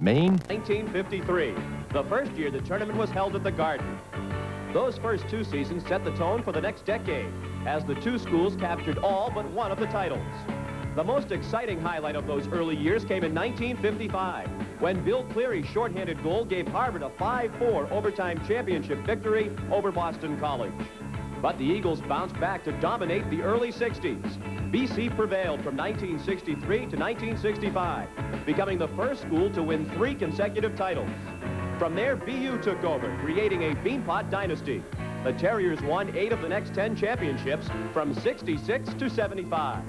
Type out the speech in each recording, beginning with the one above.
Maine. 1953, the first year the tournament was held at the Garden. Those first 2 seasons set the tone for the next decade, as the 2 schools captured all but one of the titles. The most exciting highlight of those early years came in 1955, when Bill Cleary's shorthanded goal gave Harvard a 5-4 overtime championship victory over Boston College. But the Eagles bounced back to dominate the early 60s. BC prevailed from 1963 to 1965, becoming the first school to win 3 consecutive titles. From there, BU took over, creating a Beanpot dynasty. The Terriers won 8 of the next 10 championships from 66 to 75.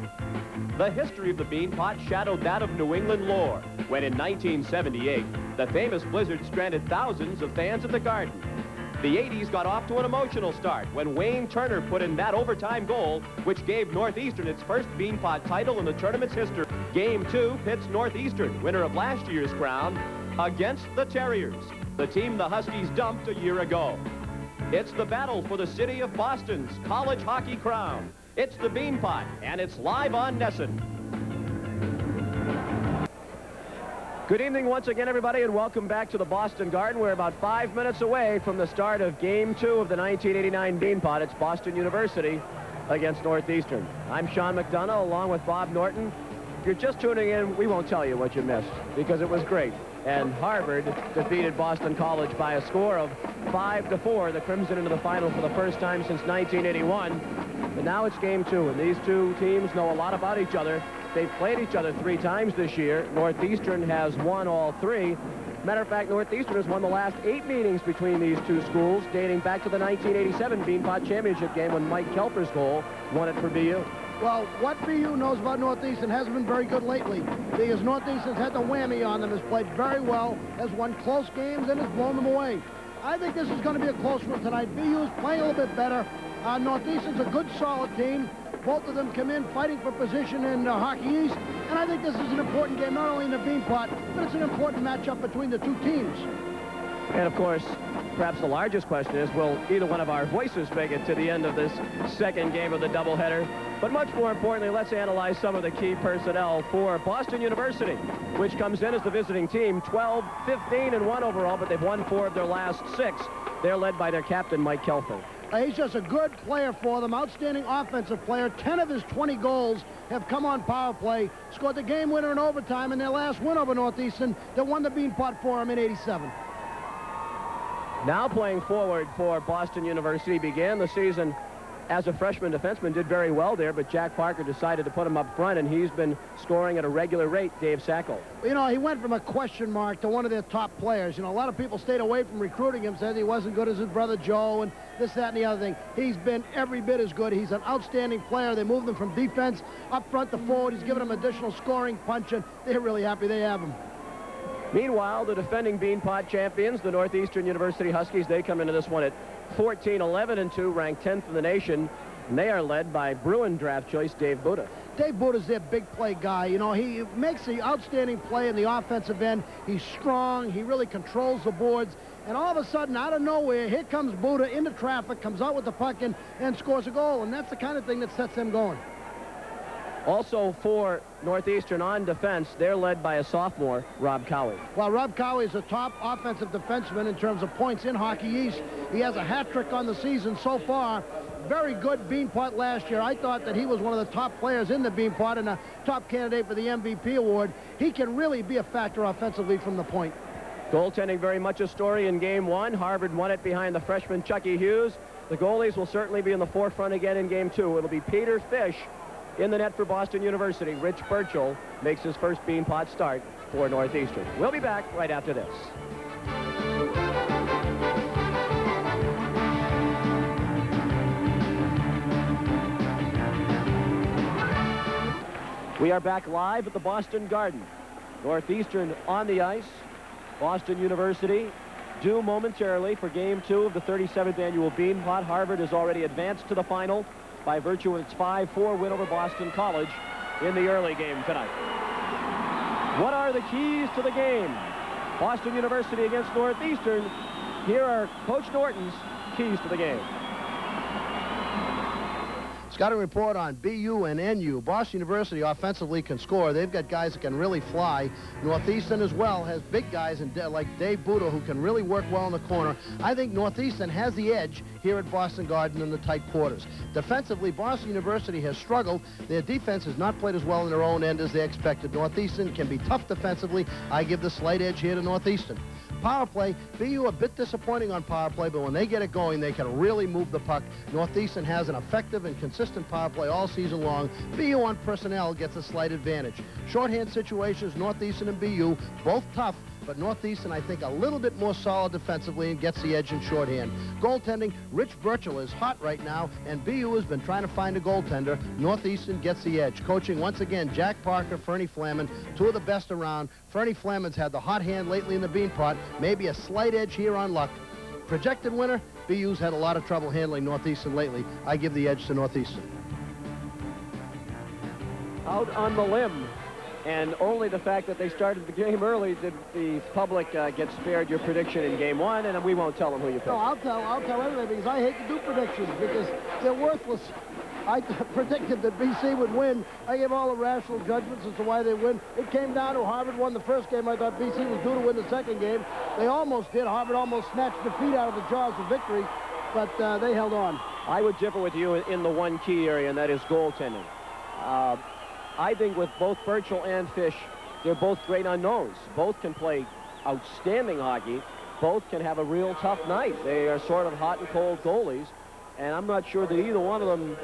The history of the Beanpot shadowed that of New England lore, when in 1978, the famous blizzard stranded thousands of fans at the Garden. The 80s got off to an emotional start when Wayne Turner put in that overtime goal, which gave Northeastern its first Beanpot title in the tournament's history. Game 2 pits Northeastern, winner of last year's crown, against the Terriers, the team the Huskies dumped a year ago. It's the battle for the city of Boston's college hockey crown. It's the Beanpot, and it's live on Nesson. Good evening once again, everybody, and welcome back to the Boston Garden. We're about 5 minutes away from the start of Game 2 of the 1989 Beanpot. It's Boston University against Northeastern. I'm Sean McDonough, along with Bob Norton. If you're just tuning in, we won't tell you what you missed, because it was great. And Harvard defeated Boston College by a score of 5-4. The Crimson into the final for the first time since 1981. But now it's Game 2, and these 2 teams know a lot about each other. They've played each other 3 times this year. Northeastern has won all 3. Matter of fact, Northeastern has won the last 8 meetings between these 2 schools, dating back to the 1987 Beanpot Championship game when Mike Kelper's goal won it for BU. Well, what BU knows about Northeastern hasn't been very good lately, because Northeastern's had the whammy on them, has played very well, has won close games, and has blown them away. I think this is going to be a close one tonight. BU is playing a little bit better. Northeastern's a good, solid team. Both of them come in fighting for position in Hockey East, and I think this is an important game, not only in the Beanpot, but it's an important matchup between the 2 teams. And, of course, perhaps the largest question is, will either one of our voices make it to the end of this second game of the doubleheader? But much more importantly, let's analyze some of the key personnel for Boston University, which comes in as the visiting team, 12-15-1 overall, but they've won 4 of their last 6. They're led by their captain, Mike Kelfer. He's just a good player for them, outstanding offensive player. 10 of his 20 goals have come on power play. Scored the game winner in overtime in their last win over Northeastern that won the Beanpot for him in '87. Now playing forward for Boston University, began the season as a freshman defenseman, did very well there, but Jack Parker decided to put him up front, and he's been scoring at a regular rate, Dave Sacco. You know, he went from a question mark to one of their top players. You know, a lot of people stayed away from recruiting him, said he wasn't good as his brother Joe, and this, that, and the other thing. He's been every bit as good. He's an outstanding player. They moved him from defense up front to forward. He's given him additional scoring punch, and they're really happy they have him. Meanwhile, the defending Beanpot champions, the Northeastern University Huskies, they come into this one at 14-11-2, ranked 10th in the nation, and they are led by Bruin draft choice Dave Buda. Dave Buda's their big play guy. You know, he makes the outstanding play in the offensive end. He's strong. He really controls the boards. And all of a sudden, out of nowhere, here comes Buda into traffic, comes out with the puck and scores a goal. And that's the kind of thing that sets them going. Also for Northeastern on defense, they're led by a sophomore, Rob Cowie. Well, Rob Cowie is a top offensive defenseman in terms of points in Hockey East. He has a hat trick on the season so far. Very good Beanpot last year. I thought that he was one of the top players in the Beanpot and a top candidate for the MVP award. He can really be a factor offensively from the point. Goaltending very much a story in Game 1. Harvard won it behind the freshman Chucky Hughes. The goalies will certainly be in the forefront again in Game 2. It'll be Peter Fish in the net for Boston University. Rich Burchell makes his first Beanpot start for Northeastern. We'll be back right after this. We are back live at the Boston Garden. Northeastern on the ice. Boston University due momentarily for Game 2 of the 37th annual Beanpot. Harvard has already advanced to the final by virtue of its 5-4 win over Boston College in the early game tonight. What are the keys to the game? Boston University against Northeastern. Here are Coach Norton's keys to the game. Scouting report on BU and NU. Boston University offensively can score. They've got guys that can really fly. Northeastern as well has big guys like Dave Buda who can really work well in the corner. I think Northeastern has the edge here at Boston Garden in the tight quarters. Defensively, Boston University has struggled. Their defense has not played as well in their own end as they expected. Northeastern can be tough defensively. I give the slight edge here to Northeastern. Power play, BU a bit disappointing on power play, but when they get it going, they can really move the puck. Northeastern has an effective and consistent power play all season long. BU on personnel gets a slight advantage. Shorthand situations, Northeastern and BU, both tough, but Northeastern, I think, a little bit more solid defensively and gets the edge in shorthand. Goaltending, Rich Burchell is hot right now, and BU has been trying to find a goaltender. Northeastern gets the edge. Coaching, once again, Jack Parker, Fernie Flaman, two of the best around. Fernie Flaman's had the hot hand lately in the Beanpot, maybe a slight edge here on luck. Projected winner, BU's had a lot of trouble handling Northeastern lately. I give the edge to Northeastern. Out on the limb. And only the fact that they started the game early did the public get spared your prediction in game one, and we won't tell them who you picked. No, I'll tell everybody because I hate to do predictions because they're worthless. I predicted that BC would win. I gave all the rational judgments as to why they win. It came down to Harvard won the first game. I thought BC was due to win the second game. They almost did. Harvard almost snatched defeat out of the jaws of victory, but they held on. I would differ with you in the one key area, and that is goaltending. I think with both Burchell and Fish, they're both great unknowns. Both can play outstanding hockey. Both can have a real tough night. They are sort of hot and cold goalies, and I'm not sure that either one of them,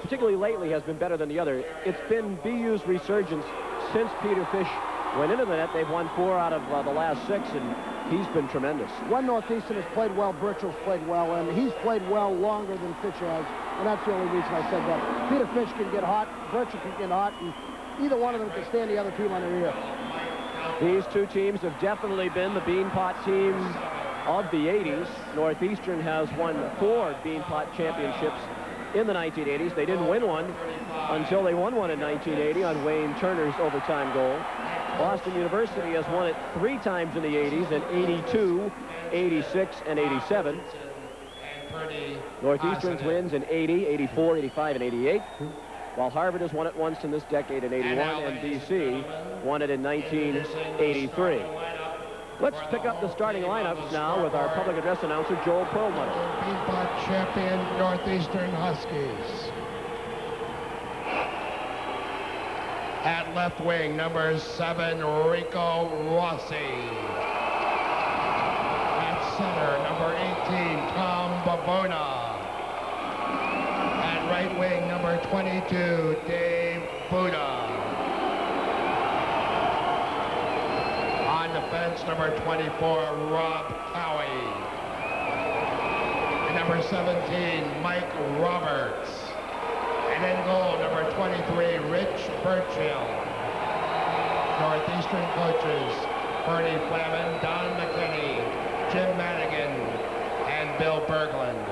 particularly lately, has been better than the other. It's been BU's resurgence since Peter Fish went into the net. They've won 4 out of the last 6, and he's been tremendous. One Northeastern has played well, Burchell's played well, and he's played well longer than Fish has, and that's the only reason I said that. Peter Fish can get hot, Burchell can get hot, and either one of them can stand the other team on their ear. These two teams have definitely been the Beanpot team of the 80s. Northeastern has won 4 Beanpot championships in the 1980s. They didn't win one until they won one in 1980 on Wayne Turner's overtime goal. Boston University has won it 3 times in the 80s, in 82, 86, and 87. Northeastern's wins in 80, 84, 85, and 88. While Harvard has won it once in this decade in 81, and BC won it in 1983. Let's pick up the starting lineups now with our public address announcer, Joel Perlmutter. Beanpot champion Northeastern Huskies. At left wing, number 7, Rico Rossi. At center, number 18, Tom Babona. At right wing, number 22, Dave Buda. On defense, number 24, Rob Cowie. And number 17, Mike Roberts. And in goal, number 23, Rich Burchell. Northeastern coaches, Fernie Flaman, Don McKinney, Jim Madigan, and Bill Berglund.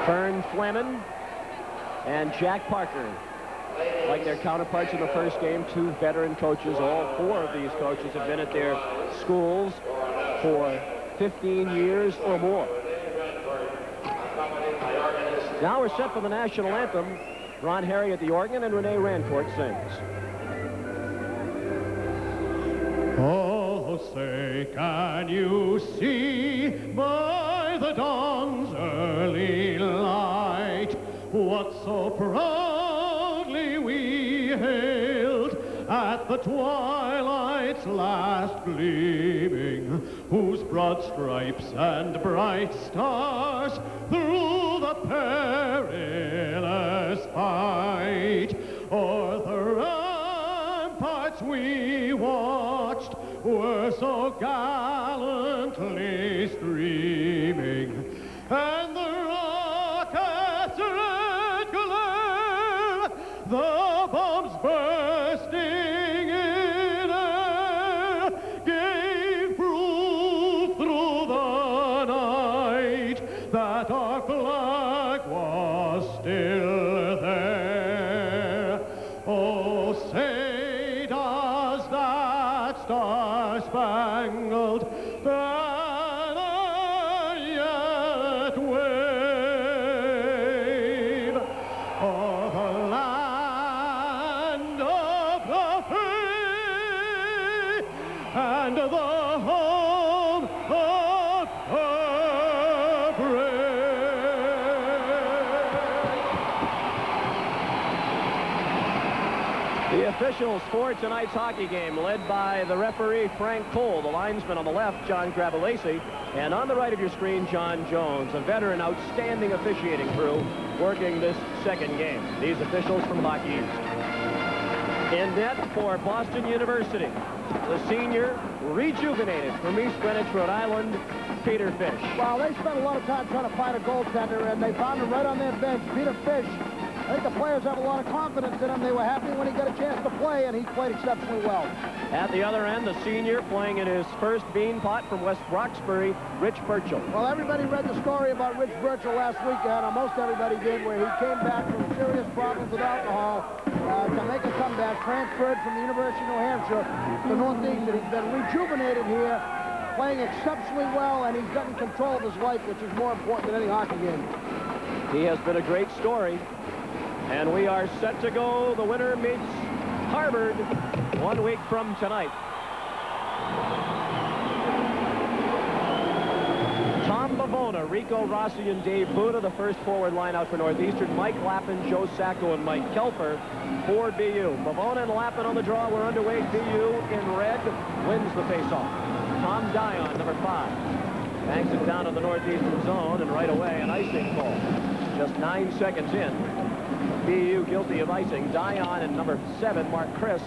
Fern Flaman and Jack Parker. Like their counterparts in the first game, 2 veteran coaches. All 4 of these coaches have been at their schools for 15 years or more. Now we're set for the national anthem. Ron Harry at the organ and Renee Rancourt sings. Oh, say, can you see by the dawn's early light what so proudly we hailed at the twilight's last gleaming, whose broad stripes and bright stars through the perilous fight o'er the ramparts we watched were so gallantly streaming, and the rockets' red glare, the bombs bursting in air, gave proof through the night that our flag was still there. Oh, say does that star-spangled banner yet wave? and the home of Heartbreak. The officials for tonight's hockey game, led by the referee Frank Cole, the linesman on the left, John Grabalesi, and on the right of your screen, John Jones, a veteran, outstanding officiating crew working this second game. These officials from Hockey East. In net for Boston University, the senior, rejuvenated from East Greenwich, Rhode Island, Peter Fish. Well, they spent a lot of time trying to find a goaltender, and they found him right on their bench, Peter Fish. I think the players have a lot of confidence in him. They were happy when he got a chance to play, and he played exceptionally well. At the other end, the senior playing in his first Beanpot from West Roxbury, Rich Burchell. Well, everybody read the story about Rich Burchell last weekend, or most everybody did, where he came back from serious problems with alcohol to make a comeback, transferred from the University of New Hampshire to Northeastern. He's been rejuvenated here, playing exceptionally well, and he's gotten control of his life, which is more important than any hockey game. He has been a great story. And we are set to go. The winner meets Harvard 1 week from tonight. Tom Bavona, Rico Rossi, and Dave Buda, the first forward line out for Northeastern. Mike Lappin, Joe Sacco, and Mike Kelfer for BU. Bavona and Lappin on the draw. We're underway. BU in red wins the faceoff. Tom Dion, number 5. Bangs it down to the Northeastern zone, and right away an icing call. Just 9 seconds in. BU guilty of icing. Dion and number 7, Mark Chris,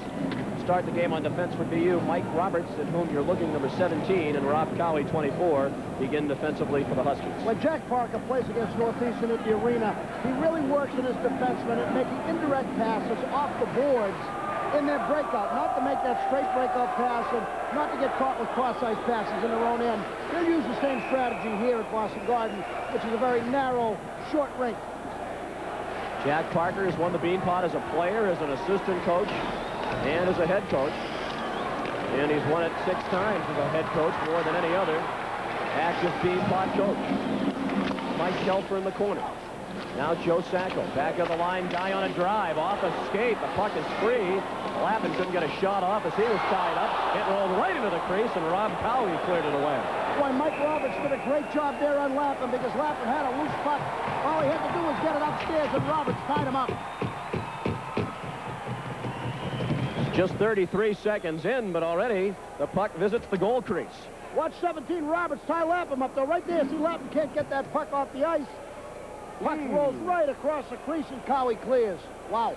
start the game on defense for BU. Mike Roberts, at whom you're looking, number 17, and Rob Cowie, 24, begin defensively for the Huskies. When Jack Parker plays against Northeastern at the arena, he really works in his defensemen at making indirect passes off the boards in their breakout, not to make that straight breakout pass and not to get caught with cross-ice passes in their own end. They'll use the same strategy here at Boston Garden, which is a very narrow, short rink. Jack Parker has won the Beanpot as a player, as an assistant coach, and as a head coach. And he's won it 6 times as a head coach, more than any other active Beanpot coach. Mike Kelfer in the corner. Now Joe Sacco, back of the line, guy on a drive, off a skate, the puck is free. Lappin couldn't get a shot off as he was tied up. It rolled right into the crease, and Rob Cowie cleared it away. Boy, Mike Roberts did a great job there on Lappin because Lappin had a loose puck. All he had to do was get it upstairs, and Roberts tied him up. Just 33 seconds in, but already the puck visits the goal crease. Watch 17 Roberts tie Lappin up there. Right there, see Lappin can't get that puck off the ice. Puck rolls right across the crease, and Cowie clears. Wow.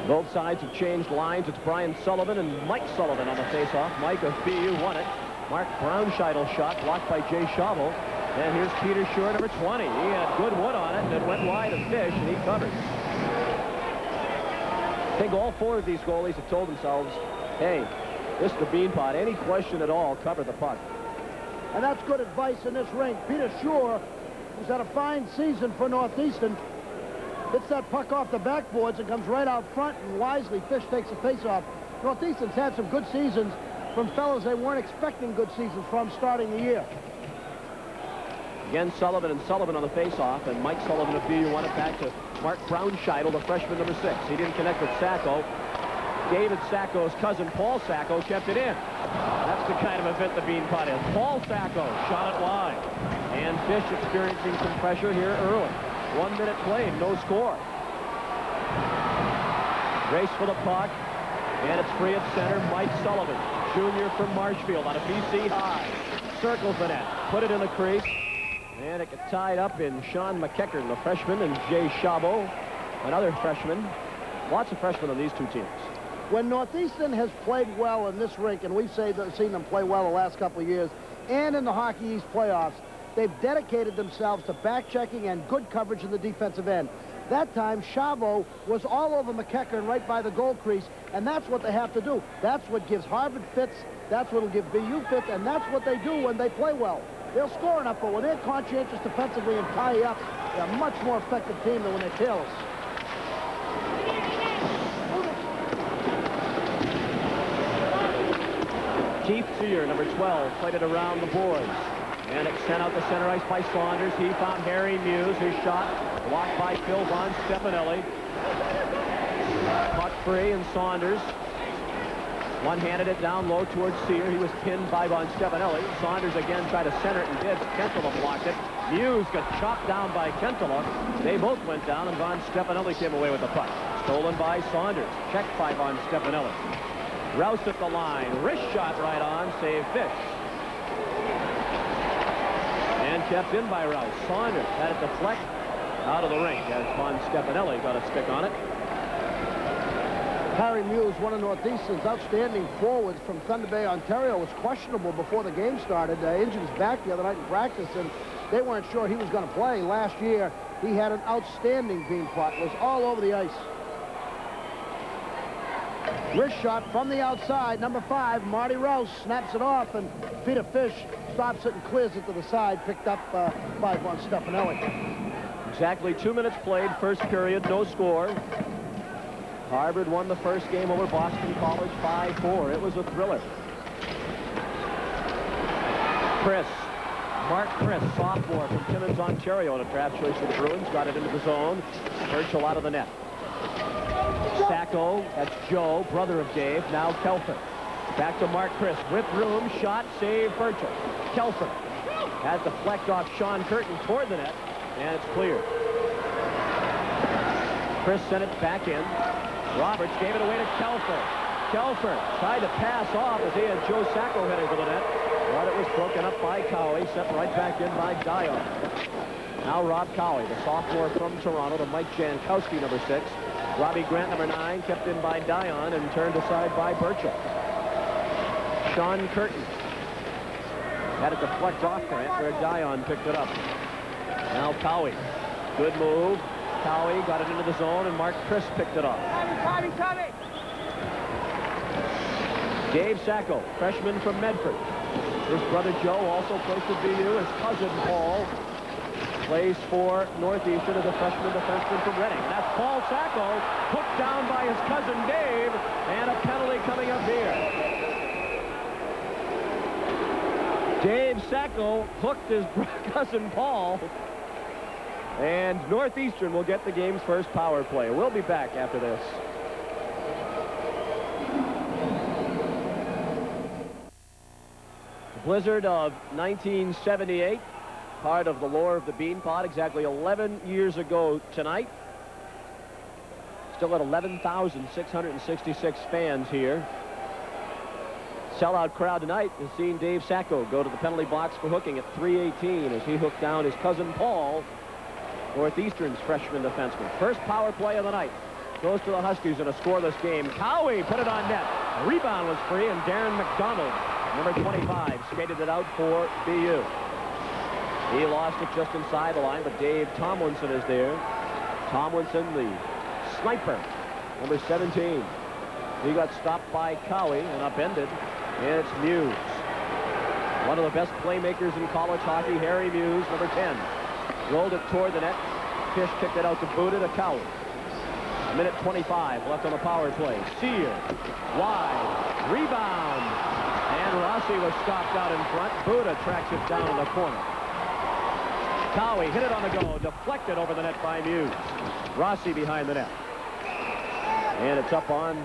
Both sides have changed lines. It's Brian Sullivan and Mike Sullivan on the faceoff. Mike of BU won it. Mark Brownscheidel shot blocked by Jay Schaubel. And here's Peter Shore, number 20. He had good wood on it, and it went wide of Fish, and he covered. I think all 4 of these goalies have told themselves, hey, this is the Beanpot. Any question at all, cover the puck. And that's good advice in this rink. Peter Shore, who's had a fine season for Northeastern, hits that puck off the backboards and comes right out front, and wisely Fish takes the face-off. Northeastern's had some good seasons from fellas they weren't expecting good seasons from starting the year. Again, Sullivan and Sullivan on the face-off, and Mike Sullivan of BU won it back to Mark Brownscheidel, the freshman, number 6. He didn't connect with Sacco. David Sacco's cousin, Paul Sacco, kept it in. That's the kind of event the Beanpot is. Paul Sacco shot it wide. And Fish experiencing some pressure here early. 1 minute played, no score. Race for the puck, and it's free at center. Mike Sullivan, junior from Marshfield, on a BC high. Circles the net, put it in the crease, and it got tied up in Sean McEachern, the freshman, and Jay Schaubel, another freshman. Lots of freshmen on these 2 teams. When Northeastern has played well in this rink, and we've seen them play well the last couple of years, and in the Hockey East playoffs, they've dedicated themselves to back-checking and good coverage in the defensive end. That time, Chavo was all over McEachern right by the goal crease, and that's what they have to do. That's what gives Harvard fits, that's what will give BU fits, and that's what they do when they play well. They'll score enough, but when they're conscientious defensively and tie up, they're a much more effective team than when they're careless. Keith Sear, number 12, played it around the boards. And it's sent out the center ice by Saunders. He found Harry Muse. His shot blocked by Phil Von Stefanelli. Puck free, and Saunders one-handed it down low towards Sear. He was pinned by Von Stefanelli. Saunders again tried to center it and did. Kentola blocked it. Muse got chopped down by Kentola. They both went down, and Von Stefanelli came away with the puck. Stolen by Saunders. Checked by Von Stefanelli. Rouse at the line. Wrist shot right on. Save Fish. And kept in by Rouse. Saunders had it deflect out of the rink as Von Stefanelli got a stick on it. Harry Muse, one of Northeastern's outstanding forwards from Thunder Bay, Ontario, was questionable before the game started. Injured his back the other night in practice, and they weren't sure he was going to play. Last year, he had an outstanding Beanpot. Was all over the ice. Wrist shot from the outside. Number 5, Marty Rouse, snaps it off, and Peter Fish stops it and clears it to the side, picked up by Von Stefanelli. Exactly 2 minutes played, first period, no score. Harvard won the first game over Boston College 5-4. It was a thriller. Mark Chris, sophomore from Timmins, Ontario, and a draft choice for the Bruins. Got it into the zone. Burchell out of the net. Sacco, that's Joe, brother of Dave, now Kelfer. Back to Mark Chris, with room, shot, save, Burchell. Kelfer has the deflect off Sean Curtin toward the net, and it's cleared. Chris sent it back in. Roberts gave it away to Kelfer. Kelfer tried to pass off as he had Joe Sacco heading for the net, but it was broken up by Cowie, set right back in by Dion. Now Rob Cowie, the sophomore from Toronto, to Mike Jankowski, number 6. Robbie Grant, number 9, kept in by Dion and turned aside by Burchell. Sean Curtin had it deflect off Grant where Dion picked it up. Now Cowie, good move. Cowie got it into the zone, and Mark Chris picked it up. Tommy. Dave Sacco, freshman from Medford. His brother Joe also plays for BU. His cousin Paul plays for Northeastern as a freshman defenseman from Reading. And that's Paul Sacco, hooked down by his cousin Dave, and a penalty coming up here. Dave Sacco hooked his cousin Paul, and Northeastern will get the game's first power play. We'll be back after this. The blizzard of 1978, part of the lore of the Beanpot, exactly 11 years ago tonight. Still at 11,666 fans here. Sellout crowd tonight has seen Dave Sacco go to the penalty box for hooking at 3:18 as he hooked down his cousin Paul, Northeastern's freshman defenseman. First power play of the night goes to the Huskies in a scoreless game. Cowie put it on net. The rebound was free, and Darren McDonald, number 25, skated it out for BU. He lost it just inside the line, but Dave Tomlinson is there. Tomlinson, the sniper, number 17. He got stopped by Cowie and upended, and it's Muse. One of the best playmakers in college hockey, Harry Muse, number 10. Rolled it toward the net. Fish kicked it out to Buda to Cowie. Minute 25 left on the power play. Sear, wide, rebound, and Rossi was stopped out in front. Buda tracks it down in the corner. Cowie hit it on the go, deflected over the net by Muse. Rossi behind the net. And it's up on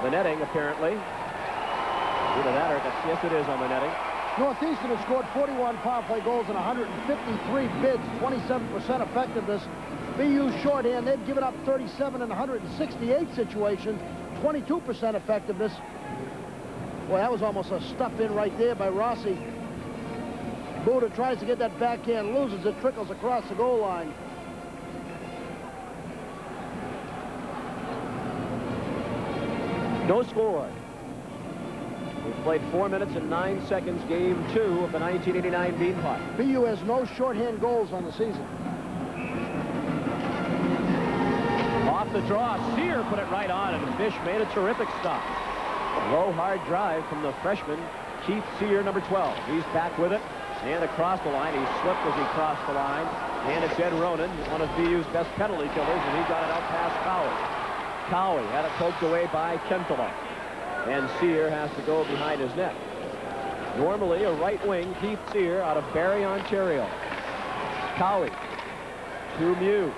the netting, apparently. Either that or yes, it is on the netting. Northeastern has scored 41 power play goals in 153 bids, 27% effectiveness. BU shorthand, they've given up 37 in 168 situations, 22% effectiveness. Boy, that was almost a stuff in right there by Rossi. Buda tries to get that backhand, loses it, trickles across the goal line. No score. We've played 4 minutes and 9 seconds, game 2 of the 1989 Beanpot. BU has no shorthand goals on the season. Off the draw, Sear put it right on, and Fish made a terrific stop. Low, hard drive from the freshman, Keith Sear, number 12. He's back with it, and across the line. He slipped as he crossed the line, and it's Ed Ronan, one of BU's best penalty killers, and he got it out past Cowie. Cowie had it poked away by Kentola, and Sear has to go behind his net. Normally a right wing, Keith Sear out of Barrie, Ontario. Cowie to Muse.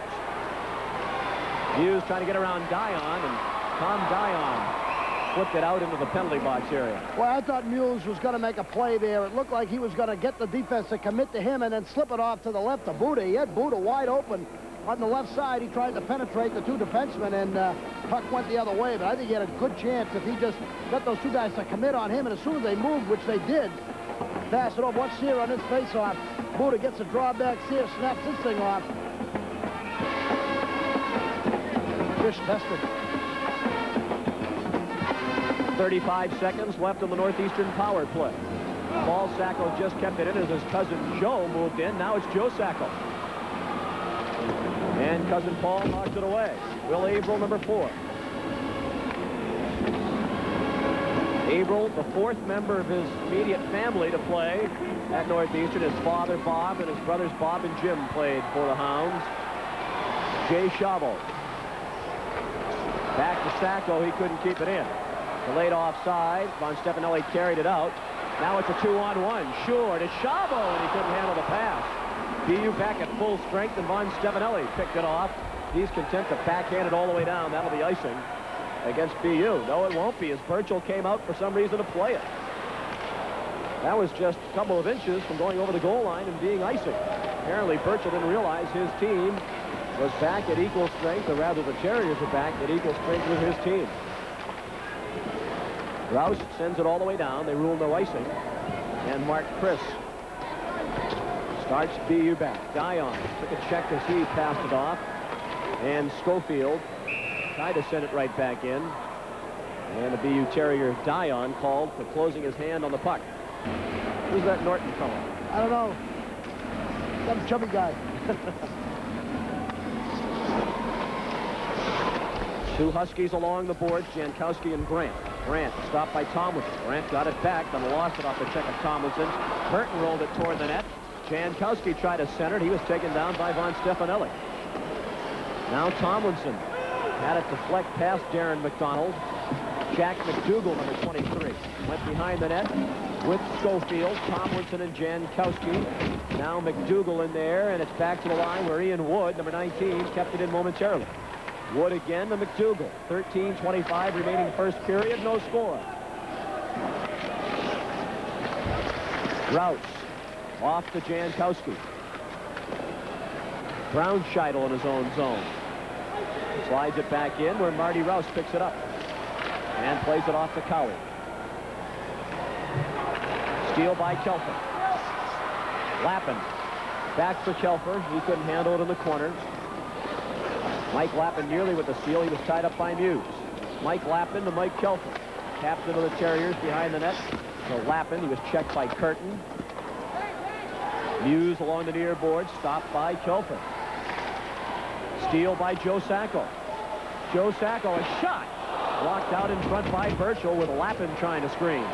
Muse trying to get around Dion, and Tom Dion flipped it out into the penalty box area. Well, I thought Muse was going to make a play there. It looked like he was going to get the defense to commit to him and then slip it off to the left to Buddha. He had Buddha wide open on the left side. He tried to penetrate the two defensemen, and puck went the other way. But I think he had a good chance if he just got those two guys to commit on him. And as soon as they moved, which they did, pass it over. Watch Sear on his face-off. Buddha gets a drawback. Sear snaps his thing off. Fish tested. 35 seconds left in the Northeastern power play. Paul Sacco just kept it in as his cousin Joe moved in. Now it's Joe Sacco. And cousin Paul knocks it away. Will Averill, number 4. Averill, the 4th member of his immediate family to play at Northeastern. His father, Bob, and his brothers, Bob and Jim, played for the Hounds. Jay Schabo. Back to Sacco. He couldn't keep it in. Delayed offside. Von Stefanelli carried it out. Now it's a 2-on-1. Short. It's Schabo, and he couldn't handle the pass. BU back at full strength, and Von Stefanelli picked it off. He's content to backhand it all the way down. That'll be icing against BU. No, it won't be, as Burchell came out for some reason to play it. That was just a couple of inches from going over the goal line and being icing. Apparently, Burchell didn't realize his team was back at equal strength, or rather the Terriers are back at equal strength with his team. Rouse sends it all the way down. They rule no icing. And Mark Chris starts BU back. Dion took a check as he passed it off. And Schofield tried to send it right back in. And the BU Terrier Dion called for closing his hand on the puck. Who's that Norton fellow? I don't know. Some chubby guy. Two Huskies along the boards, Jankowski and Grant. Grant stopped by Tomlinson. Grant got it back, then lost it off the check of Tomlinson. Burton rolled it toward the net. Jankowski tried to center it. He was taken down by Von Stefanelli. Now Tomlinson had it deflect past Darren McDonald. Jack McDougall, number 23, went behind the net with Schofield, Tomlinson, and Jankowski. Now McDougall in there, and it's back to the line where Ian Wood, number 19, kept it in momentarily. Wood again to McDougall. 13:25 remaining first period. No score. Rouse off to Jankowski. Brownscheitel in his own zone. Slides it back in where Marty Rouse picks it up. And plays it off to Cowie. Steal by Kelfer. Lappin back for Kelfer. He couldn't handle it in the corner. Mike Lappin nearly with the steal. He was tied up by Muse. Mike Lappin to Mike Kelfer. Captain of the Terriers behind the net. So Lappin, he was checked by Curtin. Muse along the near board, stopped by Kelfer. Steal by Joe Sacco. Joe Sacco, a shot. Blocked out in front by Burchell with Lappin trying to screen.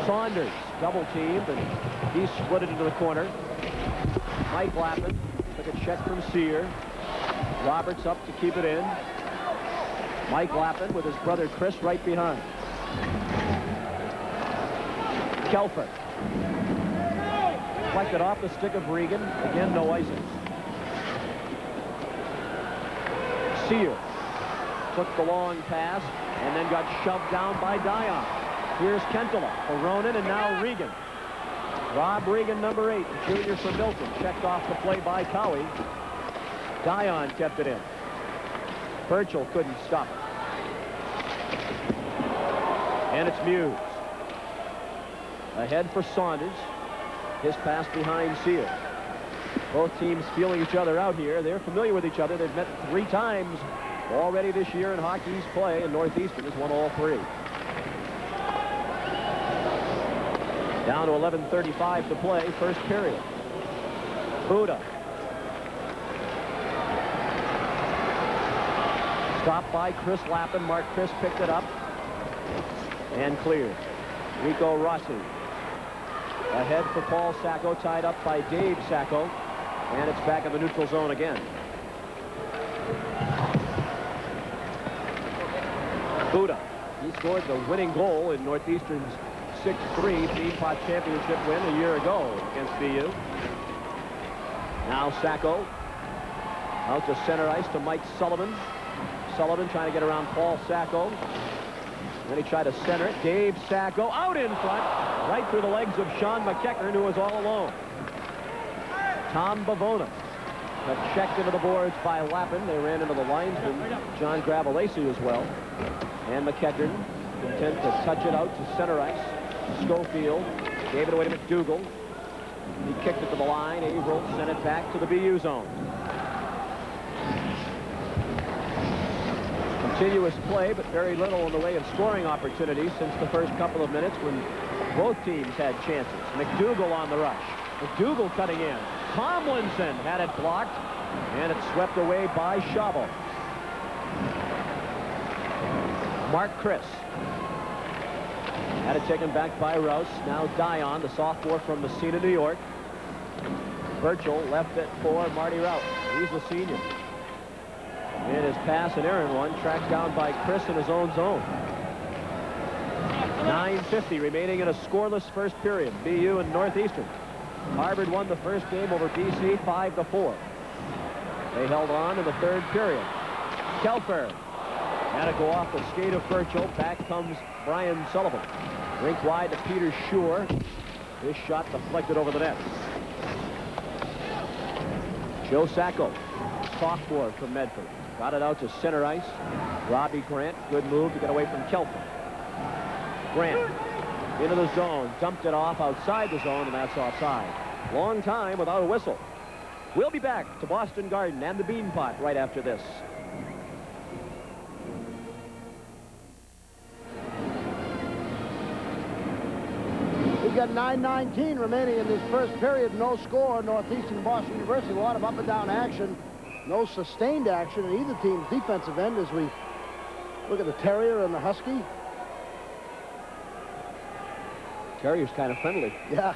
Saunders double teamed, and he split it into the corner. Mike Lappin took a check from Sear. Roberts up to keep it in. Mike Lappin with his brother Chris right behind. Kelfer. Deflected off the stick of Regan. Again, no icing. Sear took the long pass and then got shoved down by Dion. Here's Kentola for Ronan, and now Regan. Rob Regan, number 8, junior from Milton, checked off the play by Cowie. Dion kept it in. Burchell couldn't stop it. And it's Muse. Ahead for Saunders. His pass behind Sear. Both teams feeling each other out here. They're familiar with each other. They've met 3 times already this year in hockey's play, and Northeastern has won all 3. Down to 11:35 to play, first period. Buddha. Stopped by Chris Lappin. Mark Chris picked it up and cleared. Rico Rossi. Ahead for Paul Sacco, tied up by Dave Sacco. And it's back in the neutral zone again. Buddha. He scored the winning goal in Northeastern's 6-3 Beanpot Championship win a year ago against BU. Now Sacco out to center ice to Mike Sullivan. Sullivan trying to get around Paul Sacco. Then he tried to center it. Dave Sacco out in front, right through the legs of Sean McEachern, who was all alone. Tom Bavona got checked into the boards by Lappin. They ran into the linesman, John Gravelacey, as well. And McEachern content to touch it out to center ice. Schofield gave it away to McDougall. He kicked it to the line. Averill sent it back to the BU zone. Continuous play, but very little in the way of scoring opportunities since the first couple of minutes when both teams had chances. McDougall on the rush. McDougall cutting in. Tomlinson had it blocked, and it's swept away by Schauble. Mark Chris had it taken back by Rouse. Now Dion, the sophomore from Messina, New York. Burchell left it for Marty Rouse. He's a senior. And his pass, an errant one, tracked down by Chris in his own zone. 9:50 remaining in a scoreless first period. BU and Northeastern. Harvard won the first game over BC 5-4. They held on in the third period. Kelfer had to go off the skate of Burchell. Back comes Brian Sullivan. Rink wide to Peter Shore. This shot deflected over the net. Joe Sacco, sophomore from Medford. Got it out to center ice. Robbie Grant, good move to get away from Kelfer. Grant into the zone, dumped it off outside the zone, and that's offside. Long time without a whistle. We'll be back to Boston Garden and the Beanpot right after this. We've got 9:19 remaining in this first period. No score. Northeastern Boston University. A lot of up and down action. No sustained action in either team's defensive end as we look at the Terrier and the Husky. Terrier's kind of friendly. Yeah.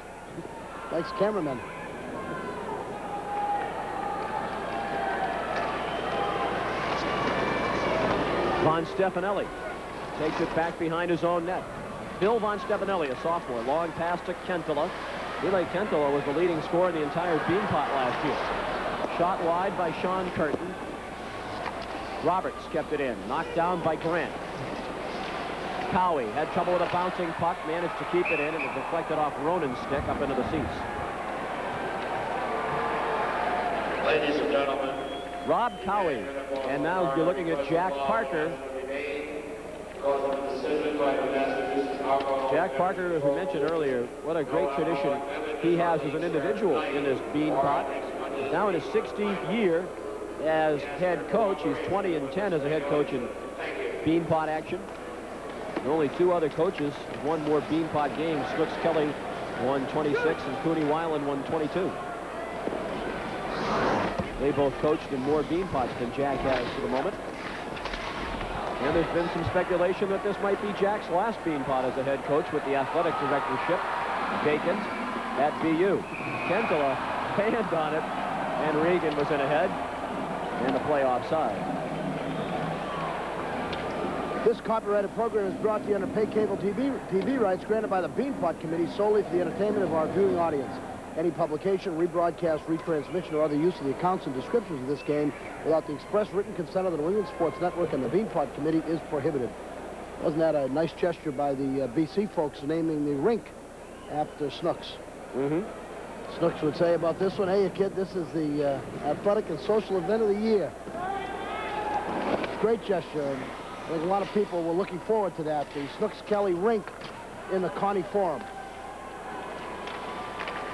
Thanks, cameraman. Von Stefanelli takes it back behind his own net. Bill Von Stefanelli, a sophomore, long pass to Kentola. Eli Kentola was the leading scorer in the entire Beanpot last year. Shot wide by Sean Curtin. Roberts kept it in. Knocked down by Grant. Cowie had trouble with a bouncing puck, managed to keep it in, and it deflected off Ronan's stick up into the seats. Ladies and gentlemen. Rob Cowie. And now you're looking at Jack Parker. Jack Parker, as we mentioned earlier, what a great tradition he has as an individual in this Beanpot. He's now in his 16th year as head coach. He's 20-10 as a head coach in Beanpot action. And only two other coaches have won more Beanpot games. Snooks Kelly won 26 and Cooney Weiland won 22. They both coached in more Beanpots than Jack has for the moment. And there's been some speculation that this might be Jack's last Beanpot as a head coach with the athletic directorship vacant at BU. Kentola panned on it, and Regan was in ahead, and the play offside. This copyrighted program is brought to you under pay cable TV rights granted by the Beanpot Committee solely for the entertainment of our viewing audience. Any publication, rebroadcast, retransmission, or other use of the accounts and descriptions of this game without the express written consent of the New England Sports Network and the Beanpot Committee is prohibited. Wasn't that a nice gesture by the BC folks naming the rink after Snooks? Mm-hmm. Snooks would say about this one, hey, kid, this is the athletic and social event of the year. Great gesture. I think a lot of people were looking forward to that. The Snooks Kelly rink in the Connie Forum.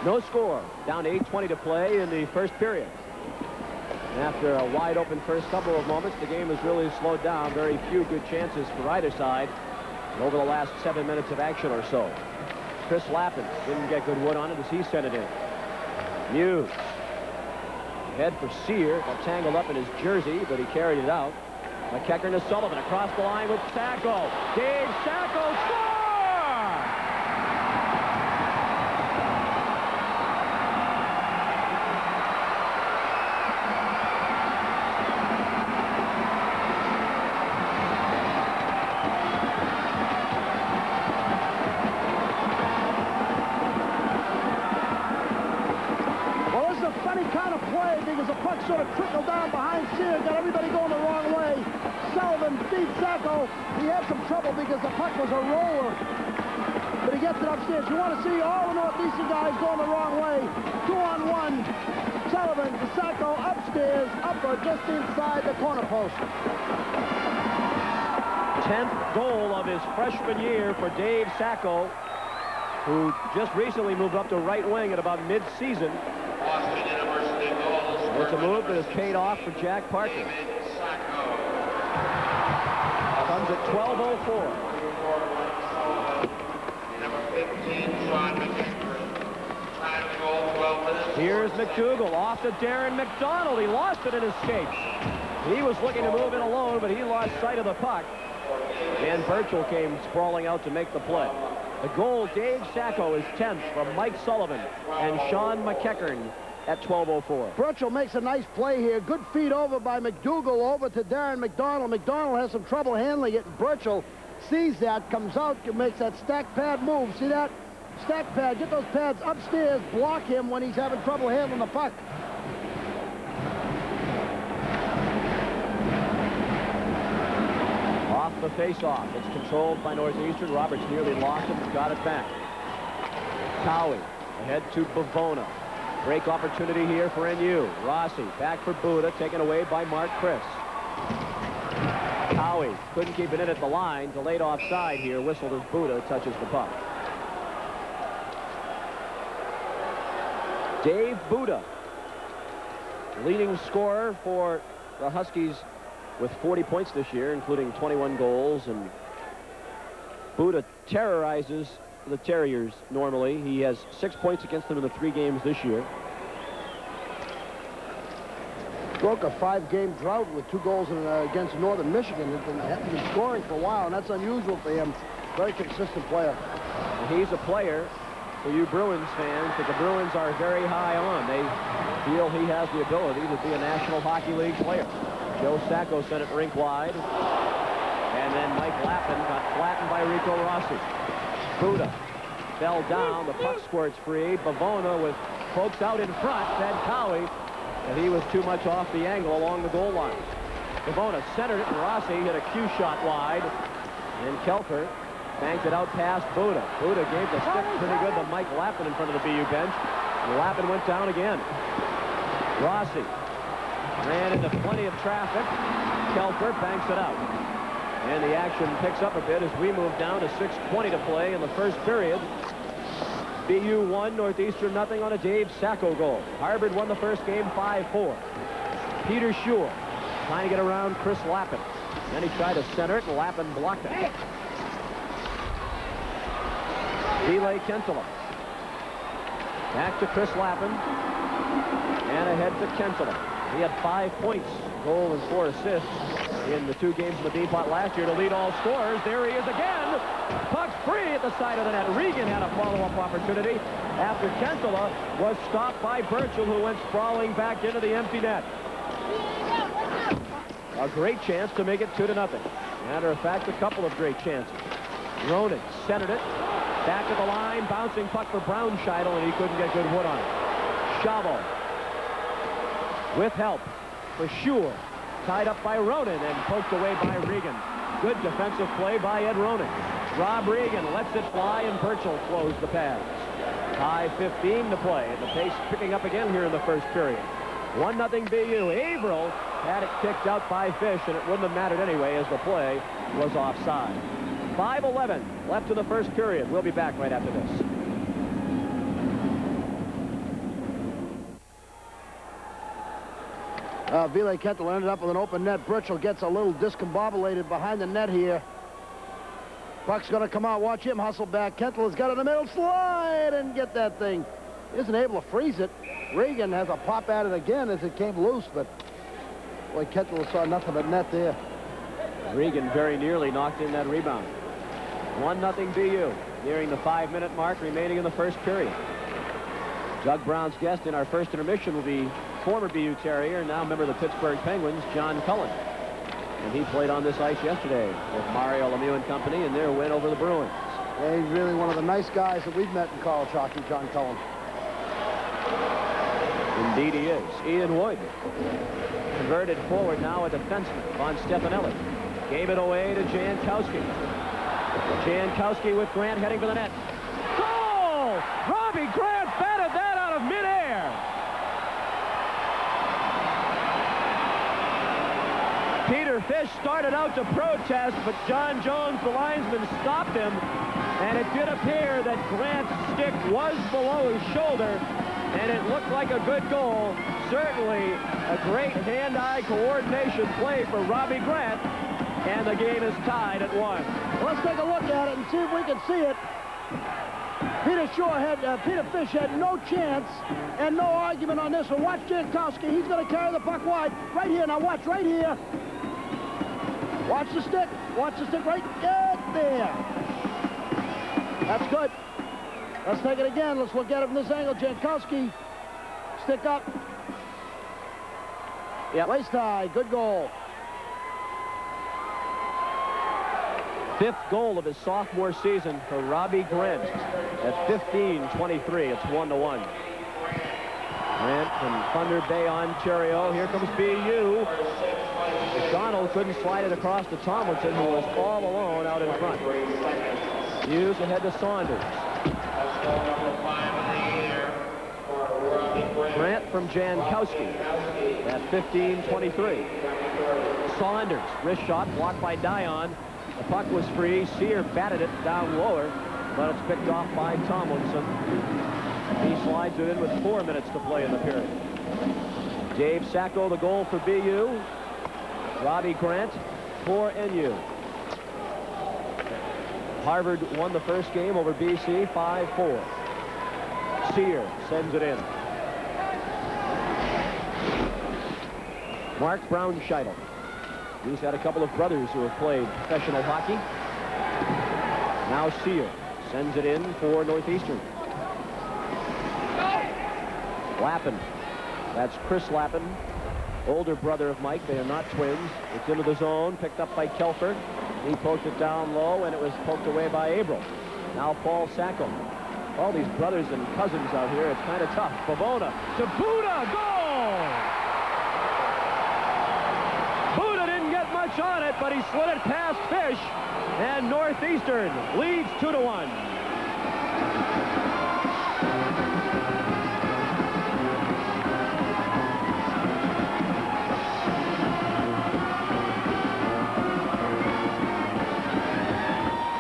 No score. Down to 8:20 to play in the first period. And after a wide open first couple of moments, the game has really slowed down. Very few good chances for either side over the last 7 minutes of action or so. Chris Lappin didn't get good wood on it as he sent it in. Muse. Head for Sear. Got tangled up in his jersey, but he carried it out. McEachern to Sullivan across the line with Sacco. Dave Sacco scores! Sort of trickled down behind Sear, got everybody going the wrong way. Sacco, he had some trouble because the puck was a roller. But he gets it upstairs. You want to see all the Northeastern guys going the wrong way. 2-on-1. Sullivan to Sacco upstairs, upper, just inside the corner post. 10th goal of his freshman year for Dave Sacco, who just recently moved up to right wing at about mid-season. It's a move that has paid off for Jack Parker. Comes at 12:04. Here's McDougal off to Darren McDonald. He lost it in his skates. He was looking to move in alone, but he lost sight of the puck. And Burchell came sprawling out to make the play. The goal, Dave Sacco, is 10th from Mike Sullivan and Sean McEachern at 12:04. Burchell makes a nice play here. Good feed over by McDougal over to Darren McDonald. McDonald has some trouble handling it. Burchell sees that, comes out, makes that stack pad move. See that? Stack pad. Get those pads upstairs. Block him when he's having trouble handling the puck. Off the face-off. It's controlled by Northeastern. Roberts nearly lost it, but got it back. Cowie ahead to Bavona. Break opportunity here for NU. Rossi back for Buda, taken away by Mark Chris. Cowie couldn't keep it in at the line. Delayed offside here. Whistled as Buda touches the puck. Dave Buda, leading scorer for the Huskies with 40 points this year, including 21 goals. And Buda terrorizes the Terriers normally. He has 6 points against them in the 3 games this year. Broke a 5-game drought with 2 goals against Northern Michigan. He's been scoring for a while, and that's unusual for him. Very consistent player. And he's a player, for you Bruins fans, that the Bruins are very high on. They feel he has the ability to be a National Hockey League player. Joe Sacco sent it rink wide. And then Mike Lappin got flattened by Rico Rossi. Buda fell down. The puck squirts free. Bavona with folks out in front. Fed Cowie. And he was too much off the angle along the goal line. Bavona centered it, and Rossi hit a cue shot wide. And Kelker banked it out past Buda. Buda gave the stick pretty good to Mike Lappin in front of the BU bench. And Lappin went down again. Rossi ran into plenty of traffic. Kelker banks it out. And the action picks up a bit as we move down to 6:20 to play in the first period. BU 1, Northeastern nothing on a Dave Sacco goal. Harvard won the first game 5-4. Peter Schur trying to get around Chris Lappin. Then he tried to center it, and Lappin blocked it. Ville Kentala. Back to Chris Lappin. And ahead to Kentala. He had 5 points, goal and 4 assists in the 2 games in the Beanpot last year to lead all scorers. There he is again. Puck's free at the side of the net. Regan had a follow-up opportunity after Kentala was stopped by Burchell, who went sprawling back into the empty net. A great chance to make it 2-0. Matter of fact, a couple of great chances. Ronan centered it. Back to the line. Bouncing puck for Brownscheidel, and he couldn't get good wood on it. Chavo with help for Schur. Tied up by Ronan and poked away by Regan. Good defensive play by Ed Ronan. Rob Regan lets it fly, and Burchell closed the pads. 5:15 to play, and the pace picking up again here in the first period. 1-0 BU. Averill had it kicked out by Fish, and it wouldn't have mattered anyway as the play was offside. 5:11 left in the first period. We'll be back right after this. Ville Kentala ended up with an open net. Burchell gets a little discombobulated behind the net here. Puck's going to come out. Watch him hustle back. Kentala's got it in the middle. Slide and get that thing. Isn't able to freeze it. Regan has a pop at it again as it came loose, but boy, Kentala saw nothing but net there. Regan very nearly knocked in that rebound. 1-0 BU, nearing the 5-minute mark remaining in the first period. Doug Brown's guest in our first intermission will be former BU Terrier, now member of the Pittsburgh Penguins, John Cullen. And he played on this ice yesterday with Mario Lemieux and company in their win over the Bruins. Yeah, he's really one of the nice guys that we've met in college hockey, John Cullen. Indeed he is. Ian Wood converted forward now, a defenseman, Von Stefanelli. Gave it away to Jankowski. Jankowski with Grant heading for the net. Goal! Robbie Grant batted that out of midair. Peter Fish started out to protest, but John Jones, the linesman, stopped him. And it did appear that Grant's stick was below his shoulder, and it looked like a good goal. Certainly a great hand-eye coordination play for Robbie Grant, and the game is tied at 1. Let's take a look at it and see if we can see it. Peter Fish had no chance and no argument on this one. Watch Jankowski. He's going to carry the puck wide. Right here. Now watch right here. Watch the stick. Watch the stick right there. That's good. Let's take it again. Let's look at it from this angle. Jankowski. Stick up. Yep. Waist high. Good goal. 5th goal of his sophomore season for Robbie Grant at 15-23. It's 1-1. Grant from Thunder Bay, Ontario. Here comes BU. McDonald couldn't slide it across to Tomlinson, who was all alone out in front. Hughes ahead to Saunders. Grant from Jankowski at 15-23. Saunders, wrist shot blocked by Dion. The puck was free. Sear batted it down lower, but it's picked off by Tomlinson. He slides it in with 4 minutes to play in the period. Dave Sacco, the goal for BU. Robbie Grant for NU. Harvard won the first game over BC 5-4. Sear sends it in. Mark Braunscheidel. He's had a couple of brothers who have played professional hockey. Now Sear sends it in for Northeastern. Lappin. That's Chris Lappin, older brother of Mike. They are not twins. It's into the zone, picked up by Kelford. He poked it down low, and it was poked away by Abel. Now Paul Sacco. All these brothers and cousins out here, it's kind of tough. Bavona to Buda, goal! Much on it, but he slid it past Fish, and Northeastern leads 2-1.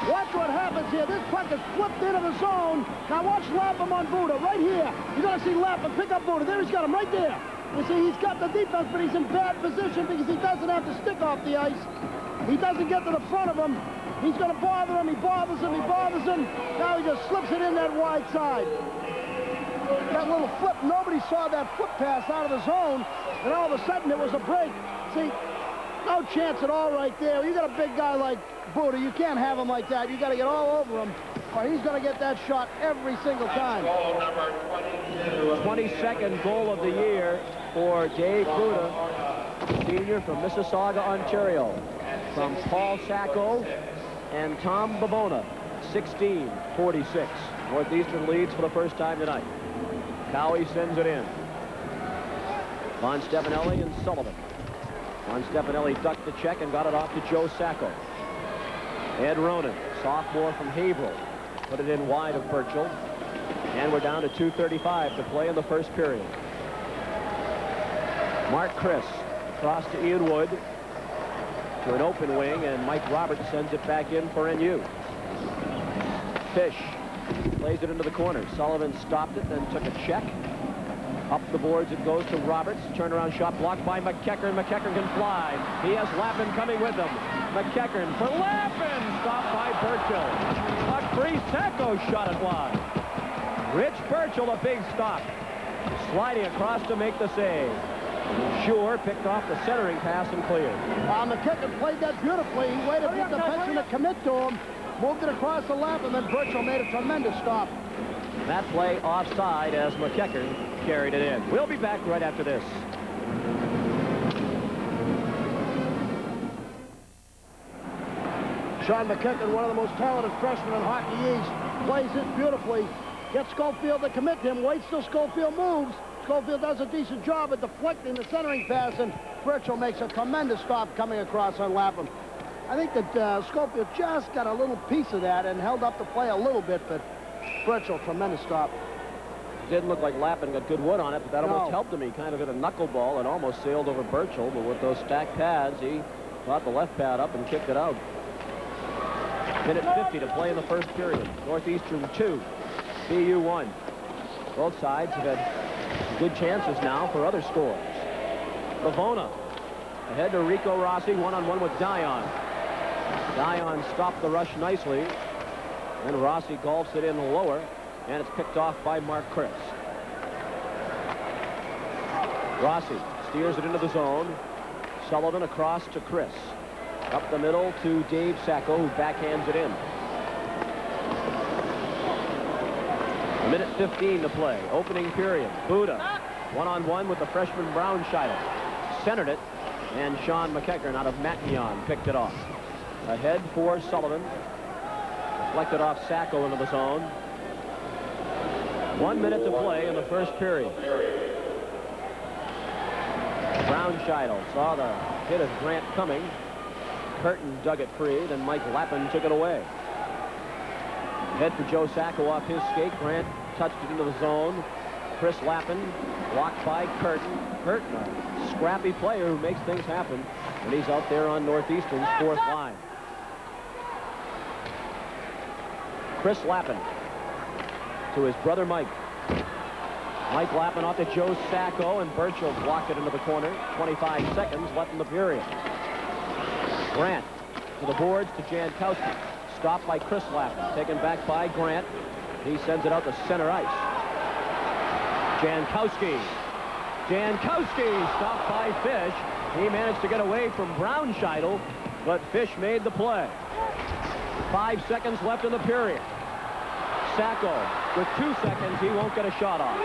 Watch what happens here. This puck is flipped into the zone. Now watch Lapham on Buda right here. You're going to see Lapham pick up Buda. There he's got him right there. You see, he's got the defense, but he's in bad position because he doesn't have to stick off the ice. He doesn't get to the front of him. He's going to bother him. He bothers him. He bothers him. Now he just slips it in that wide side. That little flip, nobody saw that flip pass out of the zone, and all of a sudden it was a break. See, no chance at all right there. You got a big guy like Buda. You can't have him like that. You got to get all over him, or he's going to get that shot every single time. 22nd goal of the year for Dave Buda, senior from Mississauga, Ontario. From Paul Sacco and Tom Bavona, 16-46. Northeastern leads for the first time tonight. Cowie sends it in. Von Stefanelli and Sullivan. Von Stefanelli ducked the check and got it off to Joe Sacco. Ed Ronan, sophomore from Haverhill, put it in wide of Burchell. And we're down to 2:35 to play in the first period. Mark Chris across to Ian Wood to an open wing, and Mike Roberts sends it back in for NU. Fish plays it into the corner. Sullivan stopped it, then took a check. Up the boards it goes to Roberts. Turnaround shot blocked by McEachern. McEachern can fly. He has Lappin coming with him. McEachern for Lappin. Stopped by Burchell. A free Sacco shot it wide. Rich Burchell, a big stop. Sliding across to make the save. Sure picked off the centering pass and cleared. McEachern played that beautifully. He waited for the defenseman to commit to him. Moved it across the lap, and then Burchell made a tremendous stop. That play offside as McEachern carried it in. We'll be back right after this. Sean McEachern, one of the most talented freshmen in Hockey East, plays it beautifully. Gets Schofield to commit to him. Waits till Schofield moves. Schofield does a decent job at deflecting the centering pass, and Burchell makes a tremendous stop coming across on Lapham. I think that Schofield just got a little piece of that and held up the play a little bit, but Burchell, tremendous stop. Didn't look like Lappin got good wood on it, but that almost No. helped him. He kind of hit a knuckleball and almost sailed over Burchell, but with those stacked pads, he brought the left pad up and kicked it out. Minute 50 to play in the first period. Northeastern 2, BU 1. Both sides have had good chances now for other scores. Lavona ahead to Rico Rossi, one-on-one with Dion. Dion stopped the rush nicely, and Rossi golfs it in lower, and it's picked off by Mark Chris. Rossi steers it into the zone. Sullivan across to Chris. Up the middle to Dave Sacco, who backhands it in. A minute 15 to play. Opening period. Buda one-on-one with the freshman Brownscheider. Centered it, and Sean McEachern out of Matnion picked it off. Ahead for Sullivan. Deflected off Sacco into the zone. 1 minute to play in the first period. Brownscheider saw the hit of Grant coming. Curtin dug it free, then Mike Lappin took it away. Head for Joe Sacco off his skate. Grant touched it into the zone. Chris Lappin blocked by Curtin. Curtin, a scrappy player who makes things happen, and he's out there on Northeastern's fourth line. Chris Lappin to his brother Mike. Mike Lappin off to Joe Sacco, and Burchell blocked it into the corner. 25 seconds left in the period. Grant to the boards to Jankowski. Stopped by Chris Lappin. Taken back by Grant. He sends it out to center ice. Jankowski. Jankowski stopped by Fish. He managed to get away from Brownscheider, but Fish made the play. 5 seconds left in the period. Sacco with 2 seconds. He won't get a shot off.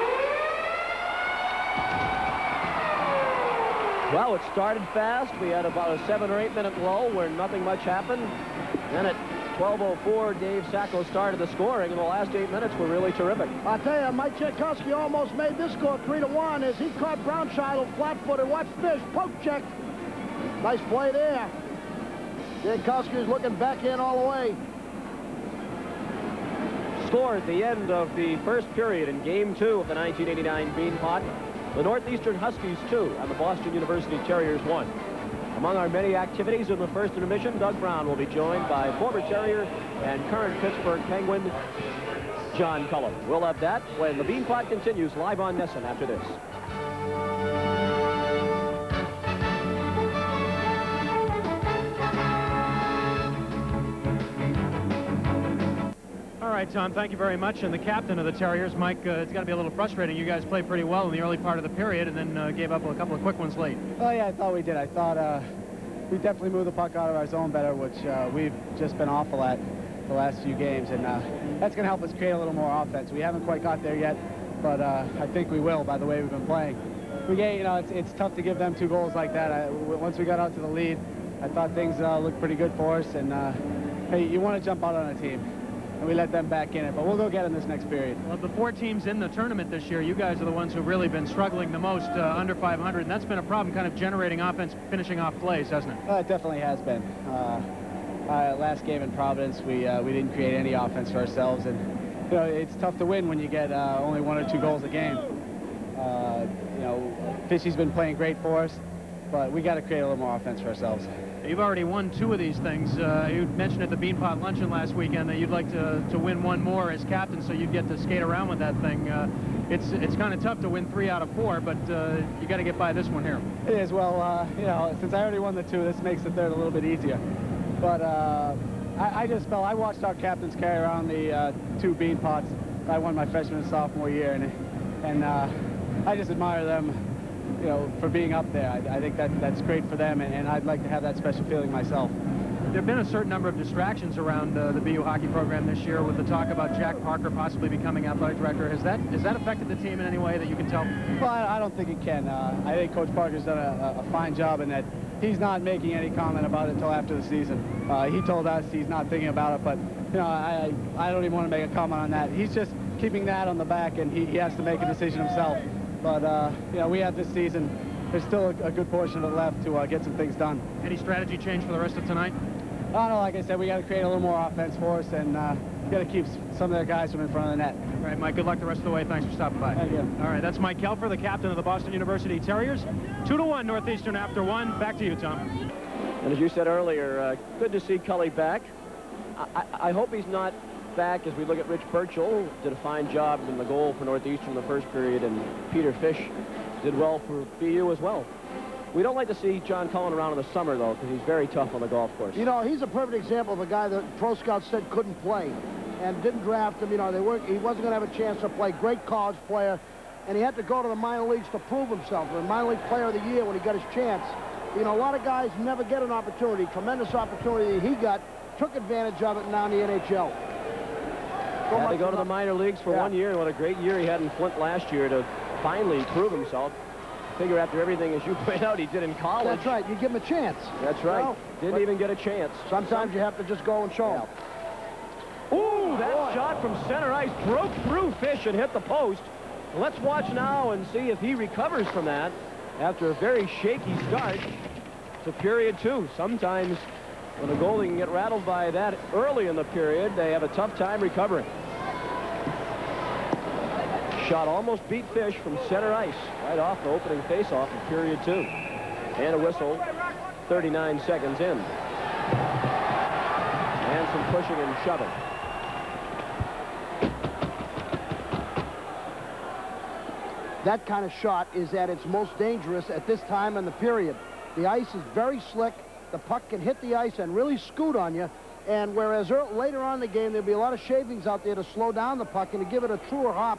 Well, it started fast. We had about a 7 or 8 minute lull where nothing much happened. Then at 12:04, Dave Sacco started the scoring, and the last 8 minutes were really terrific. I'll tell you, Mike Jankowski almost made this score 3-1 as he caught Brownscheider flat-footed. Watch Fish, poke check. Nice play there. Jankowski is looking back in all the way. Score at the end of the first period in Game 2 of the 1989 Beanpot. The Northeastern Huskies 2 and the Boston University Terriers 1. Among our many activities in the first intermission, Doug Brown will be joined by former Terrier and current Pittsburgh Penguin, John Cullen. We'll have that when the Beanpot continues live on Nesson after this. All right, Tom, thank you very much. And the captain of the Terriers, Mike, it's got to be a little frustrating. You guys played pretty well in the early part of the period and then gave up a couple of quick ones late. Oh, yeah, I thought we did. I thought we definitely moved the puck out of our zone better, which we've just been awful at the last few games. And that's going to help us create a little more offense. We haven't quite got there yet, but I think we will by the way we've been playing. We get, you know, it's tough to give them 2 goals like that. Once we got out to the lead, I thought things looked pretty good for us. And, hey, you want to jump out on a team. And we let them back in it, but we'll go get them this next period. Well, the 4 teams in the tournament this year, you guys are the ones who've really been struggling the most under 500, and that's been a problem kind of generating offense, finishing off plays, hasn't it? It definitely has been. Last game in Providence, we didn't create any offense for ourselves, and you know, it's tough to win when you get only 1 or 2 goals a game. You know, Fishy's been playing great for us, but we got to create a little more offense for ourselves. You've already won 2 of these things. You mentioned at the Beanpot Luncheon last weekend that you'd like to win 1 more as captain, so you'd get to skate around with that thing. It's kind of tough to win 3 out of 4, but you got to get by this one here. It is. Well, you know, since I already won the 2, this makes the 3rd a little bit easier. But I just felt I watched our captains carry around the 2 Beanpots. I won my freshman and sophomore year, and I just admire them. You know, for being up there. I think that's great for them, and I'd like to have that special feeling myself. There have been a certain number of distractions around the BU hockey program this year with the talk about Jack Parker possibly becoming athletic director. Has that affected the team in any way that you can tell? Well, I don't think it can. I think Coach Parker's done a fine job in that he's not making any comment about it until after the season. He told us he's not thinking about it, but you know, I don't even want to make a comment on that. He's just keeping that on the back, and he has to make a decision himself. But, you know, we have this season. There's still a good portion of it left to get some things done. Any strategy change for the rest of tonight? I don't know, like I said, we got to create a little more offense for us, and got to keep some of their guys from in front of the net. All right, Mike, good luck the rest of the way. Thanks for stopping by. Thank you. All right, that's Mike Kelfer, the captain of the Boston University Terriers. 2-1 Northeastern after one. Back to you, Tom. And as you said earlier, good to see Cully back. I hope he's not back as we look at Rich Burchell. Did a fine job in the goal for Northeastern in the first period, and Peter Fish did well for BU as well. We don't like to see John Cullen around in the summer, though, because he's very tough on the golf course. You know, he's a perfect example of a guy that pro scouts said couldn't play and didn't draft him. You know, he wasn't going to have a chance to play. Great college player, and he had to go to the minor leagues to prove himself. The minor league player of the year when he got his chance. You know, a lot of guys never get an opportunity. Tremendous opportunity he got, took advantage of it, now in the NHL. Had to go to the minor leagues for 1 year, and what a great year he had in Flint last year to finally prove himself. Figure after everything, as you point out, he did in college. That's right. You give him a chance. That's right. You know, didn't even get a chance. Sometimes you have to just go and show him. Ooh, that shot from center ice broke through Fish and hit the post. Let's watch now and see if he recovers from that after a very shaky start to period 2. Sometimes when a goalie can get rattled by that early in the period, they have a tough time recovering. Shot almost beat Fish from center ice right off the opening faceoff in period 2. And a whistle 39 seconds in. And some pushing and shoving. That kind of shot is at its most dangerous at this time in the period. The ice is very slick. The puck can hit the ice and really scoot on you. And whereas later on in the game, there'll be a lot of shavings out there to slow down the puck and to give it a truer hop.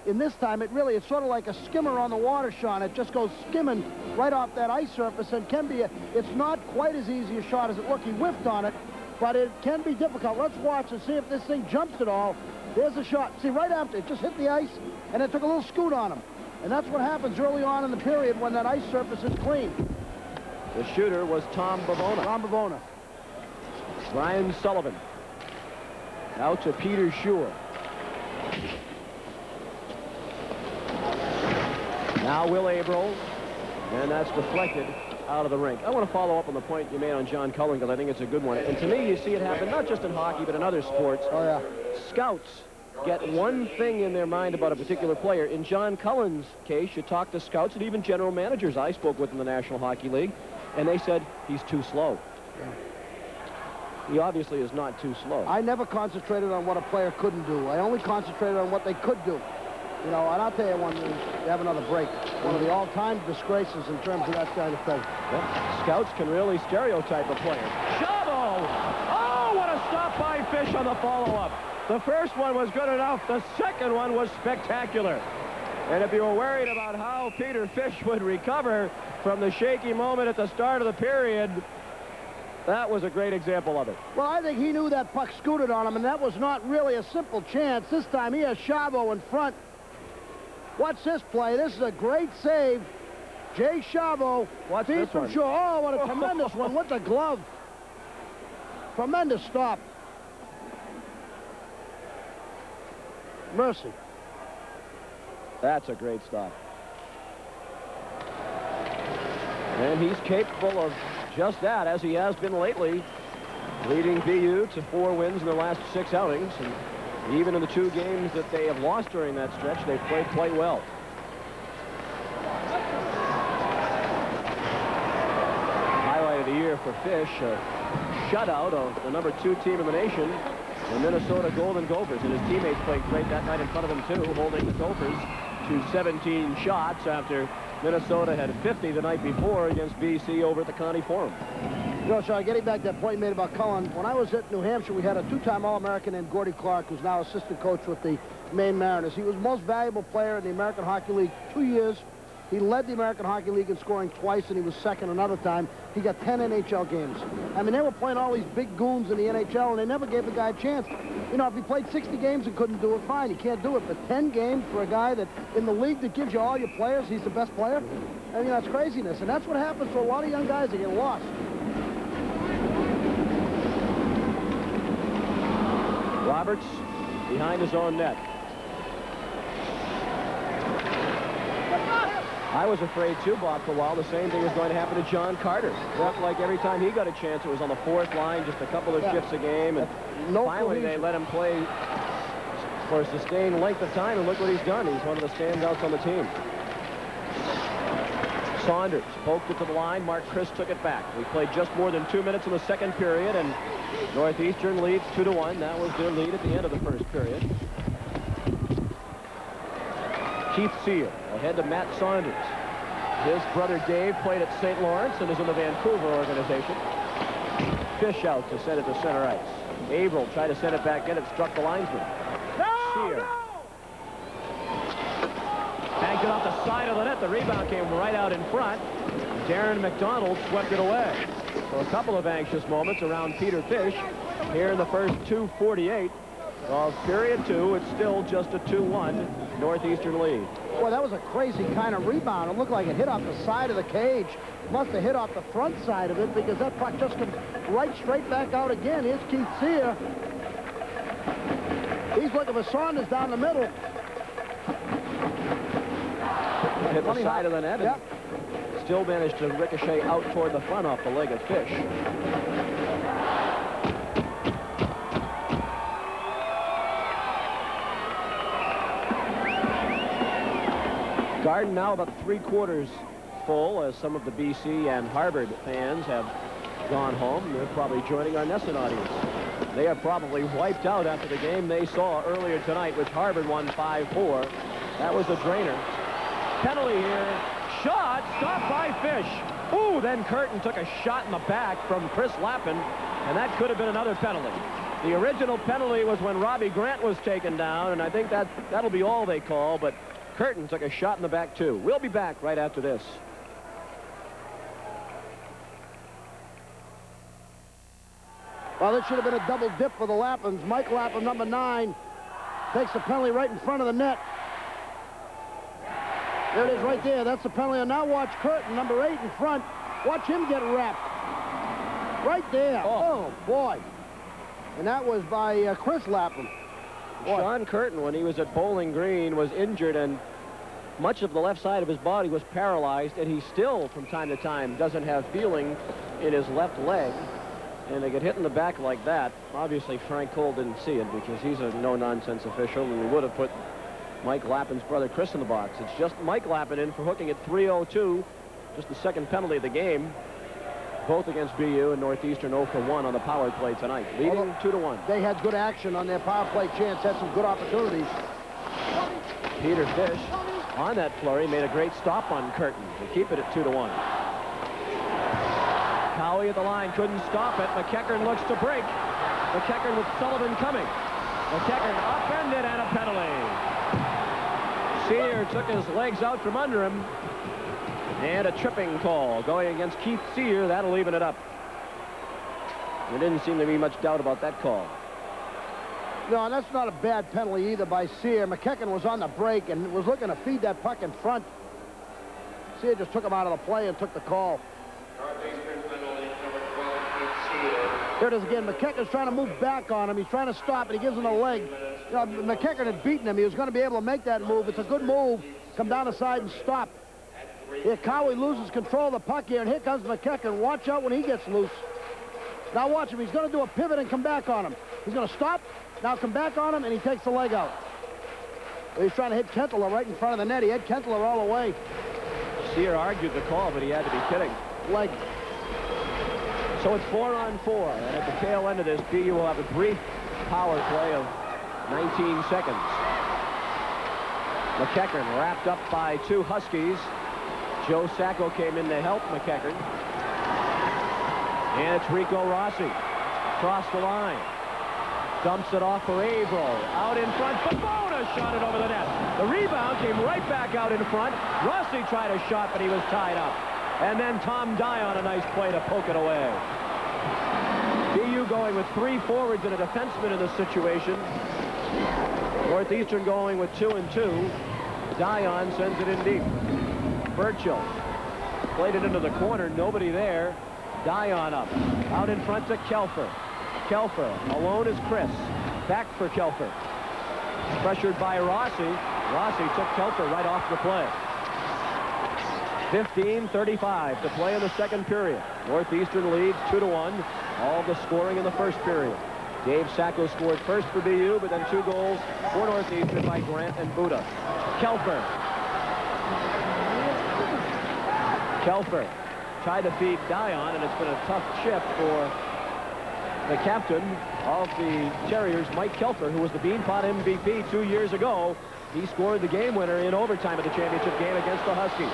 In this time, it's sort of like a skimmer on the water, Sean. It just goes skimming right off that ice surface and can be it's not quite as easy a shot as it looked. He whiffed on it, but it can be difficult. Let's watch and see if this thing jumps at all. There's a shot. See, right after it just hit the ice, and it took a little scoot on him. And that's what happens early on in the period when that ice surface is clean. The shooter was Tom Bavona. Tom Bavona. Ryan Sullivan. Out to Peter Schur. Now Will Averill, and that's deflected out of the rink. I want to follow up on the point you made on John Cullen, because I think it's a good one. And to me, you see it happen not just in hockey, but in other sports. Oh, yeah. Scouts get one thing in their mind about a particular player. In John Cullen's case, you talk to scouts and even general managers I spoke with in the National Hockey League, and they said he's too slow. Yeah. He obviously is not too slow. I never concentrated on what a player couldn't do. I only concentrated on what they could do. You know, and I'll tell you one, we have another break. One of the all-time disgraces in terms of that kind of thing. Yep. Scouts can really stereotype a player. Chavo! Oh, what a stop by Fish on the follow-up. The first one was good enough. The second one was spectacular. And if you were worried about how Peter Fish would recover from the shaky moment at the start of the period, that was a great example of it. Well, I think he knew that puck scooted on him, and that was not really a simple chance. This time he has Chavo in front. Watch this play. This is a great save. Jay Chavo. Watch this from one. Shore. Oh, what a tremendous one. What a glove. Tremendous stop. Mercy. That's a great stop. And he's capable of just that, as he has been lately, leading BU to 4 wins in the last 6 outings. And even in the 2 games that they have lost during that stretch, they've played quite well. Highlight of the year for Fish, a shutout of the #2 team in the nation, the Minnesota Golden Gophers. And his teammates played great that night in front of him, too, holding the Gophers to 17 shots after Minnesota had 50 the night before against BC over at the Connie Forum. You know, Sean, getting back to that point you made about Cullen, when I was at New Hampshire, we had a 2-time All-American named Gordy Clark, who's now assistant coach with the Maine Mariners. He was the most valuable player in the American Hockey League 2 years. He led the American Hockey League in scoring twice, and he was second another time. He got 10 NHL games. I mean, they were playing all these big goons in the NHL, and they never gave the guy a chance. You know, if he played 60 games and couldn't do it, fine. He can't do it. But 10 games for a guy that, in the league that gives you all your players, he's the best player? I mean, that's craziness. And that's what happens to a lot of young guys that get lost. Roberts behind his own net. I was afraid, too, Bob, for a while the same thing was going to happen to John Carter. It looked like every time he got a chance, it was on the fourth line, just a couple of shifts a game. And finally, they let him play for a sustained length of time, and look what he's done. He's one of the standouts on the team. Saunders poked it to the line. Mark Chris took it back. We played just more than 2 minutes in the second period, and Northeastern leads 2-1. That was their lead at the end of the first period. Keith Sear ahead to Matt Saunders. His brother Dave played at St. Lawrence and is in the Vancouver organization. Fish out to send it to center ice. Averill tried to send it back in. It struck the linesman. Sear banked it off the side of the net. The rebound came right out in front. Darren McDonald swept it away. So a couple of anxious moments around Peter Fish here in the first 2:48 of period 2. It's still just a 2-1 Northeastern lead. Boy, that was a crazy kind of rebound. It looked like it hit off the side of the cage. Must have hit off the front side of it because that puck just comes right straight back out again. Here's Keith Sear. He's looking for Saunders down the middle. Hit the side of the net. Yep. Still managed to ricochet out toward the front off the leg of Fish. Garden now about 3/4 full, as some of the BC and Harvard fans have gone home. They're probably joining our Nesson audience. They are probably wiped out after the game they saw earlier tonight, which Harvard won 5-4. That was a drainer. Penalty here. Shot stopped by Fish. Ooh, then Curtin took a shot in the back from Chris Lappin, and that could have been another penalty. The original penalty was when Robbie Grant was taken down, and I think that'll be all they call, but Curtin took a shot in the back, too. We'll be back right after this. Well, this should have been a double dip for the Lappins. Mike Lappin, number 9, takes the penalty right in front of the net. There it is right there. That's the penalty. And now watch Curtin, number 8 in front. Watch him get wrapped. Right there. Oh boy. And that was by Chris Lappin. Sean Curtin, when he was at Bowling Green, was injured, and much of the left side of his body was paralyzed, and he still, from time to time, doesn't have feeling in his left leg. And they get hit in the back like that. Obviously, Frank Cole didn't see it because he's a no-nonsense official, and we would have put Mike Lappin's brother Chris in the box. It's just Mike Lappin in for hooking at 3:02, just the second penalty of the game. Both against BU, and Northeastern 0 for 1 on the power play tonight, leading 2-1. They had good action on their power play chance, had some good opportunities. Peter Fish, on that flurry, made a great stop on Curtin to keep it at 2-1. Cowie at the line, couldn't stop it. McEachern looks to break. McEachern with Sullivan coming. McEachern upended and a penalty. Sear took his legs out from under him. And a tripping call going against Keith Sear. That'll even it up. There didn't seem to be much doubt about that call. No, that's not a bad penalty either by Sear. McEachern was on the break and was looking to feed that puck in front. Sear just took him out of the play and took the call. Here it is again. McEachern's trying to move back on him. He's trying to stop it. He gives him a leg. You know, McEachern had beaten him. He was going to be able to make that move. It's a good move. Come down the side and stop. Here, Cowie loses control of the puck here, and here comes McEachern. Watch out when he gets loose. Now watch him. He's going to do a pivot and come back on him. He's going to stop, now come back on him, and he takes the leg out. He's trying to hit Kentler right in front of the net. He had Kentler all the way. Sear argued the call, but he had to be kidding. Leg. So it's 4-on-4, and at the tail end of this, BU will have a brief power play of 19 seconds. McEachern wrapped up by 2 Huskies. Joe Sacco came in to help McEachern. And it's Rico Rossi. Across the line. Dumps it off for Averill. Out in front. Babona shot it over the net. The rebound came right back out in front. Rossi tried a shot, but he was tied up. And then Tom Dion, a nice play to poke it away. BU going with 3 forwards and a defenseman in this situation. Northeastern going with 2 and 2. Dion sends it in deep. Burchill played it into the corner. Nobody there. Dion up. Out in front to Kelfer. Kelfer. Alone is Chris. Back for Kelfer. Pressured by Rossi. Rossi took Kelfer right off the play. 15:35 to play in the second period. Northeastern leads 2-1. All the scoring in the first period. Dave Sacco scored first for BU, but then 2 goals for Northeastern by Grant and Buddha. Kelfer tried to feed Dion, and it's been a tough shift for the captain of the Terriers, Mike Kelfer, who was the Beanpot MVP 2 years ago. He scored the game winner in overtime of the championship game against the Huskies.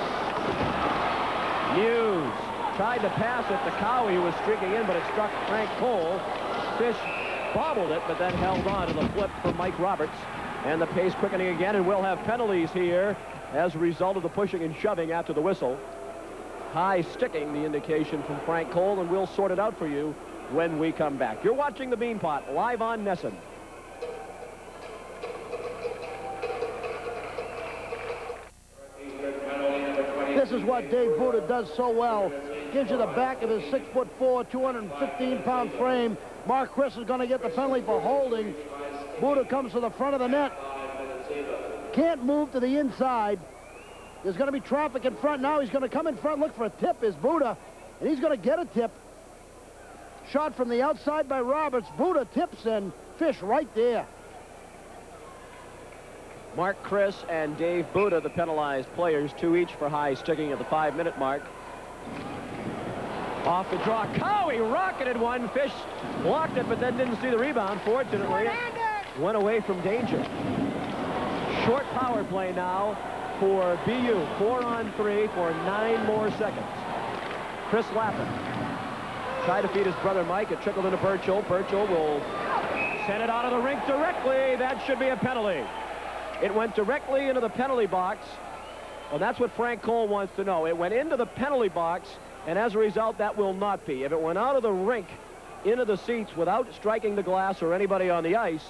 Hughes tried to pass it to Cowie, who was streaking in, but it struck Frank Cole. Fish bobbled it, but then held on to the flip for Mike Roberts. And the pace quickening again, and we'll have penalties here as a result of the pushing and shoving after the whistle. High sticking, the indication from Frank Cole, and we'll sort it out for you when we come back. You're watching the Beanpot live on Nesson. This is what Dave Buddha does so well. Gives you the back of his 6'4", 215-pound frame. Mark Chris is going to get the penalty for holding. Buddha comes to the front of the net. Can't move to the inside. There's going to be traffic in front now. He's going to come in front, look for a tip, is Buddha. And he's going to get a tip. Shot from the outside by Roberts. Buddha tips and Fish right there. Mark Chris and Dave Buddha, the penalized players, 2 each for high sticking at the 5-minute mark. Off the draw, Cowie rocketed one. Fish blocked it, but then didn't see the rebound. Fortunately, went away from danger. Short power play now for BU. 4-on-3 for 9 more seconds. Chris Lappin tried to feed his brother Mike. It trickled into Burchell. Burchell will send it out of the rink directly. That should be a penalty. It went directly into the penalty box. Well, that's what Frank Cole wants to know. It went into the penalty box, and as a result, that will not be. If it went out of the rink into the seats without striking the glass or anybody on the ice,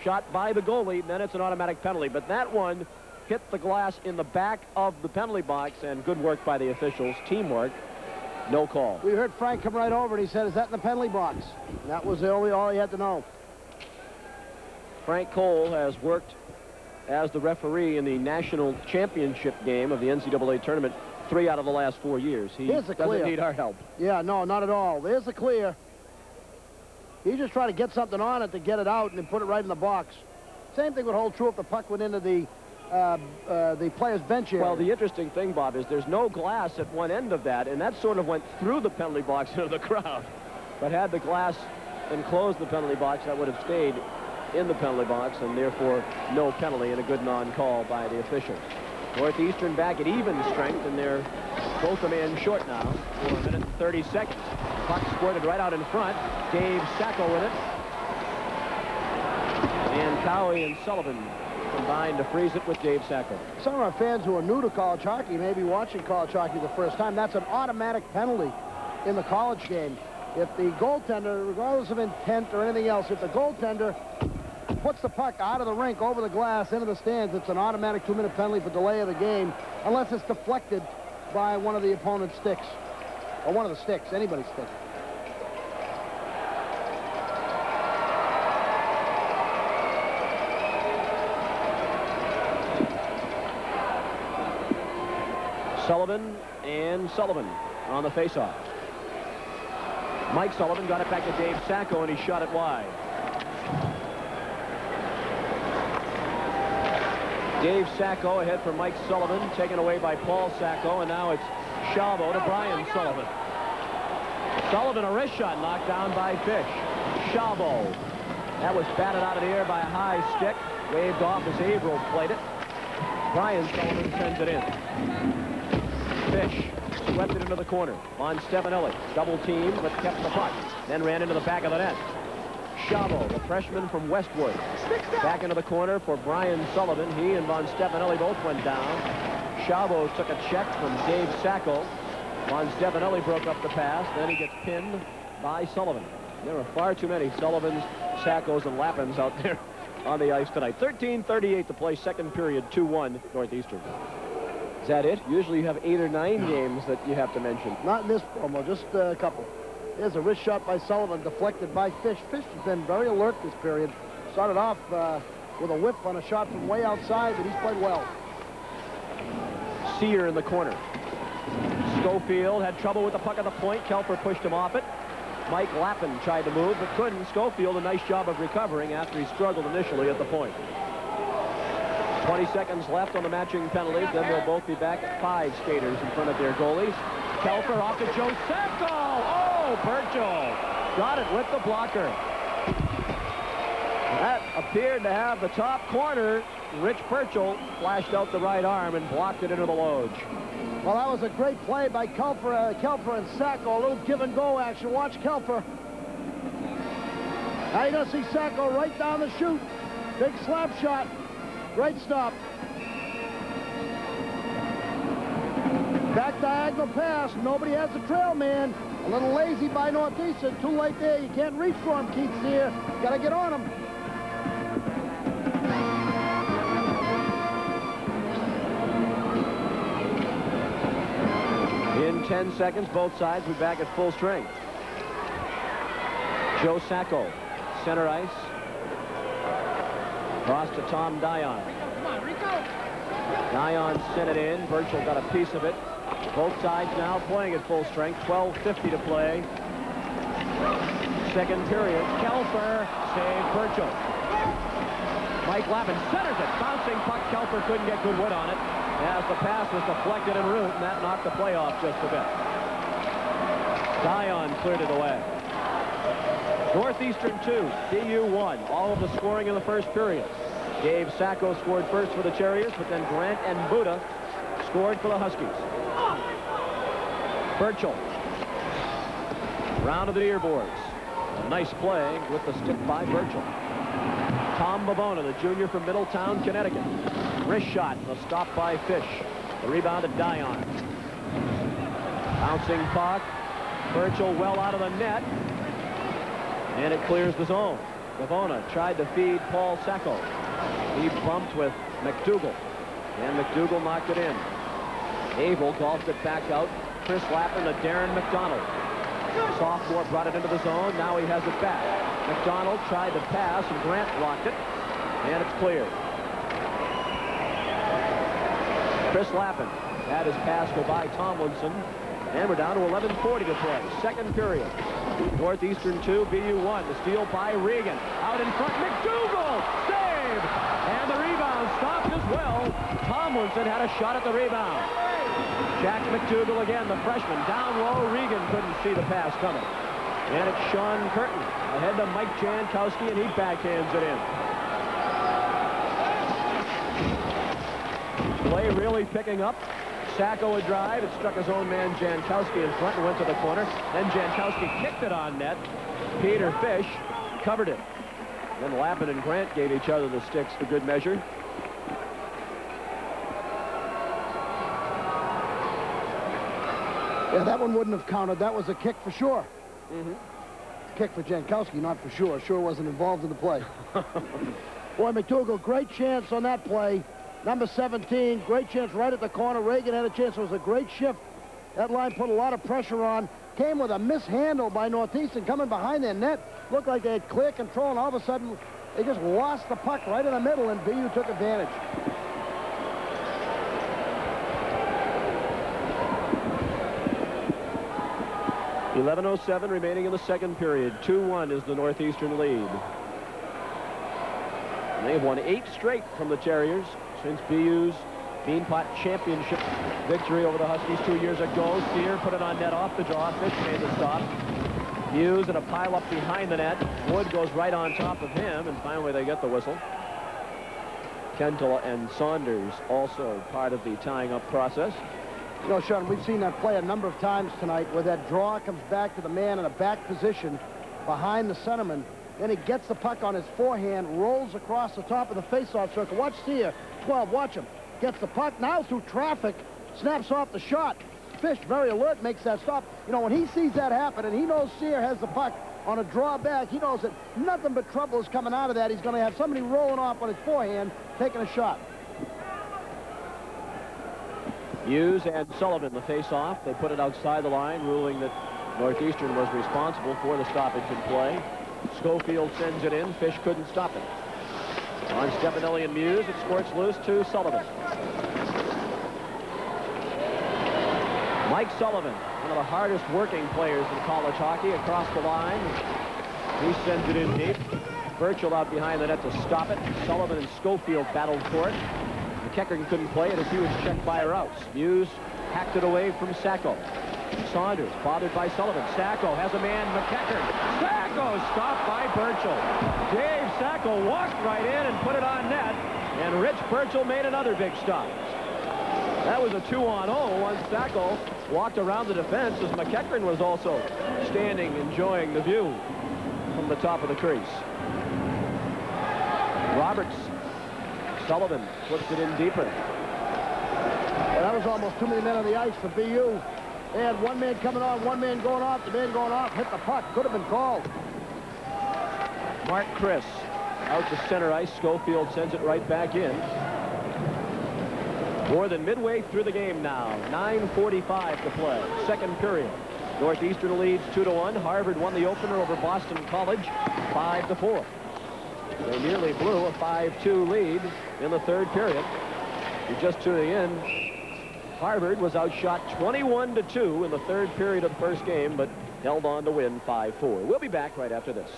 shot by the goalie, then it's an automatic penalty. But that one hit the glass in the back of the penalty box, and good work by the officials. Teamwork. No call. We heard Frank come right over, and he said, is that in the penalty box? And that was all he had to know. Frank Cole has worked as the referee in the national championship game of the NCAA tournament 3 out of the last 4 years. He doesn't need our help. Yeah, no, not at all. There's the clear. He just tried to get something on it to get it out and then put it right in the box. Same thing would hold true if the puck went into the player's bench area. Well, the interesting thing, Bob, is there's no glass at one end of that, and that sort of went through the penalty box into the crowd. But had the glass enclosed the penalty box, that would have stayed in the penalty box, and therefore no penalty and a good non-call by the officials. Northeastern back at even strength, and they're both a man short now for 1 minute and 30 seconds. Puck squirted right out in front. Dave Sacco with it. And Cowie and Sullivan combined to freeze it with Dave Sacco. Some of our fans who are new to college hockey may be watching college hockey the first time. That's an automatic penalty in the college game. If the goaltender, regardless of intent or anything else, if the goaltender puts the puck out of the rink, over the glass, into the stands, it's an automatic 2-minute penalty for delay of the game, unless it's deflected by one of the opponent's sticks. Or one of the sticks, anybody's stick. Sullivan and Sullivan on the faceoff. Mike Sullivan got it back to Dave Sacco, and he shot it wide. Dave Sacco ahead for Mike Sullivan, taken away by Paul Sacco, and now it's Chavo to Brian Sullivan. Sullivan, a wrist shot knocked down by Fish. Chavo. That was batted out of the air by a high stick, waved off as Averill played it. Brian Sullivan sends it in. Fish swept it into the corner on Stefanelli. Double team, but kept the puck. Then ran into the back of the net. Chavo, the freshman from Westwood. Back into the corner for Brian Sullivan. He and Von Stefanelli both went down. Chavo took a check from Dave Sacco. Von Stefanelli broke up the pass. Then he gets pinned by Sullivan. There are far too many Sullivans, Saccos, and Lappins out there on the ice tonight. 13:38 to play, second period, 2-1 Northeastern. Is that it? Usually you have 8 or 9 games that you have to mention. Not in this promo, just a couple. There's a wrist shot by Sullivan, deflected by Fish. Fish has been very alert this period. Started off with a whip on a shot from way outside, but he's played well. Sear in the corner. Schofield had trouble with the puck at the point. Kelfer pushed him off it. Mike Lappin tried to move, but couldn't. Schofield, a nice job of recovering after he struggled initially at the point. 20 seconds left on the matching penalties. Then they'll both be back at 5 skaters in front of their goalies. Kelfer off to Joe Sacco. Oh, Burchell got it with the blocker. That appeared to have the top corner. Rich Burchell flashed out the right arm and blocked it into the loge. Well, that was a great play by Kelfer and Sacco. A little give-and-go action. Watch Kelfer. Now you're going to see Sacco right down the chute. Big slap shot. Great stop. Back diagonal pass. Nobody has the trail man. A little lazy by Northeastern. Too late there. You can't reach for him, Keats here. Got to get on him. In 10 seconds, both sides will be back at full strength. Joe Sacco, center ice. Cross to Tom Dion. Dion sent it in. Burchell got a piece of it. Both sides now playing at full strength. 12:50 to play. Second period. Kelfer saved Burchell. Mike Lappin centers it. Bouncing puck. Kelfer couldn't get good wood on it as the pass was deflected en route, and that knocked the play off just a bit. Dion cleared it away. Northeastern 2, BU 1. All of the scoring in the first period. Dave Sacco scored first for the Terriers, but then Grant and Buddha scored for the Huskies. Burchell. Round of the near boards. A nice play with the stick by Burchell. Tom Bavona, the junior from Middletown, Connecticut. Wrist shot, a stop by Fish. The rebound to Dion. Bouncing puck. Burchell well out of the net. And it clears the zone. Bavona tried to feed Paul Sacco. He bumped with McDougall. And McDougall knocked it in. Abel golfed it back out. Chris Lappin to Darren McDonald. Sophomore brought it into the zone. Now he has it back. McDonald tried to pass, and Grant blocked it. And it's cleared. Chris Lappin had his pass go by Tomlinson. And we're down to 11:40 to play. Second period. Northeastern 2, BU 1. The steal by Regan. Out in front, McDougall! Save! And the rebound stopped as well. Tomlinson had a shot at the rebound. Jack McDougall again, the freshman. Down low, Regan couldn't see the pass coming. And it's Sean Curtin ahead to Mike Jankowski, and he backhands it in. Play really picking up. Sacco a drive. It struck his own man Jankowski in front and went to the corner. Then Jankowski kicked it on net. Peter Fish covered it. Then Lappin and Grant gave each other the sticks for good measure. Yeah, that one wouldn't have counted. That was a kick for sure. Kick for Jankowski, not for sure. Sure wasn't involved in the play. Boy, McDougall, great chance on that play. Number 17, great chance right at the corner. Reagan had a chance. It was a great shift. That line put a lot of pressure on. Came with a mishandle by Northeastern coming behind their net. Looked like they had clear control, and all of a sudden, they just lost the puck right in the middle, and BU took advantage. .11:07 remaining in the second period. 2-1 is the Northeastern lead. And they've won 8 straight from the Terriers since BU's Beanpot Championship victory over the Huskies 2 years ago. Sear put it on net off the draw. Fish made the stop. Hughes in a pile-up behind the net. Wood goes right on top of him, and finally they get the whistle. Kentel and Saunders also part of the tying-up process. You know, Sean, we've seen that play a number of times tonight where that draw comes back to the man in a back position behind the centerman. Then he gets the puck on his forehand, rolls across the top of the face-off circle. Watch Sear, 12, watch him. Gets the puck now through traffic, snaps off the shot. Fish, very alert, makes that stop. You know, when he sees that happen and he knows Sear has the puck on a drawback, he knows that nothing but trouble is coming out of that. He's going to have somebody rolling off on his forehand, taking a shot. Hughes and Sullivan the face-off. They put it outside the line, ruling that Northeastern was responsible for the stoppage in play. Schofield sends it in. Fish couldn't stop it. On Stefanelli and Muse, it squirts loose to Sullivan. Mike Sullivan, one of the hardest working players in college hockey, across the line. He sends it in deep. Burchell out behind the net to stop it. Sullivan and Schofield battled for it. McEachern couldn't play it as he was checked by Rouse. Muse hacked it away from Sacco. Saunders bothered by Sullivan. Sacco has a man, McEachern. Sacco stopped by Burchell. Dave Sacco walked right in and put it on net. And Rich Burchell made another big stop. That was a 2-on-0 once Sacco walked around the defense as McEachern was also standing enjoying the view from the top of the crease. Roberts. Sullivan puts it in deeper. Well, that was almost too many men on the ice for BU. They had one man coming on, one man going off. The man going off hit the puck. Could have been called. Mark Chris out to center ice. Schofield sends it right back in. More than midway through the game now. 9:45 to play. Second period. Northeastern leads 2-1. Harvard won the opener over Boston College 5-4. They nearly blew a 5-2 lead in the third period. You're just tuning in. Harvard was outshot 21-2 in the third period of the first game, but held on to win 5-4. We'll be back right after this.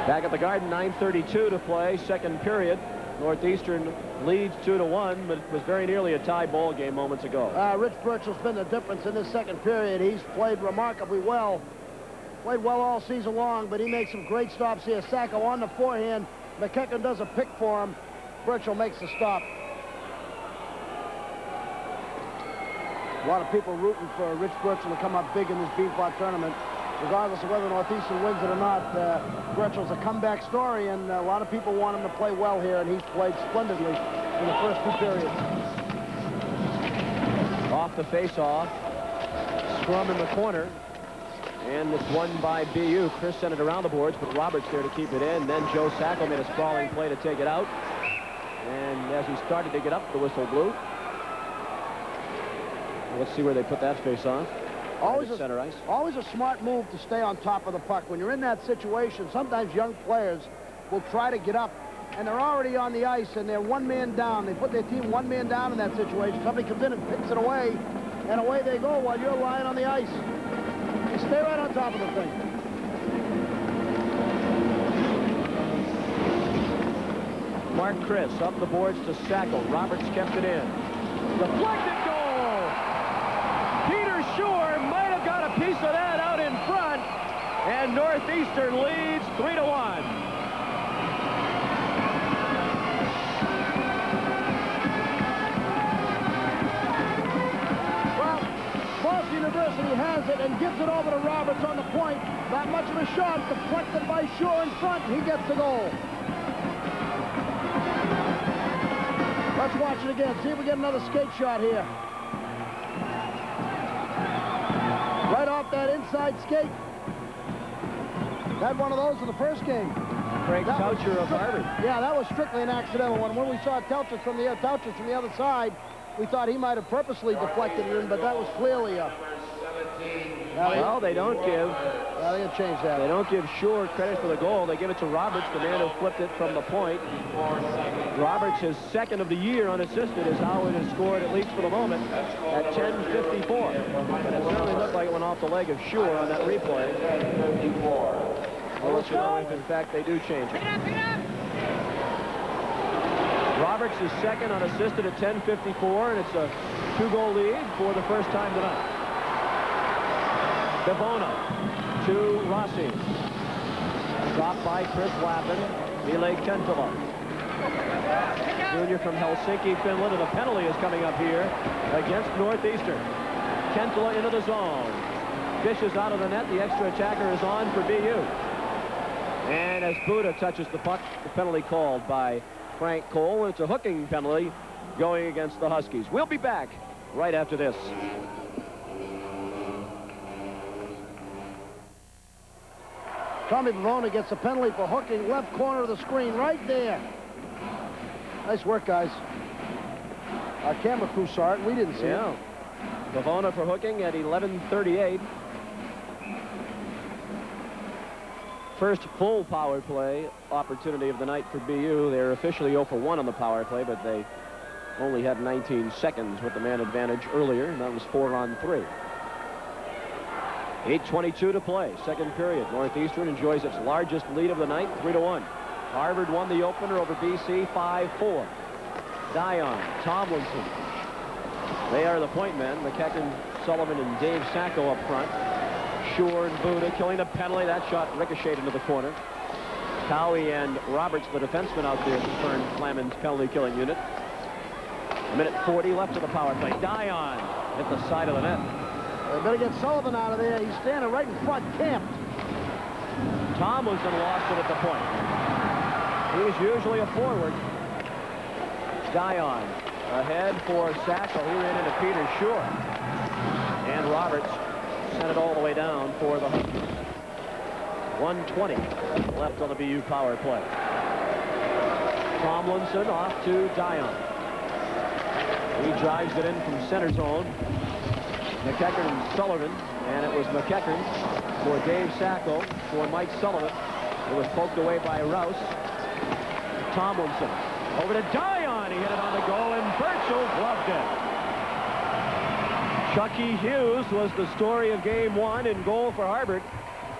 Back at the Garden, 9:32 to play, second period. Northeastern leads 2-1, but it was very nearly a tie ball game moments ago. Rich Burchell's been the difference in this second period. He's played remarkably well. Played well all season long, but he makes some great stops here. Sacco on the forehand. McEachern does a pick for him. Burchell makes the stop. A lot of people rooting for Rich Burchell to come up big in this Beanpot tournament. Regardless of whether Northeastern wins it or not, Burchell's a comeback story, and a lot of people want him to play well here, and he's played splendidly in the first two periods. Off the face-off. Scrum in the corner. And it's won by BU. Chris sent it around the boards, but Roberts there to keep it in. Then Joe Sacco made a sprawling play to take it out. And as he started to get up, the whistle blew. Let's see where they put that face-off. Always center ice. Always a smart move to stay on top of the puck. When you're in that situation, sometimes young players will try to get up, and they're already on the ice, and they're one man down. They put their team one man down in that situation. Somebody comes in and picks it away, and away they go while you're lying on the ice. You stay right on top of the thing. Mark Chris up the boards to Sacco. Roberts kept it in. Deflected goal! Peter Shore might have got a piece of that out in front, and Northeastern leads 3-1. Well, Boston University has it and gives it over to Roberts on the point. Not much of a shot, deflected by Shore in front, and he gets the goal. Let's watch it again. See if we get another skate shot here. Right off that inside skate. Had one of those in the first game. Craig Toucher of Harvard. Yeah, that was strictly an accidental one. When we saw Toucher from the other side, we thought he might have purposely deflected it in, but that was clearly a... Well, they don't give... Yeah, they change that. They don't give Shore credit for the goal. They give it to Roberts, the man who flipped it from the point. Roberts, his second of the year unassisted, is how it is scored, at least for the moment, at 10:54. But it certainly looked like it went off the leg of Shore on that replay. Well, let's know if, in fact, they do change it. Roberts is second unassisted at 10:54, and it's a two-goal lead for the first time tonight. Devona to Rossi. Dropped by Chris Lappin. Ville Kentula. Junior from Helsinki, Finland, and a penalty is coming up here against Northeastern. Kentula into the zone. Dishes out of the net. The extra attacker is on for BU. And as Buda touches the puck, the penalty called by Frank Cole. It's a hooking penalty going against the Huskies. We'll be back right after this. Tommy Bavona gets a penalty for hooking left corner of the screen right there. Nice work, guys. Our camera crew saw it. We didn't see it. Bavona for hooking at 11:38. first full power play opportunity of the night for BU. They're officially 0 for 1 on the power play, but they only had 19 seconds with the man advantage earlier, and that was 4 on 3. 8:22 to play, second period. Northeastern enjoys its largest lead of the night, 3-1. Harvard won the opener over BC 5-4. Dion, Tomlinson. They are the point men. McEachern, Sullivan, and Dave Sacco up front. Shore and Buda killing the penalty. That shot ricocheted into the corner. Cowie and Roberts, the defenseman out there, confirmed Flaman's penalty-killing unit. A minute 40 left of the power play. Dion hit the side of the net. They better get Sullivan out of there. He's standing right in front, camped. Tomlinson lost it at the point. He's usually a forward. Dion ahead for Sacco. He ran into Peter Shore. And Roberts sent it all the way down for the Huskies. 1:20 left on the BU power play. Tomlinson off to Dion. He drives it in from center zone. McEachern and Sullivan, and it was McEachern for Dave Sacco for Mike Sullivan. It was poked away by Rouse. Tomlinson over to Dion. He hit it on the goal, and Burchell gloved it. Chucky Hughes was the story of game 1 in goal for Harvard.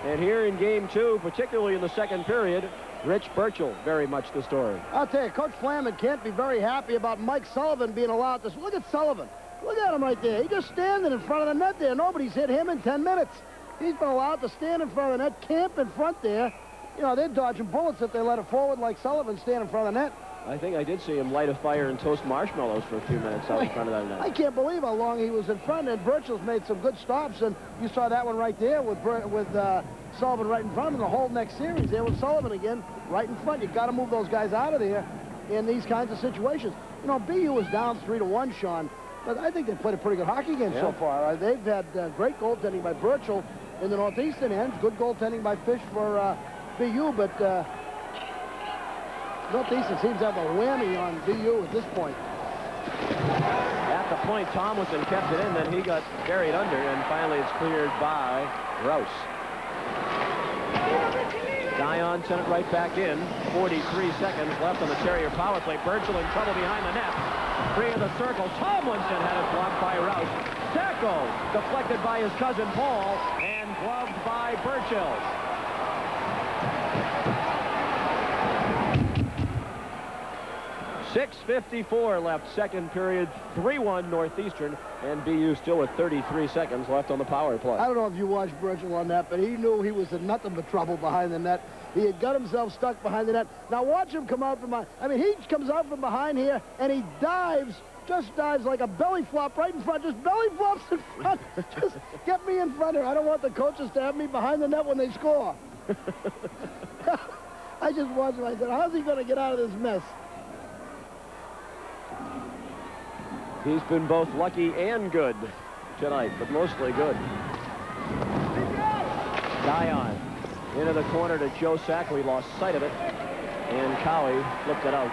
And here in game 2, particularly in the second period, Rich Burchell, very much the story. I'll tell you, Coach Flaman can't be very happy about Mike Sullivan being allowed to. Look at Sullivan. Look at him right there. He's just standing in front of the net there. Nobody's hit him in 10 minutes. He's been allowed to stand in front of the net, camp in front there. You know, they're dodging bullets if they let a forward like Sullivan stand in front of the net. I think I did see him light a fire and toast marshmallows for a few minutes out in front of that net. I can't believe how long he was in front, and Burchell's made some good stops, and you saw that one right there with Sullivan right in front of him the whole next series. There was Sullivan again right in front. You got to move those guys out of there in these kinds of situations. You know, BU was down 3-1, Sean, but I think they played a pretty good hockey game so far. They've had great goaltending by Burchell in the northeastern end, good goaltending by Fish for BU, but Northeastern seems to have a whammy on BU at this point. At the point, Tomlinson kept it in, then he got buried under, and finally it's cleared by Rouse. Dion sent it right back in. 43 seconds left on the Terrier power play. Burchell in trouble behind the net. Free of the circle. Tomlinson had it blocked by Rouse. Sacco deflected by his cousin Paul and gloved by Burchell. .6:54 left, second period, 3-1 Northeastern, and BU still with 33 seconds left on the power play. I don't know if you watched Burchell on that, but he knew he was in nothing but trouble behind the net. He had got himself stuck behind the net. Now watch him come out from behind. I mean, he comes out from behind here, and he dives, just dives like a belly flop right in front, just belly flops in front. Just get me in front here. I don't want the coaches to have me behind the net when they score. I just watched him. I said, how's he going to get out of this mess? He's been both lucky and good tonight, but mostly good. Dion into the corner to Joe Sacco. He lost sight of it, and Cowie flipped it out.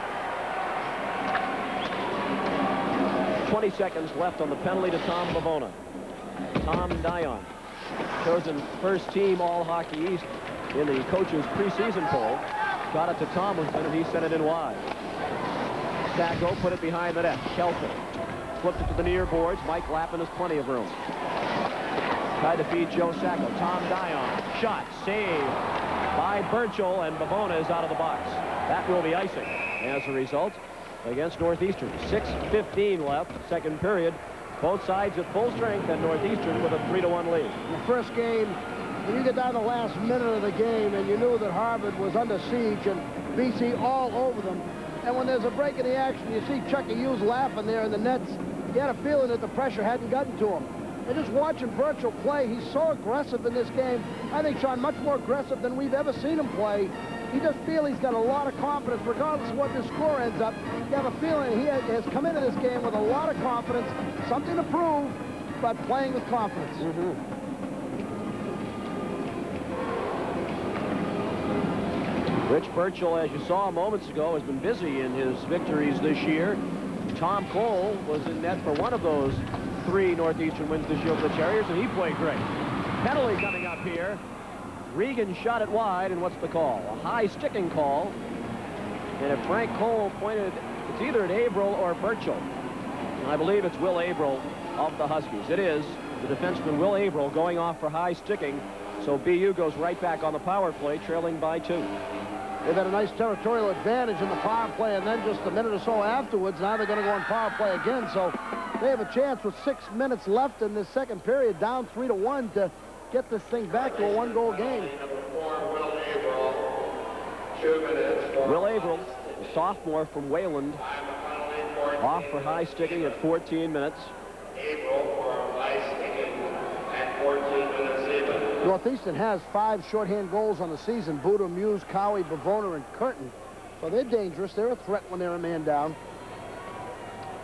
20 seconds left on the penalty to Tom Bavona. Tom Dion, chosen first team All-Hockey East in the coach's preseason poll, got it to Tomlinson, and he sent it in wide. Sacco put it behind the net. Kelton flipped it to the near boards. Mike Lappin has plenty of room. Tried to feed Joe Sacco. Tom Dion. Shot. Save by Burchell, and Bavona is out of the box. That will be icing as a result against Northeastern. 6:15 left, second period. Both sides at full strength, and Northeastern with a 3-1 lead. In the first game, when you get down the last minute of the game, and you knew that Harvard was under siege and BC all over them, and when there's a break in the action, you see Chucky Hughes laughing there in the nets. You had a feeling that the pressure hadn't gotten to him. And just watching Burchell play, he's so aggressive in this game. I think, Sean, much more aggressive than we've ever seen him play. You just feel he's got a lot of confidence, regardless of what the score ends up. You have a feeling he has come into this game with a lot of confidence, something to prove, but playing with confidence. Rich Burchell, as you saw moments ago, has been busy in his victories this year. Tom Cole was in net for one of those 3 Northeastern wins this year for the Terriers, and he played great. Penalty coming up here. Regan shot it wide, and what's the call? A high sticking call. And if Frank Cole pointed, it's either at Averill or Burchell. And I believe it's Will Averill of the Huskies. It is the defenseman Will Averill going off for high sticking. So BU goes right back on the power play, trailing by 2. They've had a nice territorial advantage in the power play, and then just a minute or so afterwards, now they're going to go on power play again. So they have a chance with 6 minutes left in this second period, down 3-1, to get this thing back to a 1-goal game. Will Averill, a sophomore from Wayland, off for high sticking at 14 minutes. Northeastern has 5 shorthand goals on the season. Buda, Muse, Cowie, Bavona, and Curtin. So they're dangerous. They're a threat when they're a man down.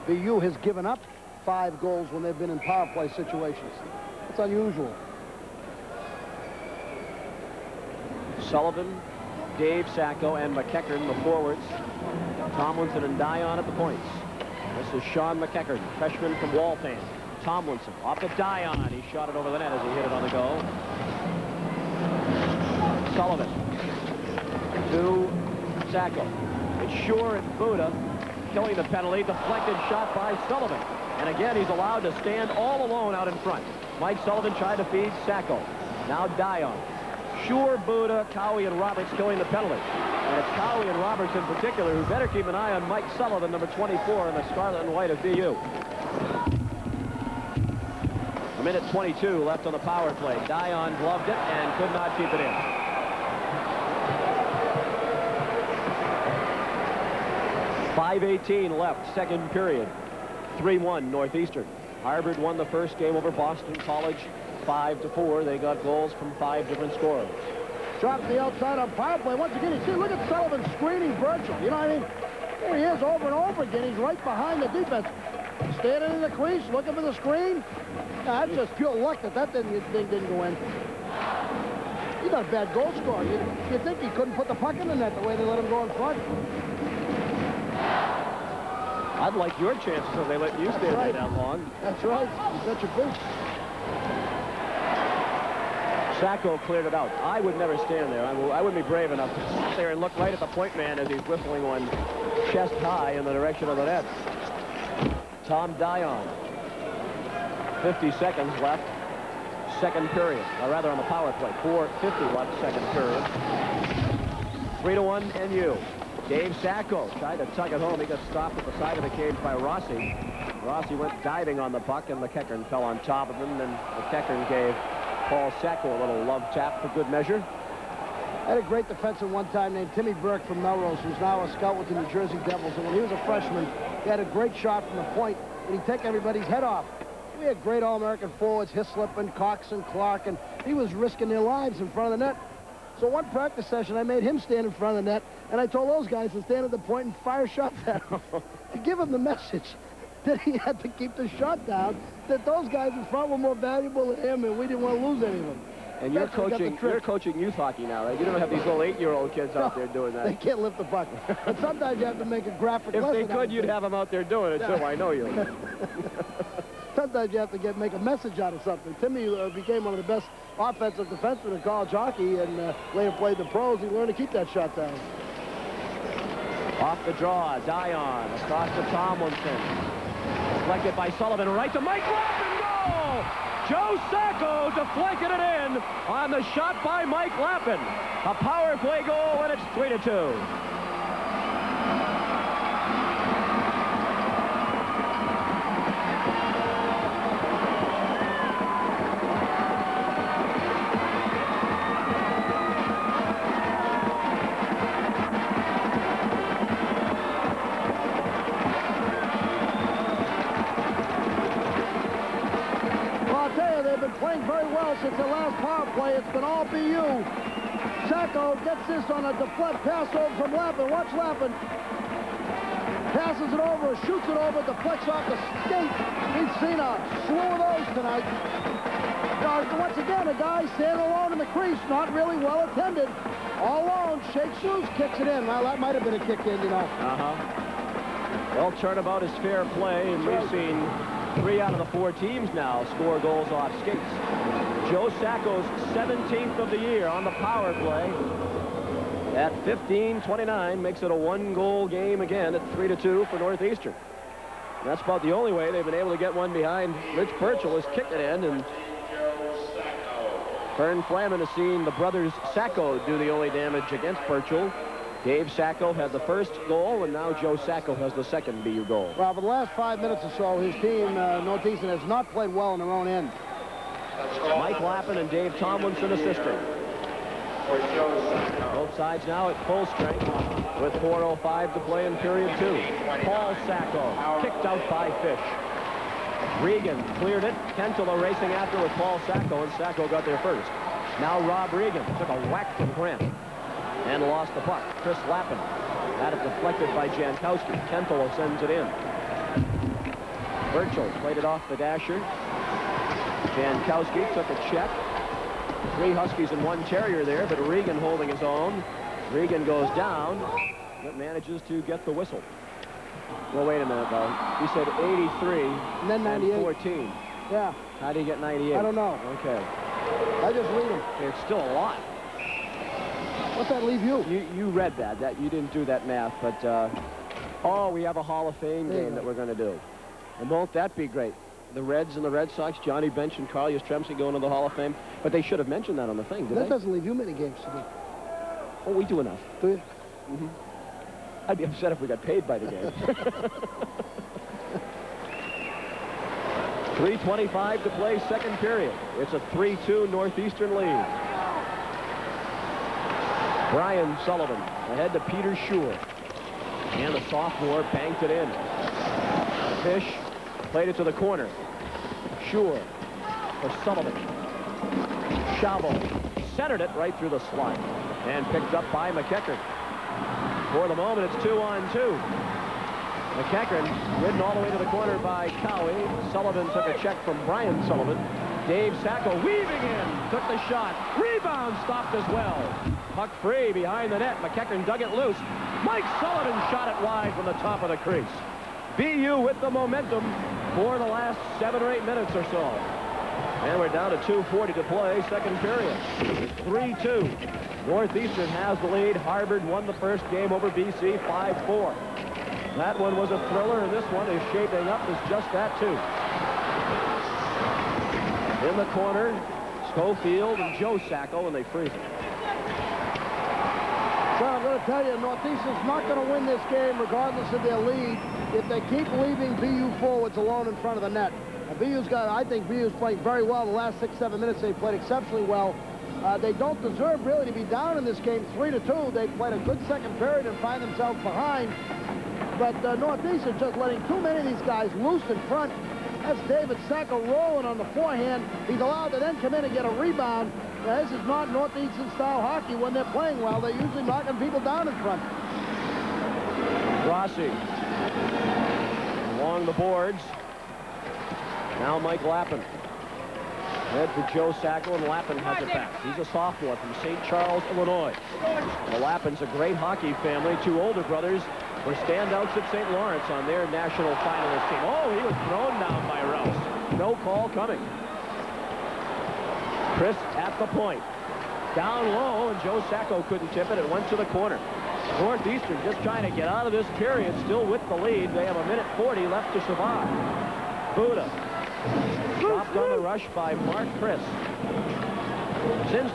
BU has given up 5 goals when they've been in power play situations. It's unusual. Sullivan, Dave Sacco, and McEachern, the forwards. Tomlinson and Dion at the points. This is Sean McEachern, freshman from Waltham. Tomlinson off to Dion. He shot it over the net as he hit it on the go. Sullivan to Sacco. It's Shore and Buda killing the penalty. Deflected shot by Sullivan. And again, he's allowed to stand all alone out in front. Mike Sullivan tried to feed Sacco. Now Dion. Shore, Buda, Cowie, and Roberts killing the penalty. And it's Cowie and Roberts in particular who better keep an eye on Mike Sullivan, number 24, in the scarlet and white of BU. A minute 22 left on the power play. Dion gloved it and could not keep it in. .5:18 left, second period. 3-1 Northeastern. Harvard won the first game over Boston College 5-4. They got goals from 5 different scorers. Drops the outside on power play. Once again, you see, look at Sullivan screening Burchell. You know what I mean? There he is over and over again. He's right behind the defense. Standing in the crease, looking for the screen. Now, that's just pure luck that thing didn't go in. He's not a bad goal scorer. You think he couldn't put the puck in the net the way they let him go in front. I'd like your chances if they let you stand there that long. That's right. You bet your boots. Sacco cleared it out. I would never stand there. I wouldn't be brave enough to sit there and look right at the point man as he's whistling one chest high in the direction of the net. Tom Dion. 50 seconds left. Second period. Or rather on the power play. 4:50 left second period. 3-1 NU. Dave Sacco tried to tug it home. He got stopped at the side of the cage by Rossi. Rossi went diving on the puck, and McEachern fell on top of him. Then McEachern gave Paul Sacco a little love tap for good measure. I had a great defenseman one time named Timmy Burke from Melrose, who's now a scout with the New Jersey Devils. And when he was a freshman, he had a great shot from the point, and he'd take everybody's head off. We had great All-American forwards, Hislop and Cox and Clark, and he was risking their lives in front of the net. So one practice session, I made him stand in front of the net, and I told those guys to stand at the point and fire shots at him to give him the message that he had to keep the shot down, that those guys in front were more valuable than him, and we didn't want to lose any of them. And you're coaching youth hockey now, right? You don't have these little 8-year-old kids out there doing that. They can't lift the puck. But sometimes you have to make a graphic lesson. If they could, you'd have them out there doing it, too. I know you. Sometimes you have to make a message out of something. Timmy became one of the best offensive defensemen in college hockey, and later played the pros. He learned to keep that shot down. Off the draw, Dion across to Tomlinson. Deflected by Sullivan, right to Mike Lappin, goal! Joe Sacco deflected it in on the shot by Mike Lappin. A power play goal, and it's 3-2. Playing very well since the last power play. It's been all BU. Sacco gets this on a deflect pass over from Lappin. Watch Lappin. Passes it over, shoots it over, deflects off the skate. We've seen a slew of those tonight. Once again, a guy standing alone in the crease, not really well attended. All alone, shakes loose, kicks it in. Well, that might have been a kick in, you know. Well, turnabout is fair play, and we've seen 3 out of the 4 teams now score goals off skates. Joe Sacco's 17th of the year on the power play at 15:29 makes it a 1-goal game again at 3-2 for Northeastern. And that's about the only way they've been able to get one behind Rich Burchell is kick it in, and Fern Flaman has seen the brothers Sacco do the only damage against Burchell. Dave Sacco had the first goal, and now Joe Sacco has the second BU goal. Well, for the last 5 minutes or so, his team, Northeastern, has not played well in their own end. Mike Lappin and Dave Tomlinson assisting. Both sides now at full strength with 4:05 to play in period 2. Paul Sacco kicked out by Fish. Regan cleared it. Kentela racing after with Paul Sacco, and Sacco got there first. Now Rob Regan took a whack from Grant and lost the puck. Chris Lappin had it deflected by Jankowski. Kentela sends it in. Burchell played it off the dasher. Jankowski took a check. 3 Huskies and 1 Terrier there, but Regan holding his own. Regan goes down, but manages to get the whistle. Well, wait a minute, though. He said 83 and then 98. 14. Yeah. How do you get 98? I don't know. Okay. I just read them. It's still a lot. What's that leave you? You read that you didn't do that math, but oh, we have a Hall of Fame game that we're going to do. And won't that be great? The Reds and the Red Sox, Johnny Bench and Carl Yastrzemski going to the Hall of Fame. But they should have mentioned that on the thing, did That they? doesn't leave you many games to do. Oh, we do enough. Do you? Mm-hmm. I'd be upset if we got paid by the game. 3:25 to play, second period. It's a 3-2 Northeastern lead. Brian Sullivan ahead to Peter Schur. And the sophomore banked it in. Fish played it to the corner. Schur for Sullivan. Schabo centered it right through the slot and picked up by McEachern. For the moment, it's 2-on-2. McEachern ridden all the way to the corner by Cowie. Sullivan took a check from Brian Sullivan. Dave Sacco weaving in, took the shot. Rebound stopped as well. Puck free behind the net. McEachern dug it loose. Mike Sullivan shot it wide from the top of the crease. BU with the momentum for the last 7 or 8 minutes or so. And we're down to 2:40 to play, second period. 3-2. Northeastern has the lead. Harvard won the first game over BC 5-4. That one was a thriller, and this one is shaping up as just that, too. In the corner, Schofield and Joe Sacco, and they freeze it. So I'm going to tell you, Northeastern's not going to win this game regardless of their lead if they keep leaving BU forwards alone in front of the net. I think BU's playing very well. The last 6-7 minutes they played exceptionally well. They don't deserve really to be down in this game 3-2. They played a good second period and find themselves behind. But Northeastern just letting too many of these guys loose in front. That's David Sacco rolling on the forehand. He's allowed to then come in and get a rebound. Now, this is not Northeastern style hockey. When they're playing well, they're usually knocking people down in front. Rossi along the boards. Now Mike Lappin. Head for Joe Sacco, and Lappin has it back. He's a sophomore from St. Charles, Illinois. The Lappin's a great hockey family. 2 older brothers were standouts at St. Lawrence on their national finalist team. Oh, he was thrown down by Rouse. No call coming. Chris at the point. Down low, and Joe Sacco couldn't tip it. It went to the corner. Northeastern just trying to get out of this period, still with the lead. They have 1:40 left to survive. Buda stopped on the rush by Mark Chris. Since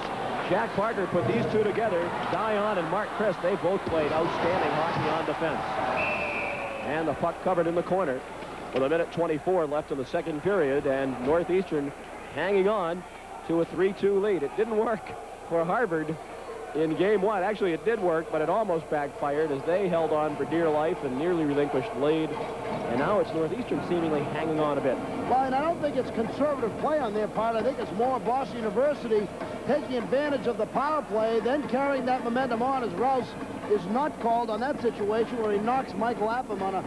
Jack Parker put these two together, Dion and Mark Chris, they both played outstanding hockey on defense. And the puck covered in the corner with 1:24 left in the second period, and Northeastern hanging on to a 3-2 lead. It didn't work for Harvard in game 1. Actually, it did work, but it almost backfired as they held on for dear life and nearly relinquished the lead. And now it's Northeastern seemingly hanging on a bit. Well, and I don't think it's conservative play on their part. I think it's more Boston University taking advantage of the power play, then carrying that momentum on as Rouse is not called on that situation where he knocks Mike Lapham on a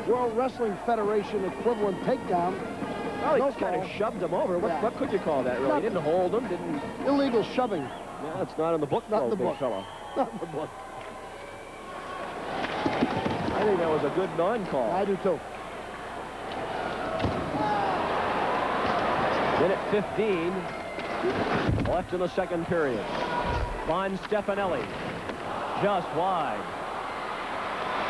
World Wrestling Federation equivalent takedown. Well, he just kind of shoved him over. What could you call that, really? He didn't hold him, didn't... Illegal shoving. Yeah, it's not in the book, not in the big book. fella. Not in the book. I think that was a good non-call. I do, too. Minute 15 left in the second period. Von Stefanelli just wide.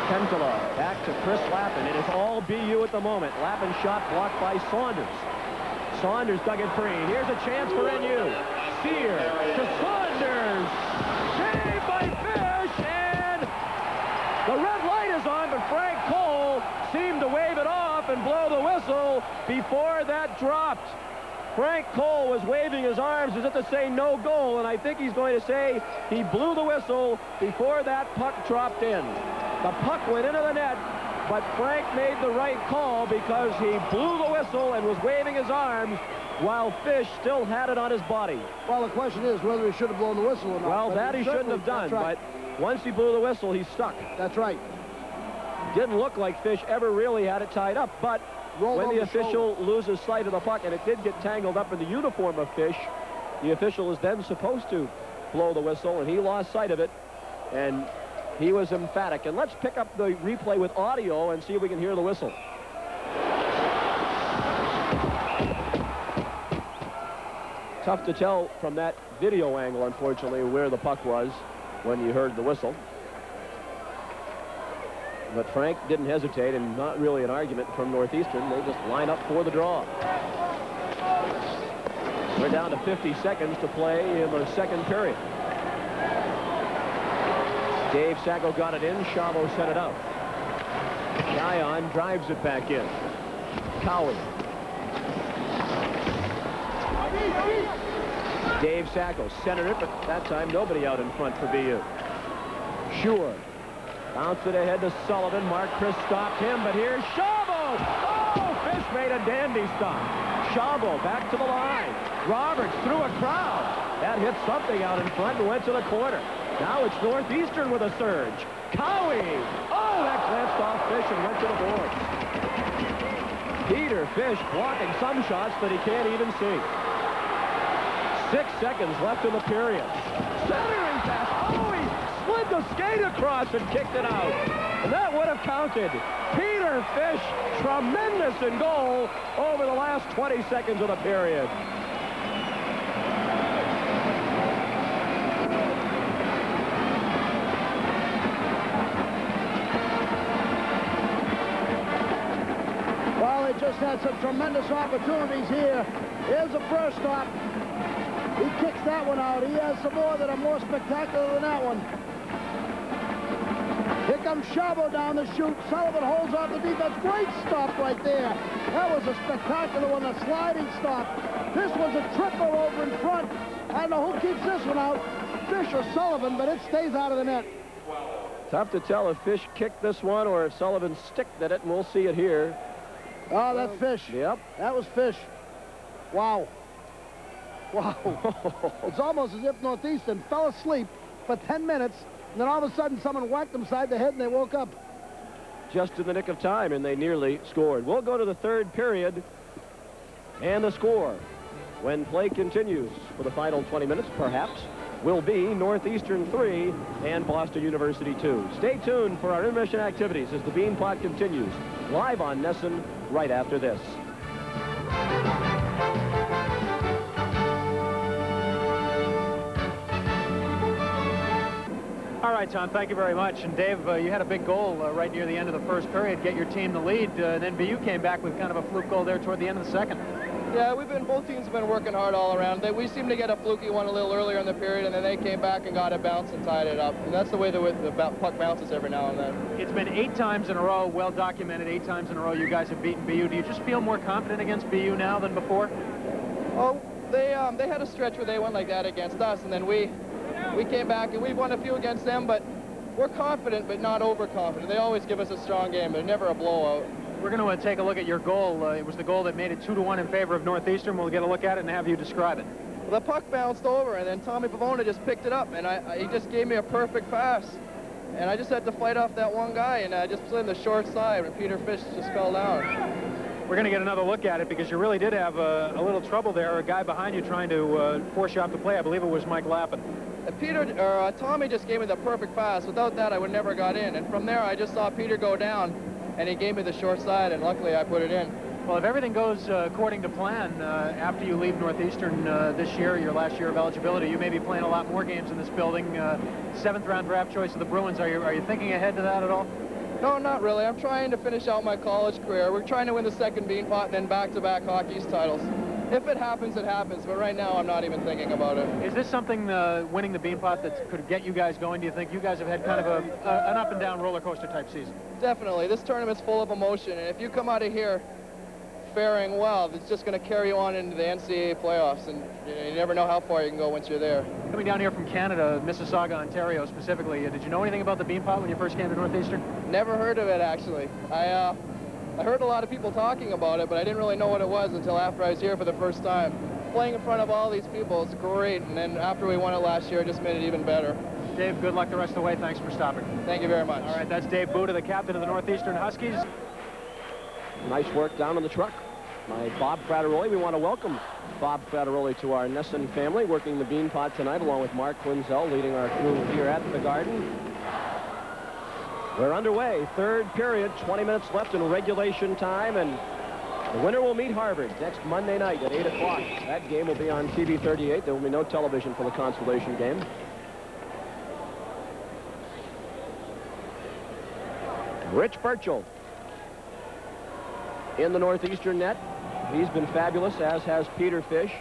Pentola back to Chris Lappin. It is all BU at the moment. Lappin's shot blocked by Saunders. Saunders dug it free. Here's a chance for NU. Sear to Saunders. Saved by Fish, and the red light is on, but Frank Cole seemed to wave it off and blow the whistle before that dropped. Frank Cole was waving his arms as if to say no goal, and I think he's going to say he blew the whistle before that puck dropped in. The puck went into the net, but Frank made the right call because he blew the whistle and was waving his arms while Fish still had it on his body. Well, the question is whether he should have blown the whistle or not. Well, that he shouldn't have done, right. but once he blew the whistle, he stuck. That's right. Didn't look like Fish ever really had it tied up, but when the official loses sight of the puck, and it did get tangled up in the uniform of Fish, the official is then supposed to blow the whistle, and he lost sight of it, and he was emphatic. And let's pick up the replay with audio and see if we can hear the whistle. Tough to tell from that video angle, unfortunately, where the puck was when you heard the whistle. But Frank didn't hesitate, and not really an argument from Northeastern. They just line up for the draw. We're down to 50 seconds to play in the second period. Dave Sacco got it in. Chavo set it up. Guyon drives it back in. Cowie. Dave Sacco centered it, but that time nobody out in front for BU. Sure. Bounced it ahead to Sullivan. Mark Chris stopped him, but here's Chavo! Oh, Fish made a dandy stop. Chavo back to the line. Roberts through a crowd. That hit something out in front and went to the corner. Now it's Northeastern with a surge. Cowie! Oh, that glanced off Fish and went to the boards. Peter Fish blocking some shots that he can't even see. 6 seconds left in the period. Centering pass. Oh, he slid the skate across and kicked it out. And that would have counted. Peter Fish, tremendous in goal over the last 20 seconds of the period. Well, they just had some tremendous opportunities here. Here's the first stop. He kicks that one out. He has some more that are more spectacular than that one. Here comes Chavo down the chute. Sullivan holds off the defense. Great stop right there. That was a spectacular one, a sliding stop. This was a triple over in front. I don't know who keeps this one out, Fish or Sullivan, but it stays out of the net. Tough to tell if Fish kicked this one or if Sullivan sticked at it, and we'll see it here. Oh, that's Fish. Yep. That was Fish. Wow. Wow. It's almost as if Northeastern fell asleep for 10 minutes, and then all of a sudden someone whacked them side the head and they woke up. Just in the nick of time, and they nearly scored. We'll go to the third period and the score when play continues for the final 20 minutes, perhaps, will be Northeastern 3 and Boston University 2. Stay tuned for our intermission activities as the Beanpot continues live on Nesson right after this. All right, Tom, thank you very much. And Dave, you had a big goal right near the end of the first period, get your team the lead. Then BU came back with kind of a fluke goal there toward the end of the second. Yeah, both teams have been working hard all around. We seemed to get a fluky one a little earlier in the period, and then they came back and got a bounce and tied it up. And that's the way the puck bounces every now and then. It's been 8 times in a row, well documented, 8 times in a row you guys have beaten BU. Do you just feel more confident against BU now than before? Oh, they had a stretch where they went like that against us, and then we came back and we won a few against them, but we're confident but not overconfident. They always give us a strong game, but never a blowout. We're going to take a look at your goal. It was the goal that made it 2-1 in favor of Northeastern. We'll get a look at it and have you describe it. Well, the puck bounced over, and then Tommy Pavona just picked it up, and he just gave me a perfect pass. And I just had to fight off that one guy, and I just played in the short side, and Peter Fish just fell down. We're going to get another look at it because you really did have a little trouble there. A guy behind you trying to force you off the play. I believe it was Mike Lappin. Tommy just gave me the perfect pass. Without that, I would never got in. And from there, I just saw Peter go down, and he gave me the short side, and luckily I put it in. Well, if everything goes according to plan, after you leave Northeastern this year, your last year of eligibility, you may be playing a lot more games in this building. 7th round draft choice of the Bruins. Are you thinking ahead to that at all? No, not really. I'm trying to finish out my college career. We're trying to win the second Beanpot and then back-to-back Hockey East titles. If it happens, it happens. But right now, I'm not even thinking about it. Is this something, winning the Beanpot, that could get you guys going? Do you think you guys have had kind of an up-and-down roller coaster type season? Definitely. This tournament's full of emotion, and if you come out of here faring well, it's just going to carry you on into the NCAA playoffs, and you never know how far you can go once you're there. Coming down here from Canada, Mississauga, Ontario specifically, did you know anything about the Beanpot when you first came to Northeastern? Never heard of it, actually. I heard a lot of people talking about it, but I didn't really know what it was until after I was here for the first time. Playing in front of all these people is great, and then after we won it last year, it just made it even better. Dave, good luck the rest of the way. Thanks for stopping. Thank you very much. All right, that's Dave Buda, the captain of the Northeastern Huskies. Nice work down on the truck by Bob Frateroli. We want to welcome Bob Frateroli to our Nesson family, working the Beanpot tonight, along with Mark Quinzel, leading our crew here at the Garden. We're underway. 3rd period, 20 minutes left in regulation time, and the winner will meet Harvard next Monday night at 8 o'clock. That game will be on TV 38. There will be no television for the consolation game. Rich Burchell in the Northeastern net. He's been fabulous, as has Peter Fish.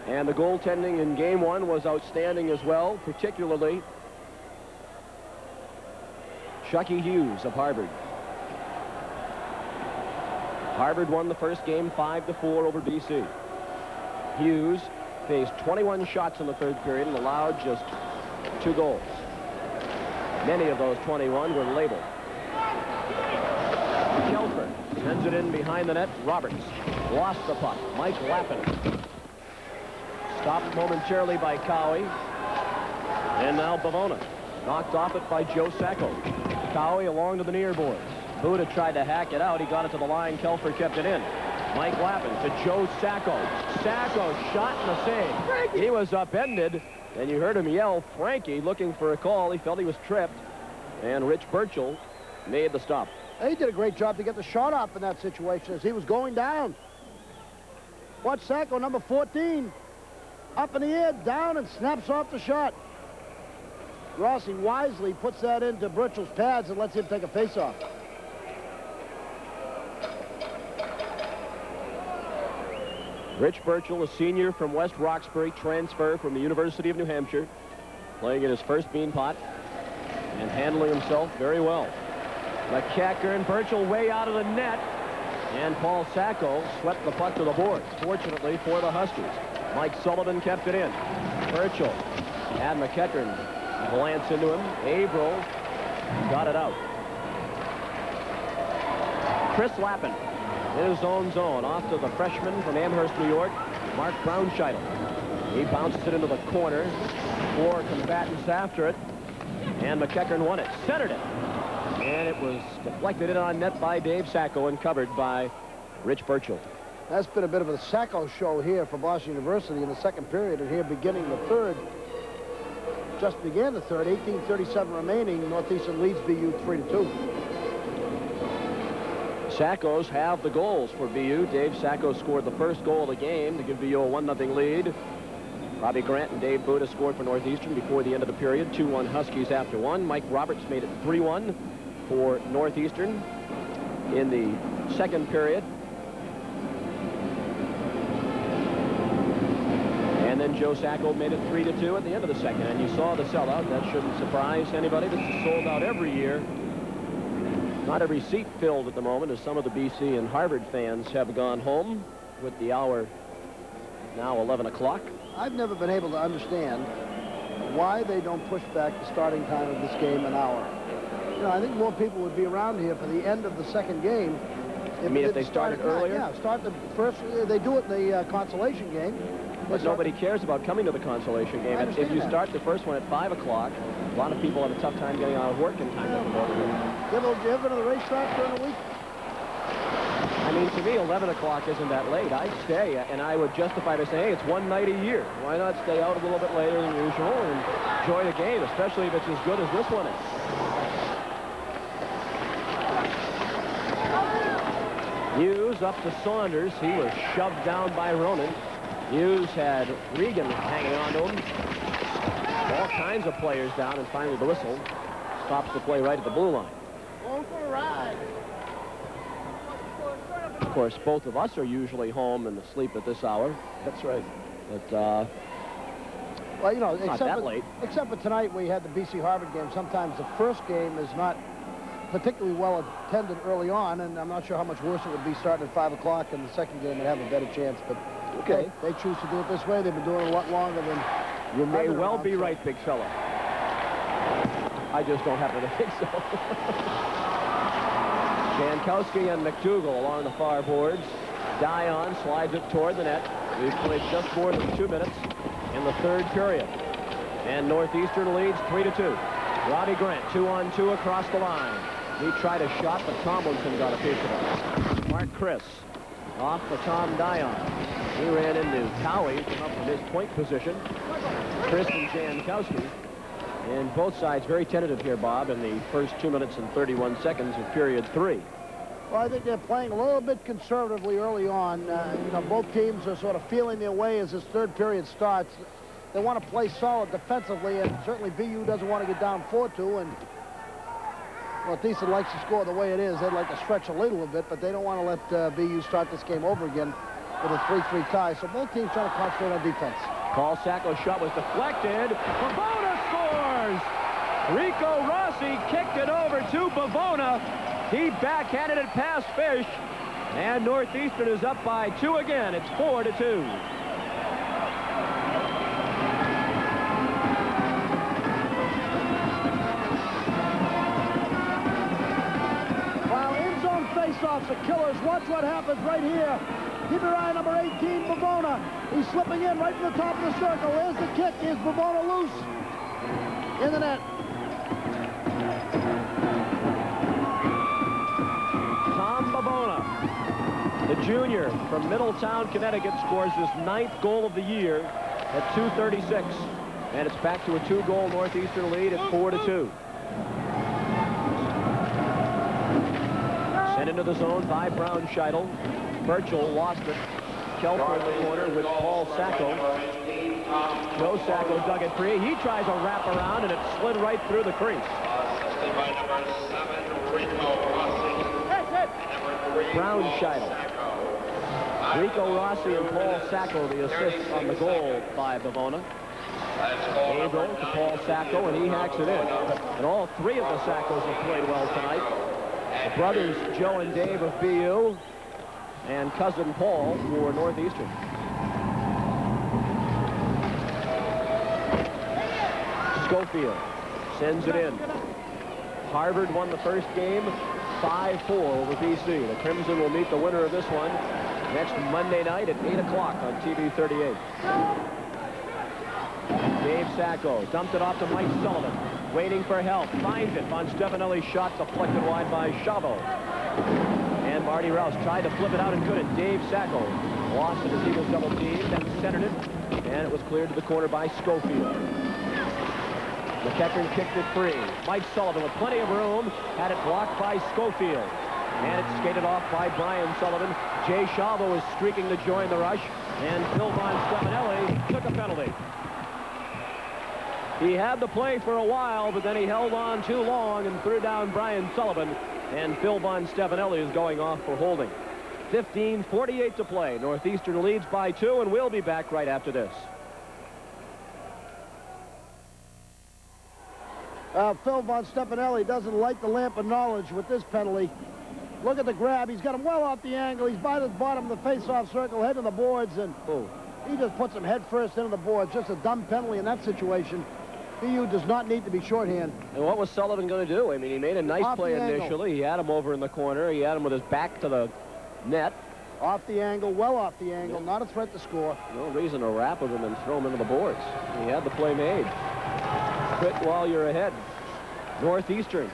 And the goaltending in game 1 was outstanding as well, particularly Chucky Hughes of Harvard. Harvard won the first game 5-4 over BC. Hughes faced 21 shots in the 3rd period and allowed just 2 goals. Many of those 21 were labeled. Kelfer sends it in behind the net. Roberts lost the puck. Mike Lappin stopped momentarily by Cowie. And now Bavona knocked off it by Joe Sacco. Cowie along to the near boards. Buda tried to hack it out. He got it to the line. Kelfer kept it in. Mike Lappin to Joe Sacco. Sacco shot and a save. Frankie. He was upended, and you heard him yell, Frankie, looking for a call. He felt he was tripped, and Rich Burchell made the stop. He did a great job to get the shot off in that situation as he was going down. Watch Sacco, number 14, up in the air, down, and snaps off the shot. Rossi wisely puts that into Burchell's pads and lets him take a face-off. Rich Burchell, a senior from West Roxbury, transfer from the University of New Hampshire, playing in his first Beanpot and handling himself very well. McEacker and Burchell way out of the net, and Paul Sacco swept the puck to the boards, fortunately for the Huskies. Mike Sullivan kept it in. Burchell had McEacker glance into him. Averill got it out. Chris Lappin in his own zone, off to the freshman from Amherst, New York, Mark Braunscheitel. He bounces it into the corner. 4 combatants after it, and McEacker won it. Centered it. And it was deflected in on net by Dave Sacco and covered by Rich Burchell. That's been a bit of a Sacco show here for Boston University in the 2nd period, and here beginning the 3rd. Just began the 3rd, 18:37 remaining. Northeastern leads BU 3-2. Saccos have the goals for BU. Dave Sacco scored the first goal of the game to give BU a 1-0 lead. Robbie Grant and Dave Buda scored for Northeastern before the end of the period. 2-1 Huskies after 1. Mike Roberts made it 3-1 for Northeastern in the 2nd period. And then Joe Sacco made it 3-2 at the end of the 2nd. And you saw the sellout. That shouldn't surprise anybody. This is sold out every year. Not every seat filled at the moment, as some of the BC and Harvard fans have gone home with the hour now 11 o'clock. I've never been able to understand why they don't push back the starting time of this game an hour. You know, I think more people would be around here for the end of the 2nd game. If they started earlier? Yeah, start the first. They do it in the consolation game. But nobody cares about coming to the consolation game. If you start the first one at 5 o'clock, a lot of people have a tough time getting out of work in time. You ever been to the racetrack during the week? I mean, to me, 11 o'clock isn't that late. I'd stay, and I would justify by saying, hey, it's one night a year. Why not stay out a little bit later than usual and enjoy the game, especially if it's as good as this one is. Hughes Hughes up to Saunders. He was shoved down by Ronan. Hughes had Regan hanging on to him. All kinds of players down, and finally the whistle stops the play right at the blue line. Going for a ride. Of course, both of us are usually home and asleep at this hour. That's right. But, well, you know, not that late. Except for tonight, we had the BC Harvard game. Sometimes the first game is not particularly well attended early on, and I'm not sure how much worse it would be starting at 5 o'clock, and the second game would have a better chance. But okay, they choose to do it this way. They've been doing it a lot longer than you may well be right, big fella. I just don't happen to think so. Jankowski and McDougall along the far boards. Dion slides it toward the net. We've played just more than 2 minutes in the third period. And Northeastern leads 3-2. Robbie Grant, 2-on-2 across the line. He tried a shot, but Tomlinson got a piece of it. Mark Chris off for Tom Dion. He ran into Cowie, came up from his point position. Chris and Jankowski. And both sides very tentative here, Bob, in the first 2 minutes and 31 seconds of period 3. Well, I think they're playing a little bit conservatively early on. You know, both teams are sort of feeling their way as this third period starts. They want to play solid defensively, and certainly BU doesn't want to get down 4-2. And Northeastern likes to score the way it is. They'd like to stretch a little bit, but they don't want to let BU start this game over again with a 3-3 tie. So both teams trying to concentrate on defense. Paul Sacco's shot was deflected. Bavona scores! Rico Rossi kicked it over to Bavona. He backhanded it past Fish. And Northeastern is up by 2 again. It's 4-2. While in-zone face-offs are killers, watch what happens right here. Keep your eye on number 18, Bavona. He's slipping in right from the top of the circle. There's the kick. Is Bavona loose? In the net. Tom Bavona, the junior from Middletown, Connecticut, scores his 9th goal of the year at 2:36. And it's back to a 2-goal Northeastern lead at 4-2. Sent into the zone by Brownscheidel. Burchell lost it. Kelfer in the corner with Paul Sacco. Joe Sacco dug it free. He tries a wraparound, and it slid right through the crease. Brownscheidel. Rico Rossi and Paul Sacco, the assists on the goal by Bavona. Gabriel to Paul Sacco, and he hacks it in. And all 3 of the Saccos have played well tonight. The brothers Joe and Dave of BU, and cousin Paul for Northeastern. Schofield sends it in. Harvard won the first game 5-4 over BC. The Crimson will meet the winner of this one next Monday night at 8 o'clock on TV 38. Dave Sacco dumped it off to Mike Sullivan. Waiting for help. Finds it. Von Stefanelli's shot deflected wide by Chavo. And Marty Rouse tried to flip it out and couldn't. Dave Sacco lost it as Eagles double team, then centered it, and it was cleared to the corner by Schofield. McEachern kicked it free. Mike Sullivan with plenty of room had it blocked by Schofield. And it's skated off by Brian Sullivan. Jay Chavo is streaking to join the rush, and Phil Von Stefanelli took a penalty. He had the play for a while, but then he held on too long and threw down Brian Sullivan. And Phil Von Stefanelli is going off for holding. 15:48 to play. Northeastern leads by 2, and we'll be back right after this. Phil Von Stefanelli doesn't light the lamp of knowledge with this penalty. Look at the grab. He's got him well off the angle. He's by the bottom of the face-off circle, head to the boards, and he just puts him head first into the boards. Just a dumb penalty in that situation. BU does not need to be shorthand. And what was Sullivan going to do? I mean, he made a nice play initially. He had him over in the corner. He had him with his back to the net. Off the angle, well off the angle, not a threat to score. No reason to wrap with him and throw him into the boards. He had the play made. Quit while you're ahead. Northeastern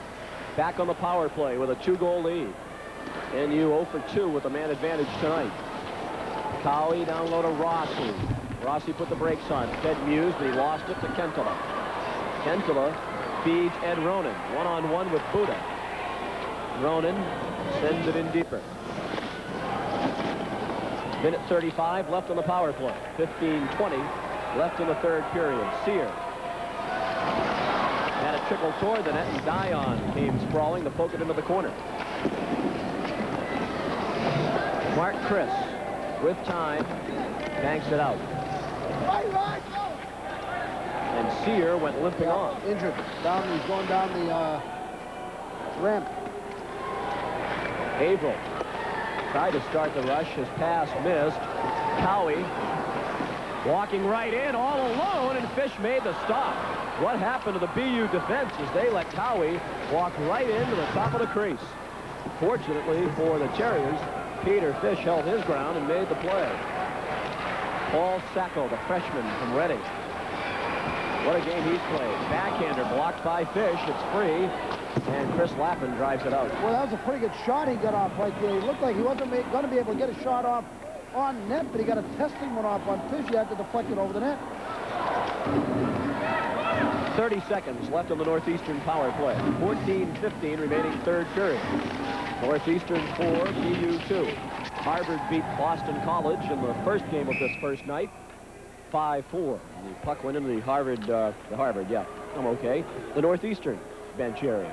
back on the power play with a 2-goal lead. NU 0 for 2 with a man advantage tonight. Cowie down low to Rossi. Rossi put the brakes on. Fed Muse, but he lost it to Kentala. Kentala feeds Ed Ronan. One-on-one with Buda. Ronan sends it in deeper. Minute 35 left on the power play. 15:20 left in the third period. Sear had a trickle toward the net, and Dion came sprawling to poke it into the corner. Mark Chris, with time, banks it out. And Sear went limping off. Injured. He's going down the ramp. Averill tried to start the rush. His pass missed. Cowie walking right in all alone, and Fish made the stop. What happened to the BU defense as they let Cowie walk right into the top of the crease? Fortunately for the Terriers, Peter Fish held his ground and made the play. Paul Sacco, the freshman from Reading. What a game he's played. Backhander blocked by Fish. It's free. And Chris Lappin drives it out. Well, that was a pretty good shot he got off right there. He looked like he wasn't going to be able to get a shot off on net, but he got a testing one off on Fish. He had to deflect it over the net. 30 seconds left on the Northeastern power play. 14-15 remaining third period. Northeastern 4, BU 2. Harvard beat Boston College in the first game of this first night, 5-4. The puck went into the Harvard, yeah, I'm okay. The Northeastern bench area.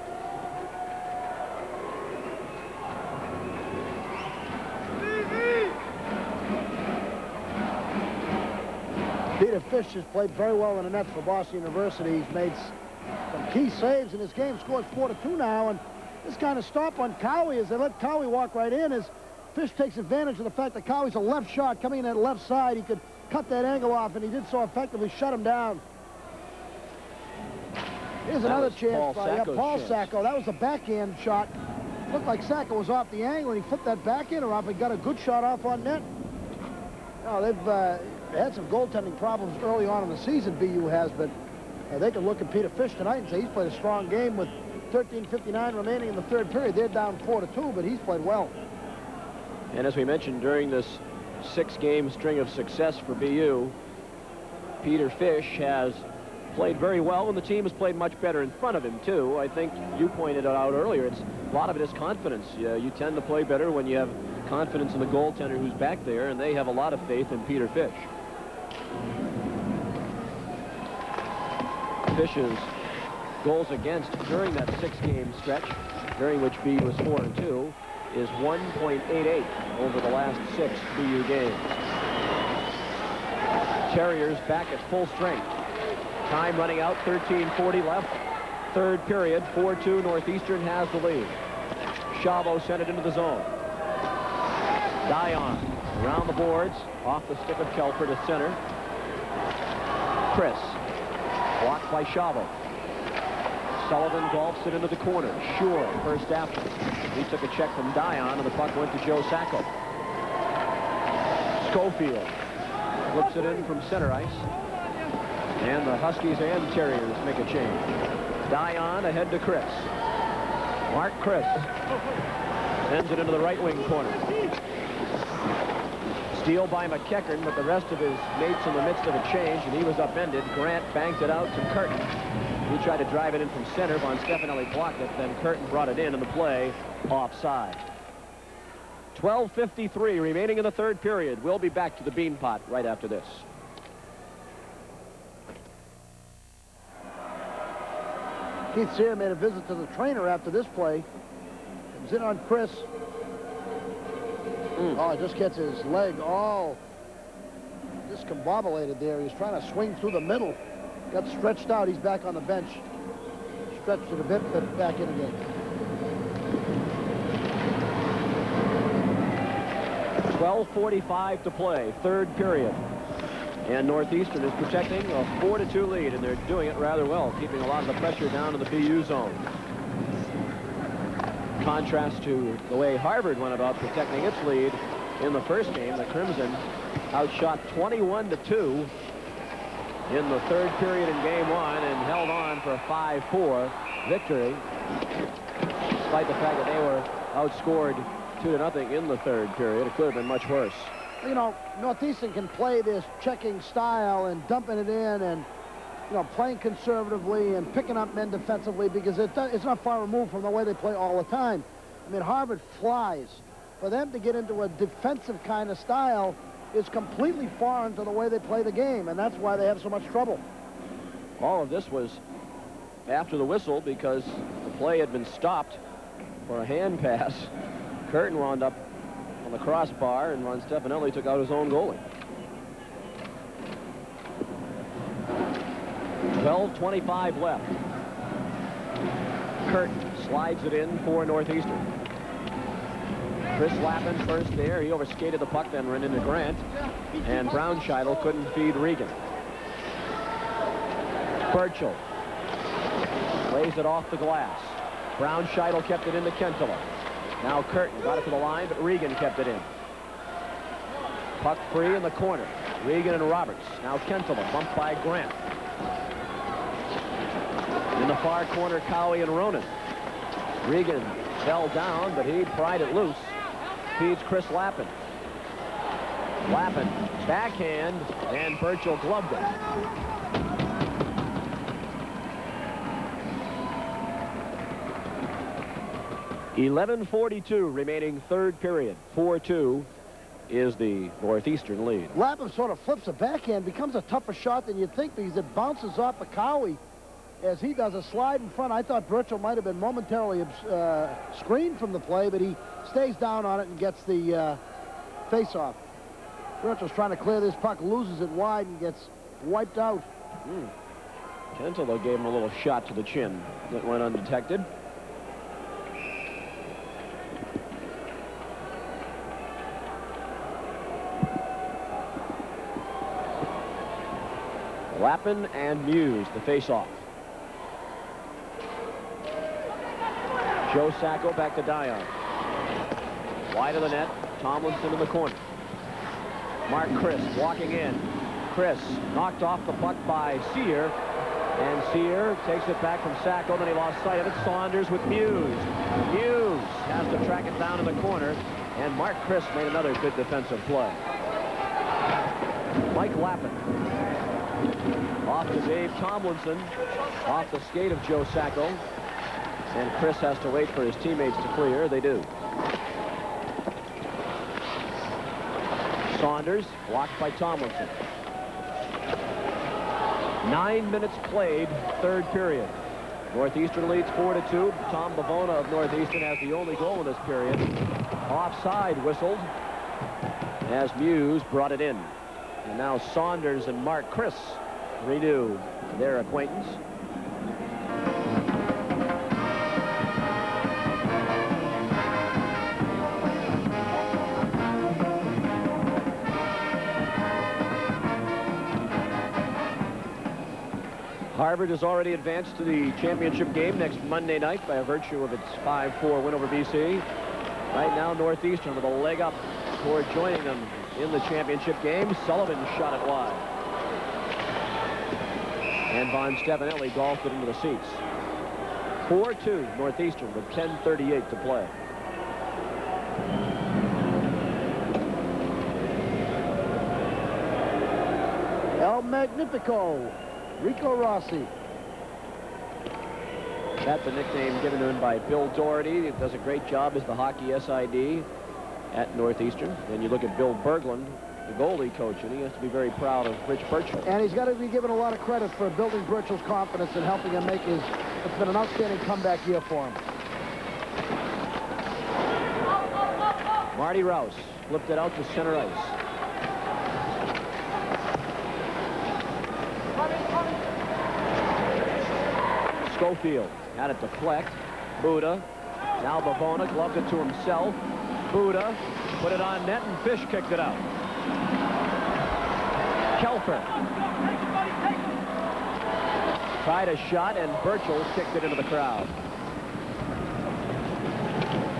Peter Fish has played very well in the net for Boston University. He's made some key saves in this game. Scores 4-2 now, and this kind of stop on Cowie as they let Cowie walk right in as Fish takes advantage of the fact that Cowie's a left shot coming in at left side. He could cut that angle off, and he did so effectively, shut him down. Here's another chance by Paul Sacco. That was a backhand shot. Looked like Sacco was off the angle, and he flipped that backhander off and got a good shot off on net. No, they've had some goaltending problems early on in the season, BU has, but they can look at Peter Fish tonight and say he's played a strong game with 13:59 remaining in the third period. They're down 4-2, but he's played well. And as we mentioned, during this 6-game string of success for BU, Peter Fish has played very well, and the team has played much better in front of him, too. I think you pointed it out earlier. A lot of it is confidence. You tend to play better when you have confidence in the goaltender who's back there, and they have a lot of faith in Peter Fish. Fish's goals against during that 6-game stretch, during which BU was 4-2, is 1.88 over the last 6 BU games. Terriers back at full strength. Time running out, 13:40 left. Third period, 4-2. Northeastern has the lead. Chavo sent it into the zone. Dion around the boards, off the stick of Kelfer to center. Chris, blocked by Chavo. Sullivan golfs it into the corner. Sure, first after. He took a check from Dion, and the puck went to Joe Sacco. Schofield flips it in from center ice. And the Huskies and Terriers make a change. Dion ahead to Chris. Mark Chris sends it into the right wing corner. Steal by McEachern, but the rest of his mates in the midst of a change, and he was upended. Grant banked it out to Curtin. He tried to drive it in from center. Von Stefanelli blocked it. Then Curtin brought it in, and the play offside. 12:53 remaining in the third period. We'll be back to the Beanpot right after this. Keith Sear made a visit to the trainer after this play. Comes in on Chris. Oh, just gets his leg all discombobulated there. He was trying to swing through the middle. Got stretched out. He's back on the bench. Stretched it a bit, but back in again. 12:45 to play, third period. And Northeastern is protecting a 4-2 lead, and they're doing it rather well, keeping a lot of the pressure down in the BU zone. Contrast to the way Harvard went about protecting its lead in the first game. The Crimson outshot 21-2 in the third period in game one and held on for a 5-4 victory, despite the fact that they were outscored 2-0 in the third period. It could have been much worse. You know, Northeastern can play this checking style and dumping it in and, you know, playing conservatively and picking up men defensively because it's not far removed from the way they play all the time. I mean, Harvard flies. for them to get into a defensive kind of style is completely foreign to the way they play the game, and that's why they have so much trouble. All of this was after the whistle because the play had been stopped for a hand pass. Curtin wound up on the crossbar, and Ron Stefanelli took out his own goalie. 12:25 left. Curtin slides it in for Northeastern. Chris Lappin first there. He overskated the puck, then ran into Grant. And Brownscheitel couldn't feed Regan. Burchell lays it off the glass. Brownscheitel kept it into Kentela. Now Curtin got it to the line, but Regan kept it in. Puck free in the corner. Regan and Roberts. Now Kentela bumped by Grant. In the far corner, Cowie and Ronan. Regan fell down, but he pried it loose. Feeds Chris Lappin. Lappin, backhand, and Burchell gloved it. .11:42 remaining third period. 4-2 is the Northeastern lead. Lappin sort of flips a backhand, becomes a tougher shot than you'd think because it bounces off of Cowie as he does a slide in front. I thought Burchell might have been momentarily screened from the play, but he stays down on it and gets the face-off. Burchell's trying to clear this puck, loses it wide, and gets wiped out. Kentela gave him a little shot to the chin that went undetected. Lappin and Muse, the face-off. Joe Sacco back to Dion. Wide of the net, Tomlinson in the corner. Mark Chris walking in. Chris knocked off the puck by Sear, and Sear takes it back from Sacco, then he lost sight of it. Saunders with Muse. Muse has to track it down in the corner, and Mark Chris made another good defensive play. Mike Lappin. Off to Dave Tomlinson, off the skate of Joe Sacco, and Chris has to wait for his teammates to clear. They do. Saunders blocked by Tomlinson. 9 minutes played, third period. Northeastern leads 4-2. Tom Bavona of Northeastern has the only goal in this period. Offside whistled as Muse brought it in. And now Saunders and Mark Chris renew their acquaintance. Harvard has already advanced to the championship game next Monday night by virtue of its 5-4 win over BC. Right now, Northeastern with a leg up toward joining them in the championship game. Sullivan shot it wide. And Von Stefanelli golfed it into the seats. 4-2 Northeastern with 10:38 to play. El Magnifico, Rico Rossi. That's a nickname given to him by Bill Doherty. He does a great job as the hockey SID at Northeastern. Then you look at Bill Berglund, the goalie coach, and he has to be very proud of Rich Burchell. And he's got to be given a lot of credit for building Burchell's confidence and helping him make his... It's been an outstanding comeback year for him. Marty Rouse flipped it out to center ice. Schofield had it deflect. Buda. Now Bavona gloved it to himself. Buda put it on net, and Fish kicked it out. Kelfer tried a shot, and Burchell kicked it into the crowd.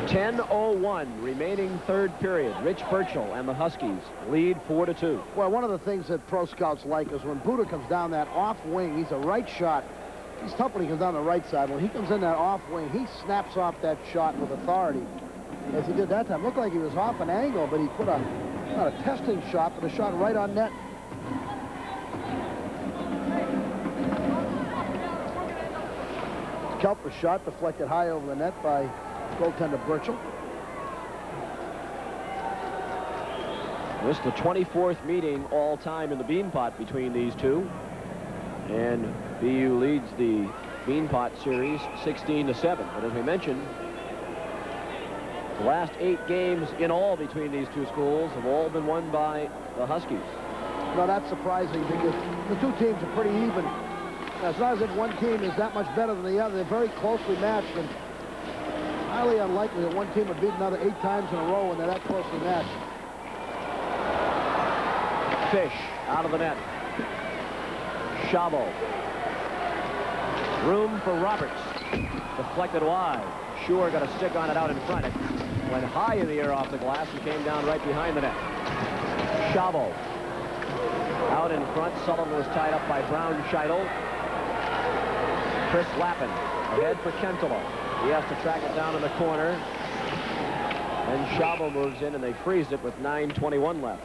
10:01 remaining third period. Rich Burchell and the Huskies lead 4-2. Well, one of the things that pro scouts like is when Buda comes down that off wing, he's a right shot. He's tough when he comes down the right side. When he comes in that off wing, he snaps off that shot with authority, as he did that time. Looked like he was off an angle, but he put a, not a testing shot, but a shot right on net. Kelper's shot deflected high over the net by goaltender Burchell. This is the 24th meeting all-time in the Beanpot between these two. And BU leads the Beanpot series 16-7. But as we mentioned, the last 8 games in all between these two schools have all been won by the Huskies. No, that's surprising because the two teams are pretty even. It's not as if one team is that much better than the other. They're very closely matched, and highly unlikely that one team would beat another 8 times in a row when they're that closely matched. Fish out of the net. Chavo. Room for Roberts. Deflected wide. Shore got a stick on it out in front. It went high in the air off the glass and came down right behind the net. Chavo. Out in front. Sullivan was tied up by Brown Scheidel. Chris Lappin ahead for Kentola. He has to track it down in the corner. And Chavo moves in and they freeze it with 9:21 left.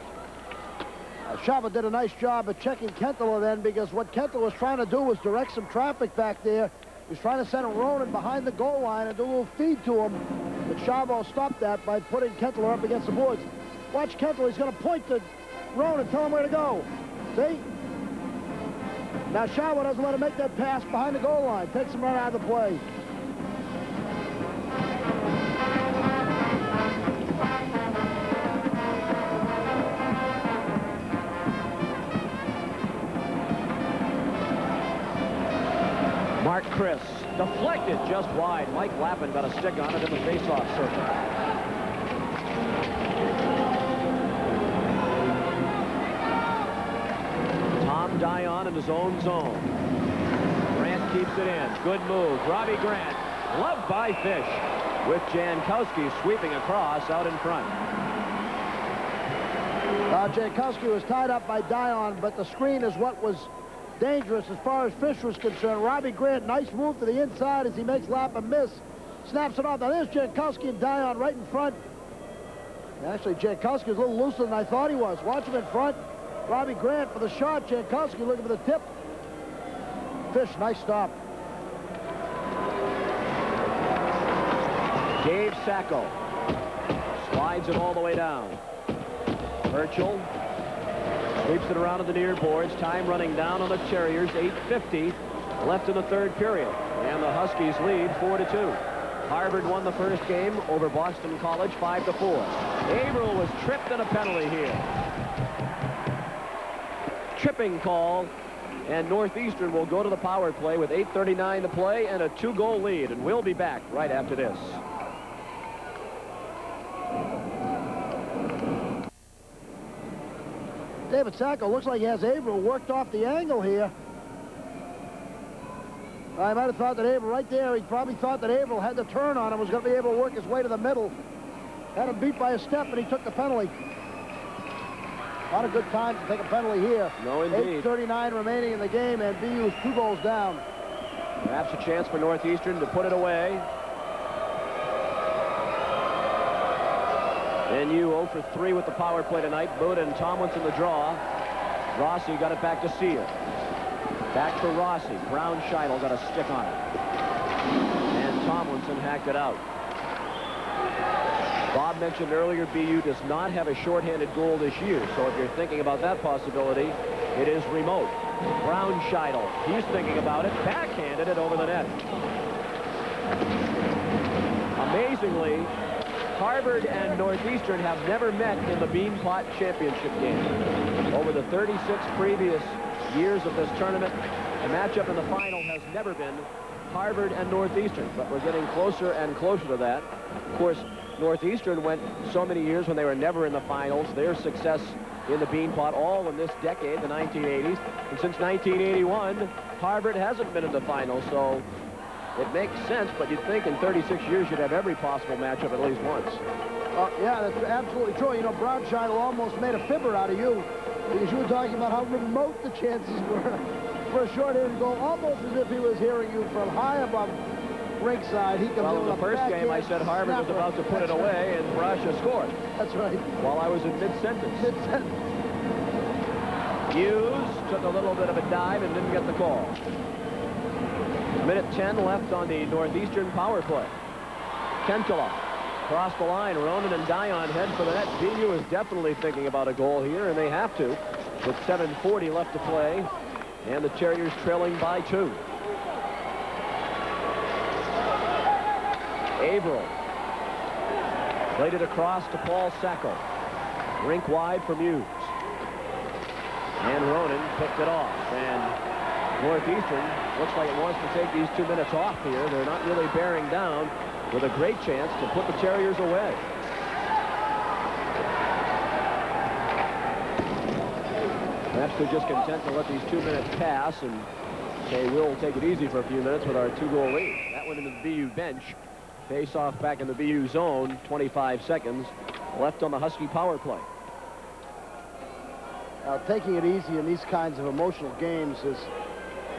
Chavo did a nice job of checking Kentola then, because what Kentola was trying to do was direct some traffic back there. He was trying to send Ronan behind the goal line and do a little feed to him. But Chavo stopped that by putting Kentola up against the boards. Watch Kentola. He's going to point to Ronan, tell him where to go. See? Now Chavo doesn't let him make that pass behind the goal line. Takes him right out of the play. Mark Chris deflected just wide. Mike Lappin got a stick on it in the face-off circle. Tom Dion in his own zone. Grant keeps it in. Good move. Robbie Grant, loved by Fish, with Jankowski sweeping across out in front. Jankowski was tied up by Dion, but the screen is what was dangerous as far as Fish was concerned. Robbie Grant, nice move to the inside as he makes Lappin miss. Snaps it off. Now there's Jankowski and Dion right in front. Actually, Jankowski is a little looser than I thought he was. Watch him in front. Robbie Grant for the shot. Jankowski looking for the tip. Fish, nice stop. Dave Sacco slides it all the way down. Urchel sweeps it around to the near boards. Time running down on the Terriers. 8:50 left in the third period. And the Huskies lead 4-2. Harvard won the first game over Boston College 5-4. Averill was tripped in a penalty here. Tripping call. And Northeastern will go to the power play with 8:39 to play and a 2-goal lead. And we'll be back right after this. David Sacco looks like he has Averill worked off the angle here. I might have thought that Averill right there, he probably thought that Averill had the turn on him, was going to be able to work his way to the middle. Had him beat by a step, and he took the penalty. Not a good time to take a penalty here. No, indeed. 8:39 remaining in the game, and BU's 2 goals down. Perhaps a chance for Northeastern to put it away. NU 0 for 3 with the power play tonight. Buda and Tomlinson the draw. Rossi got it back to Sear. Back for Rossi. Brown Scheidel got a stick on it. And Tomlinson hacked it out. Bob mentioned earlier BU does not have a shorthanded goal this year, so if you're thinking about that possibility, it is remote. Brown Scheidel, he's thinking about it, backhanded it over the net. Amazingly, Harvard and Northeastern have never met in the Beanpot Championship game. Over the 36 previous years of this tournament, the matchup in the final has never been Harvard and Northeastern, but we're getting closer and closer to that. Of course, Northeastern went so many years when they were never in the finals. Their success in the Beanpot all in this decade, the 1980s. And since 1981, Harvard hasn't been in the finals, so it makes sense, but you'd think in 36 years you'd have every possible matchup at least once. Yeah, that's absolutely true. You know, Brown Scheidel almost made a fibber out of you because you were talking about how remote the chances were for a short-handed goal, almost as if he was hearing you from high above ringside. He comes well, in in with the a first game, I backhand said Harvard was snapper. about to put it away, and Brasha scored. That's right. While I was in mid-sentence. Mid-sentence. Hughes took a little bit of a dive and didn't get the call. 1:10 left on the Northeastern power play. Kentola Across the line, Ronan and Dion head for the net. BU is definitely thinking about a goal here, and they have to, with 7:40 left to play, and the Terriers trailing by 2. Averill played it across to Paul Sacco. Rink wide for Muse. And Ronan picked it off. And Northeastern looks like it wants to take these 2 minutes off here. They're not really bearing down, with a great chance to put the Terriers away. Perhaps they're just content to let these 2 minutes pass and say we'll take it easy for a few minutes with our 2-goal lead. That went into the BU bench. Face off back in the BU zone. 25 seconds left on the Husky power play. Now, taking it easy in these kinds of emotional games is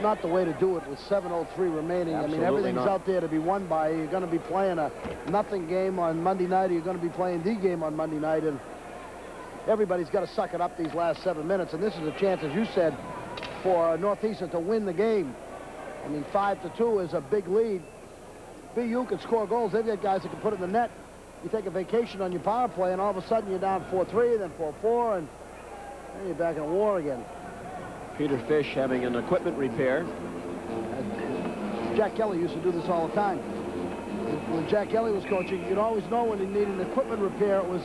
not the way to do it with 7:03 remaining. Absolutely. I mean, everything's not out there to be won by. You're going to be playing a nothing game on Monday night, or you're going to be playing the game on Monday night, and everybody's got to suck it up these last 7 minutes. And this is a chance, as you said, for Northeastern to win the game. I mean, 5-2 is a big lead. BU can score goals. They've got guys that can put it in the net. You take a vacation on your power play, and all of a sudden you're down 4-3, then 4-4, and then you're back in a war again. Peter Fish having an equipment repair. Jack Kelly used to do this all the time. When Jack Kelly was coaching, you'd always know when he needed an equipment repair. It was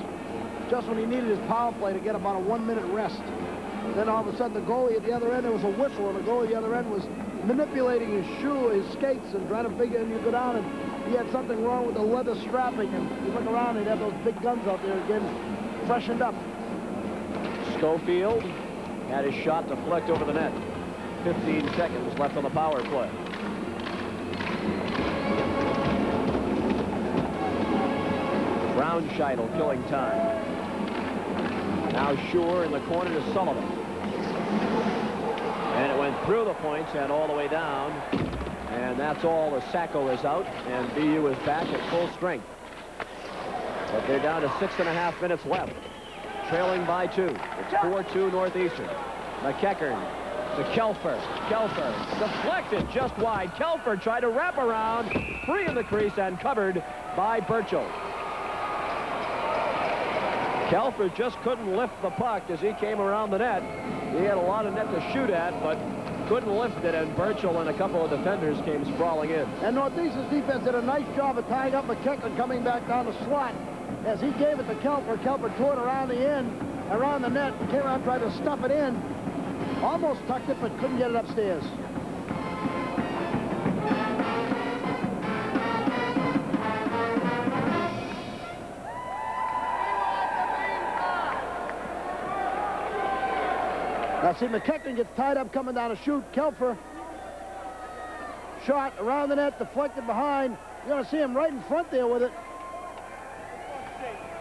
just when he needed his power play to get about a 1-minute rest. Then all of a sudden the goalie at the other end, there was a whistle, and the goalie at the other end was manipulating his shoe, his skates, and trying to figure, and you go down and he had something wrong with the leather strapping, and you look around and he'd have those big guns out there again, freshened up. Schofield had his shot deflect over the net. 15 seconds left on the power play. Brownscheitel killing time. Now Shore in the corner to Sullivan. And it went through the points and all the way down. And that's all. The Sacco is out, and BU is back at full strength. But they're down to 6.5 minutes left. Trailing by 2. It's 4-2 Northeastern. McEachern to Kelfer. Kelfer deflected just wide. Kelfer tried to wrap around, free in the crease and covered by Burchell. Kelfer just couldn't lift the puck as he came around the net. He had a lot of net to shoot at, but couldn't lift it, and Burchell and a couple of defenders came sprawling in. And Northeastern's defense did a nice job of tying up McEachern coming back down the slot. As he gave it to Kelfer, Kelfer tore it around the end, around the net, came around, tried to stuff it in. Almost tucked it, but couldn't get it upstairs. Now, see, McEachern gets tied up coming down to shoot. Kelfer shot around the net, deflected behind. You're going to see him right in front there with it.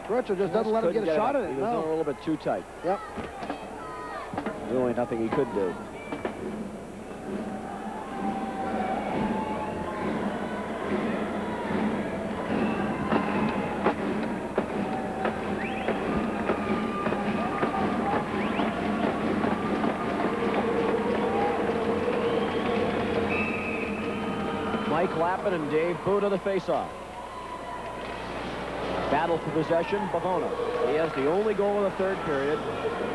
Burchell just doesn't let him get a shot at it. He was doing a little bit too tight. Yep. Really nothing he could do. Mike Lappin and Dave Buda the face-off. Battle for possession, Bavona. He has the only goal of the third period.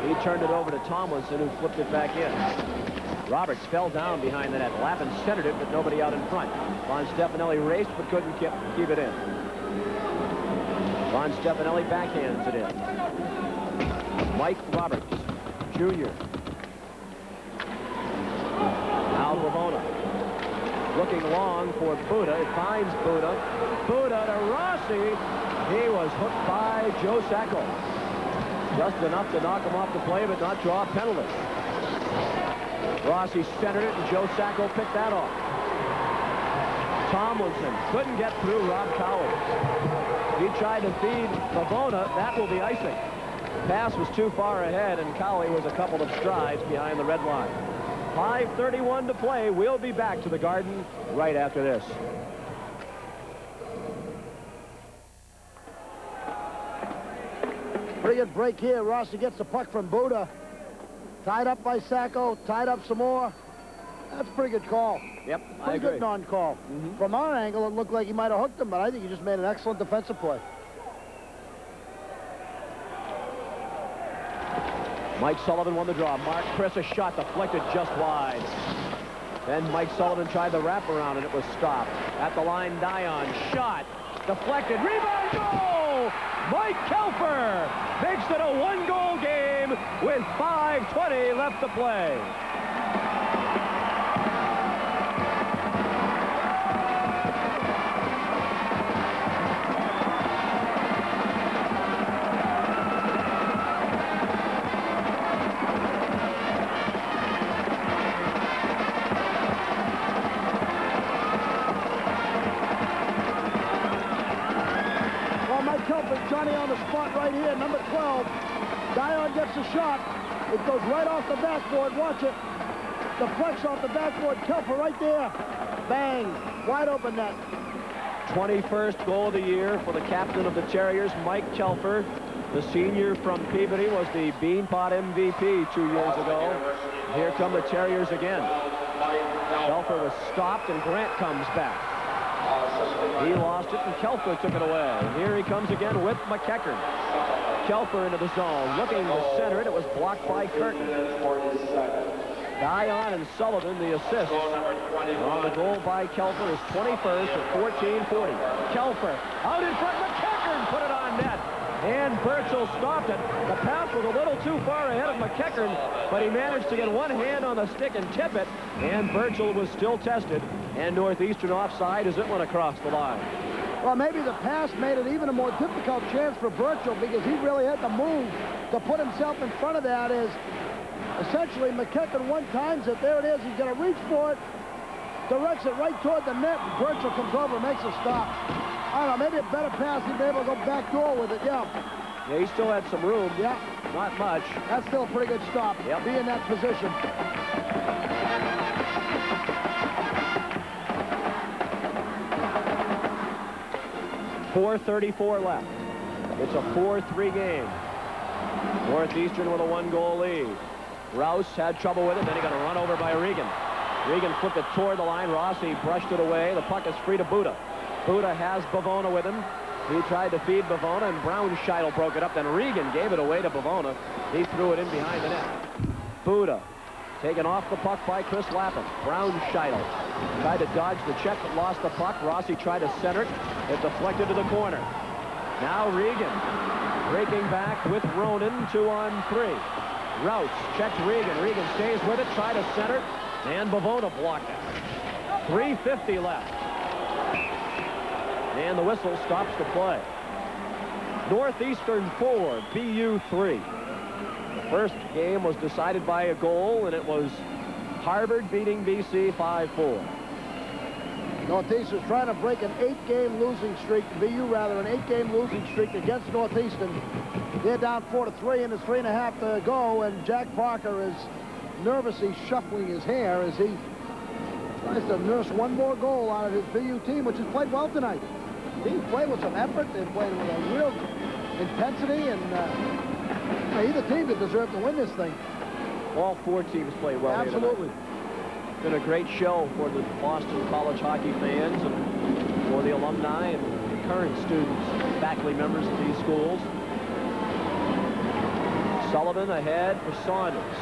He turned it over to Tomlinson, who flipped it back in. Roberts fell down behind the net. Lappin centered it, but nobody out in front. Von Stefanelli raced, but couldn't keep it in. Von Stefanelli backhands it in. Mike Roberts, Jr. Now Bavona. Looking long for Buda. It finds Buda. Buda to Rossi. He was hooked by Joe Sacco. Just enough to knock him off the play, but not draw a penalty. Rossi centered it, and Joe Sacco picked that off. Tomlinson couldn't get through Rob Cowley. He tried to feed Pavona. That will be icing. Pass was too far ahead, and Cowley was a couple of strides behind the red line. 5:31 to play. We'll be back to the Garden right after this. Pretty good break here. Rossi gets the puck from Buda. Tied up by Sacco. Tied up some more. That's a pretty good call. Yep, I Pretty agree. good non-call. From our angle, it looked like he might have hooked him, but I think he just made an excellent defensive play. Mike Sullivan won the draw. Mark Chris, a shot deflected just wide. Then Mike Sullivan tried the wraparound, and it was stopped. At the line, Dion. Shot. Deflected. Rebound. Goal! Mike Kelfer makes it a one-goal game with 5:20 left to play. Johnny on the spot right here, number 12. Dion gets the shot. It goes right off the backboard. Watch it. Deflects off the backboard. Kelfer right there. Bang. Wide open net. 21st goal of the year for the captain of the Terriers, Mike Kelfer. The senior from Peabody was the Beanpot MVP 2 years ago. Here come the Terriers again. Kelfer was stopped, and Grant comes back. He lost it, and Kelfer took it away. Here he comes again with McEachern. Kelfer into the zone, looking to center it. It was blocked by Curtin. Dion and Sullivan, the assist on the goal by Kelfer, is 21st at 14:40. Kelfer out in front. McEachern put it on net. And Burchell stopped it. The pass was a little too far ahead of McEachern, but he managed to get one hand on the stick and tip it. And Burchell was still tested. And Northeastern offside as it went across the line. Well, maybe the pass made it even a more difficult chance for Burchell because he really had to move to put himself in front of that. As essentially McEachern one-times it. There it is. He's going to reach for it. Directs it right toward the net. And Burchell comes over and makes a stop. I don't know, maybe a better pass. He'd be able to go back door with it, yeah. Yeah, he still had some room. Yeah. Not much. That's still a pretty good stop. Yep. Be in that position. .434 left. It's a 4-3 game. Northeastern with a one-goal lead. Rouse had trouble with it, then he got run over by Regan. Regan flipped it toward the line. Rossi brushed it away. The puck is free to Buda. Buda has Bavona with him. He tried to feed Bavona, and Brownscheitel broke it up. Then Regan gave it away to Bavona. He threw it in behind the net. Buda taken off the puck by Chris Lappin. Brownscheitel tried to dodge the check, but lost the puck. Rossi tried to center it. It deflected to the corner. Now Regan breaking back with Ronan, 2-on-3. Rouse checks Regan. Regan stays with it, tried to center, and Bavona blocked it. 3:50 left. And the whistle stops the play. Northeastern 4, BU 3. The first game was decided by a goal, and it was Harvard beating BC 5-4. Northeastern's trying to break an 8-game losing streak, BU rather, an 8-game losing streak against Northeastern. They're down 4-3, and there's 3.5 to go, and Jack Parker is nervously shuffling his hair as he tries to nurse one more goal out of his BU team, which has played well tonight. He played with some effort and played with a real intensity, and either team that deserved to win this thing. All four teams played well. Absolutely. It's been a great show for the Boston College hockey fans and for the alumni and current students, faculty members of these schools. Sullivan ahead for Saunders.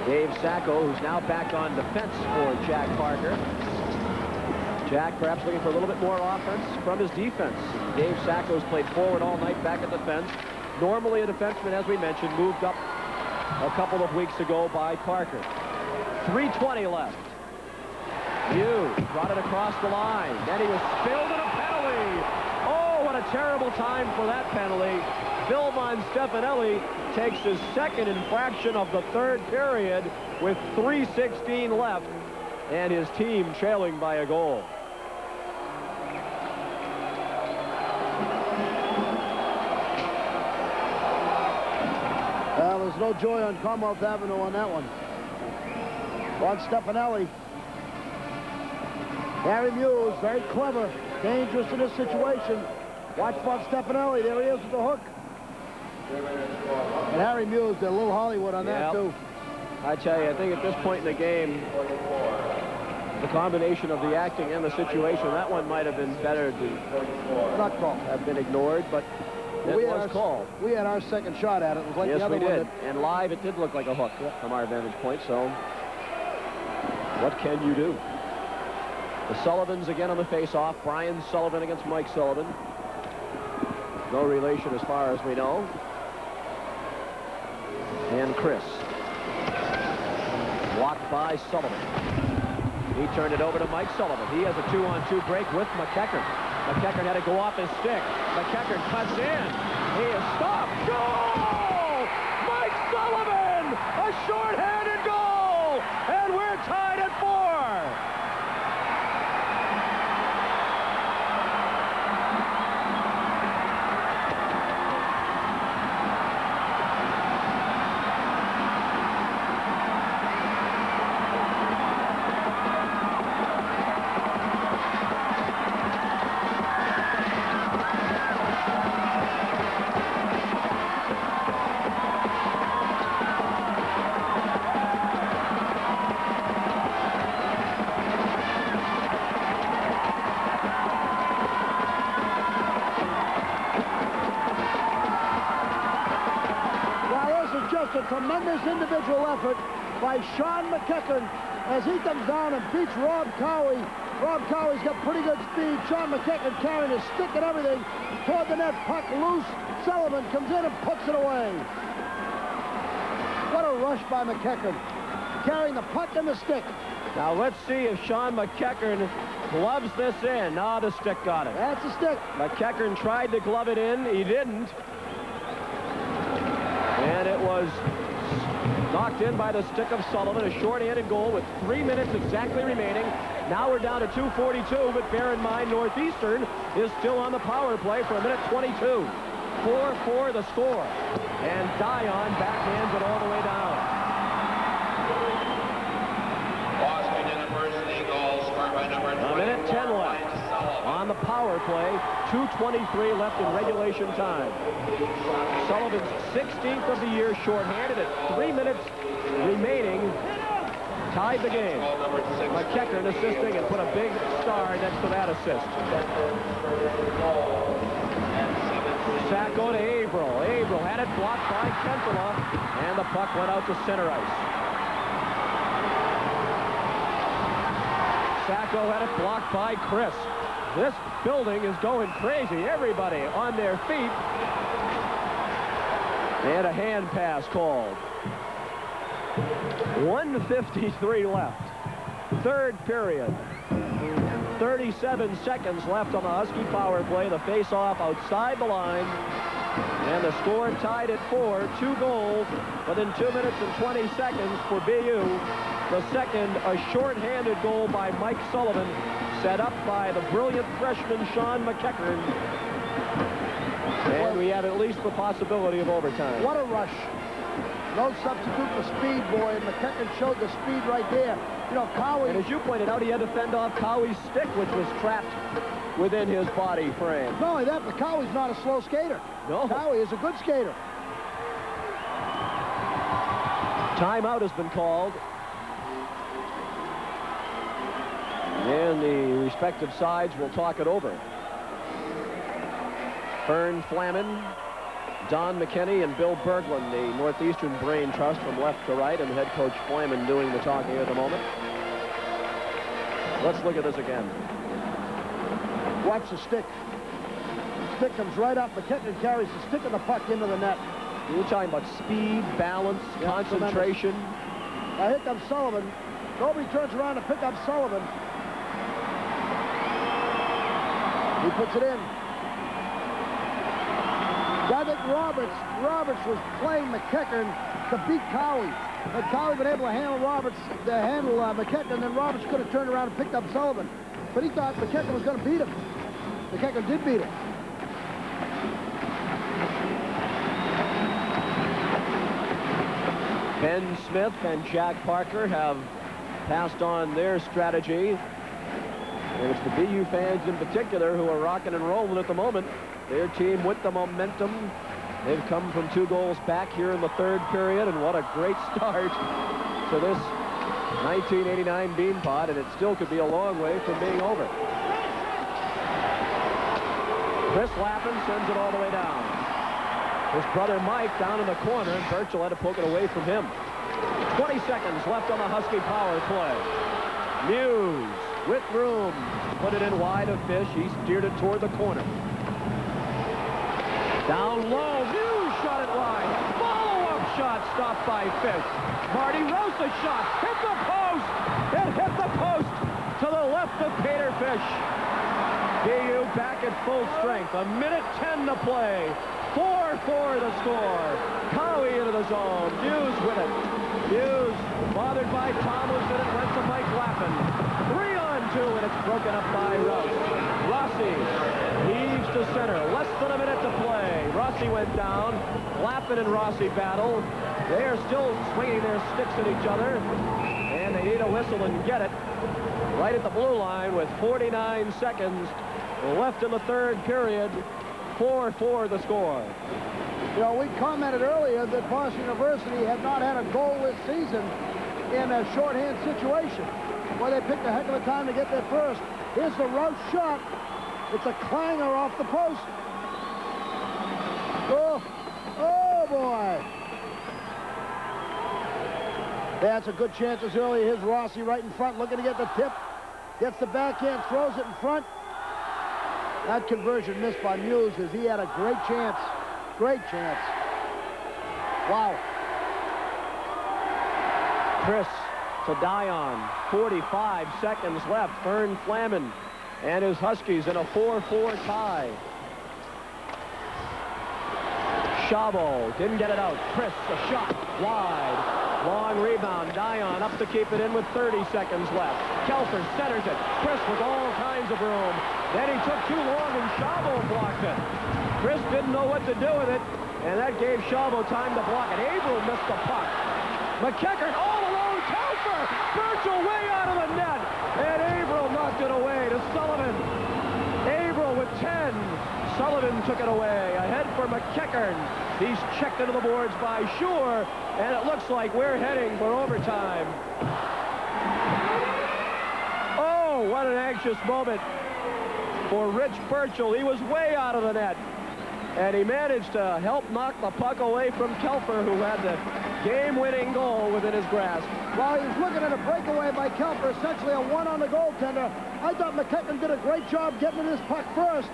Dave Sacco, who's now back on defense for Jack Parker. Jack perhaps looking for a little bit more offense from his defense. Dave Sacco's played forward all night, back at defense. Normally a defenseman, as we mentioned, moved up a couple of weeks ago by Parker. 3:20 left. Hughes brought it across the line. Then he was spilled in a penalty. Oh, what a terrible time for that penalty. Bill Von Stefanelli takes his second infraction of the third period with 3:16 left and his team trailing by a goal. Well, there's no joy on Commonwealth Avenue on that one. Von Stefanelli. Harry Muse, very clever, dangerous in this situation. Watch Von Stefanelli. There he is with the hook. And Harry Muse did a little Hollywood on that, too. I tell you, I think at this point in the game, the combination of the acting and the situation, that one might have been better to not call. have been ignored, but It was called. We had our second shot at it. It was like yes, the other we one did. And live, it did look like a hook from our vantage point. So what can you do? The Sullivans again on the face-off. Brian Sullivan against Mike Sullivan. No relation as far as we know. And Chris. Blocked by Sullivan. He turned it over to Mike Sullivan. He has a 2-on-2 break with McEachern. McEachern had to go off his stick. McEachern cuts in. He is stopped. Goal! Mike Sullivan! A short-handed goal! And we're tied at 4. A tremendous individual effort by Sean McEachern as he comes down and beats Rob Cowie. Rob Cowie's got pretty good speed. Sean McEachern carrying his stick and everything toward the net. Puck loose. Sullivan comes in and puts it away. What a rush by McEachern, carrying the puck and the stick. Now let's see if Sean McEachern gloves this in. Now the stick got it. That's the stick. McEachern tried to glove it in. He didn't. And it was knocked in by the stick of Sullivan. A short-handed goal with 3 minutes exactly remaining. Now we're down to 2:42, but bear in mind Northeastern is still on the power play for 1:22. 4-4 the score. And Dion backhands it all the way down. Boston University goal scored by number 24. A minute 10 left on the power play. 2:23 left in regulation time. Sullivan's 16th of the year shorthanded at 3 minutes remaining. Tied the game. McEachern assisting and put a big star next to that assist. Sacco to Averill. Averill had it blocked by Kentala, and the puck went out to center ice. Sacco had it blocked by Chris. This building is going crazy. Everybody on their feet. And a hand pass called. 1:53 left. Third period. 37 seconds left on the Husky power play. The face-off outside the line. And the score tied at 4. 2 goals within 2 minutes and 20 seconds for BU. The second, a short-handed goal by Mike Sullivan, set up by the brilliant freshman Sean McEachern. And we have at least the possibility of overtime. What a rush. No substitute for speed, boy, and McEachern showed the speed right there. You know, Cowie... And as you pointed out, he had to fend off Cowie's stick, which was trapped within his body frame. Not only that, but Cowie's not a slow skater. No. Cowie is a good skater. Timeout has been called. And the respective sides will talk it over. Fern Flaman, Don McKinney, and Bill Berglund, the Northeastern Brain Trust from left to right, and head coach Flaman doing the talking at the moment. Let's look at this again. Watch the stick. The stick comes right up. McEachern carries the stick of the puck into the net. You're talking about speed, balance, concentration. Tremendous. Now here comes Sullivan. Nobody turns around to pick up Sullivan. He puts it in. I think Roberts was playing McEachern to beat Cowie. Had Cowie been able to handle McEachern, then Roberts could have turned around and picked up Sullivan. But he thought McEachern was going to beat him. McEachern did beat him. Ben Smith and Jack Parker have passed on their strategy. And it's the BU fans in particular who are rocking and rolling at the moment. Their team with the momentum. They've come from 2 goals back here in the third period, and what a great start to this 1989 Beanpot, and it still could be a long way from being over. Chris Lappin sends it all the way down. His brother Mike down in the corner, and Burchell had to poke it away from him. 20 seconds left on the Husky power play. Muse with room. Put it in wide of Fish. He steered it toward the corner. Down low. Muse shot it wide. Follow-up shot stopped by Fish. Marty Rosa's shot. Hit the post. It hit the post to the left of Peter Fish. BU back at full strength. 1:10 to play. 4-4 the score. Cowie into the zone. Muse with it. Muse bothered by Tomlinson. It went to Mike Lappin. 3-on-2, and it's broken up by Rouse. Rossi heaves to center. Less than a minute to play. Rossi went down. Lappin and Rossi battle. They are still swinging their sticks at each other, and they need a whistle and get it right at the blue line with 49 seconds left in the third period. 4-4 the score. You know, we commented earlier that Boston University had not had a goal this season in a shorthand situation. Well, they picked a heck of a time to get there first. Here's the Rouse shot. It's a clanger off the post. Oh boy. They had some good chances earlier. Here's Rossi right in front, looking to get the tip. Gets the backhand, throws it in front. That conversion missed by Muse, as he had a great chance. Great chance. Wow. Chris to Dion. 45 seconds left. Vern Flaman and his Huskies in a 4-4 tie. Chavo didn't get it out. Chris, a shot wide. Long rebound. Dion up to keep it in with 30 seconds left. Kelfer centers it. Chris with all kinds of room. Then he took too long and Chavo blocked it. Chris didn't know what to do with it, and that gave Chavo time to block it. Averill missed the puck. McEachern all alone. Kelfer! Burchell way out of the net. And Averill knocked it away to Sullivan. Averill with 10. Sullivan took it away. Ahead for McEachern. He's checked into the boards by Shure, and it looks like we're heading for overtime. Oh, what an anxious moment for Rich Burchell. He was way out of the net, and he managed to help knock the puck away from Kelfer, who had the game-winning goal within his grasp. While he was looking at a breakaway by Kelfer, essentially a one on the goaltender, I thought McEachern did a great job getting to this puck first.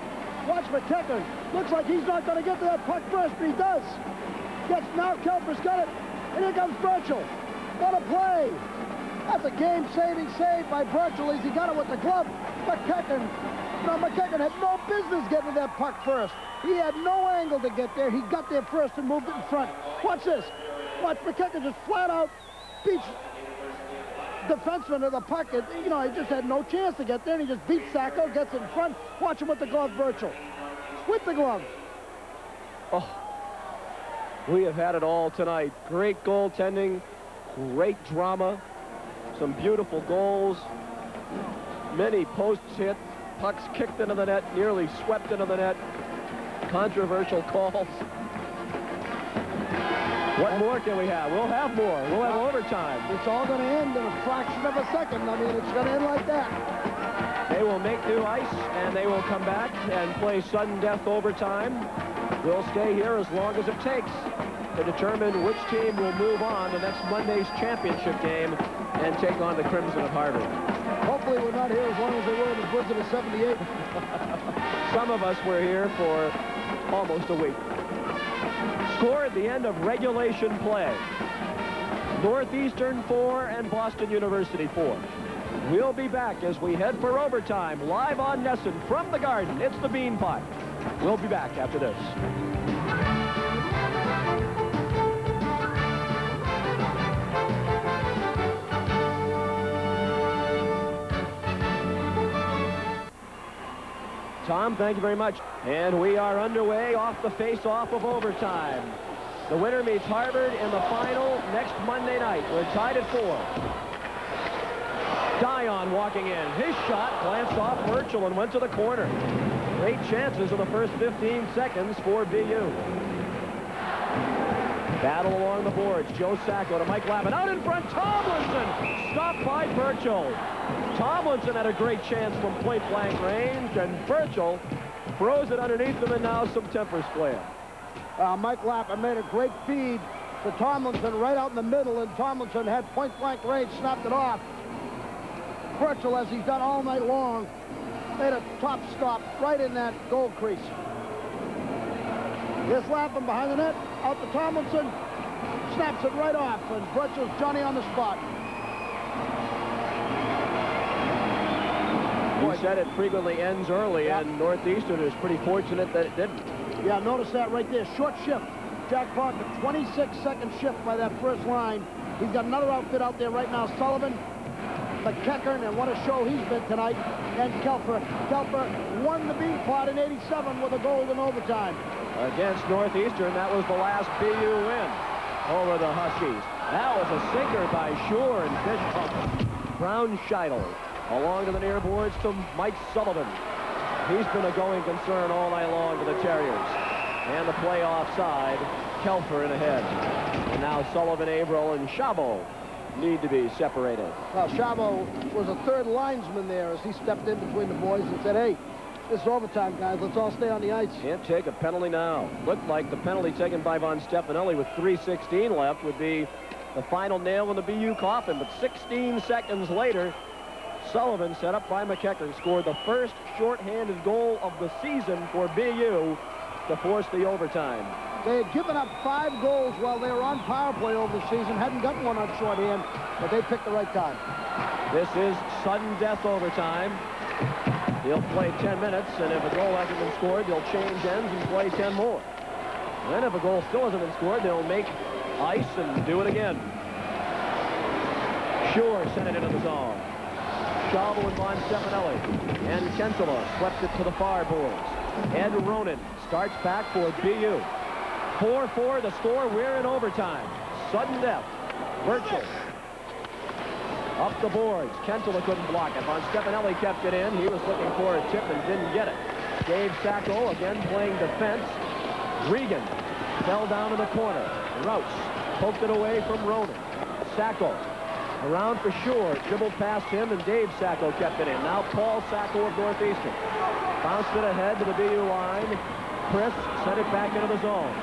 Watch McEachern. Looks like he's not going to get to that puck first, but he does. Now Kelfer's got it, and here comes Burchell. What a play. That's a game-saving save by Burchell as he got it with the glove. McEachern had no business getting to that puck first. He had no angle to get there. He got there first and moved it in front. Watch this. Watch McEachern just flat out beats defenseman to the puck. You know, he just had no chance to get there, and he just beats Sacco, gets it in front. Watch him with the glove, Burchell. With the glove. Oh, we have had it all tonight. Great goaltending, great drama, some beautiful goals, many posts hit, pucks kicked into the net, nearly swept into the net, controversial calls. What more can we have? We'll have more. We'll have overtime. It's all going to end in a fraction of a second. I mean, it's going to end like that. They will make new ice, and they will come back and play sudden death overtime. We'll stay here as long as it takes to determine which team will move on to next Monday's championship game and take on the Crimson of Harvard. Hopefully we're not here as long as they were in the Blizzard of '78. Some of us were here for almost a week. Score at the end of regulation play. Northeastern 4 and Boston University 4. We'll be back as we head for overtime live on Nesson from the Garden. It's the Beanpot. We'll be back after this. Tom, thank you very much. And we are underway off the face-off of overtime. The winner meets Harvard in the final next Monday night. We're tied at 4. Dion walking in. His shot glanced off Burchell and went to the corner. Great chances in the first 15 seconds for BU. Battle along the boards. Joe Sacco to Mike Lappin. Out in front, Tomlinson! Stopped by Burchell. Tomlinson had a great chance from point-blank range, and Burchell throws it underneath him, and now some tempers flare. Mike Lappin made a great feed to Tomlinson right out in the middle, and Tomlinson had point-blank range, snapped it off. Burchell, as he's done all night long, made a top stop right in that goal crease. Here's Lappin behind the net, out to Tomlinson, snaps it right off, and Burchell's Johnny on the spot. You said it frequently ends early, and Northeastern is pretty fortunate that it didn't. Yeah, notice that right there. Short shift. Jack Parker, 26-second shift by that first line. He's got another outfit out there right now. Sullivan, McEachern, and what a show he's been tonight. And Kelfer. Kelfer won the Beanpot in '87 with a goal in overtime. Against Northeastern, that was the last BU win over the Huskies. That was a sinker by Shore and fish pump. Brown Scheidel along to the near boards to Mike Sullivan. He's been a going concern all night long to the Terriers. And the play offside, Kelfer in ahead. And now Sullivan, Averill, and Chabot need to be separated. Well, Chabot was a third linesman there as he stepped in between the boys and said, hey, this is overtime, guys. Let's all stay on the ice. Can't take a penalty now. Looked like the penalty taken by Von Stefanelli with 3:16 left would be the final nail in the BU coffin. But 16 seconds later, Sullivan, set up by McEachern, scored the first shorthanded goal of the season for BU to force the overtime. They had given up 5 goals while they were on power play over the season, hadn't gotten one on shorthand, but they picked the right time. This is sudden death overtime. He'll play 10 minutes, and if a goal hasn't been scored, they'll change ends and play 10 more. Then if a goal still hasn't been scored, they'll make ice and do it again. Shore sent it into the zone. Chabot and Von Stefanelli. And Kentela swept it to the far boards. Ed Ronan starts back for BU. 4-4 the score. We're in overtime. Sudden death. Burchell. Up the boards. Kentela couldn't block it. Von Stefanelli kept it in. He was looking for a tip and didn't get it. Dave Sacco again playing defense. Regan fell down in the corner. Rouse poked it away from Ronan. Sacco around for Shore, dribbled past him, and Dave Sacco kept it in. Now Paul Sacco of Northeastern. Bounced it ahead to the BU line. Chris sent it back into the zone.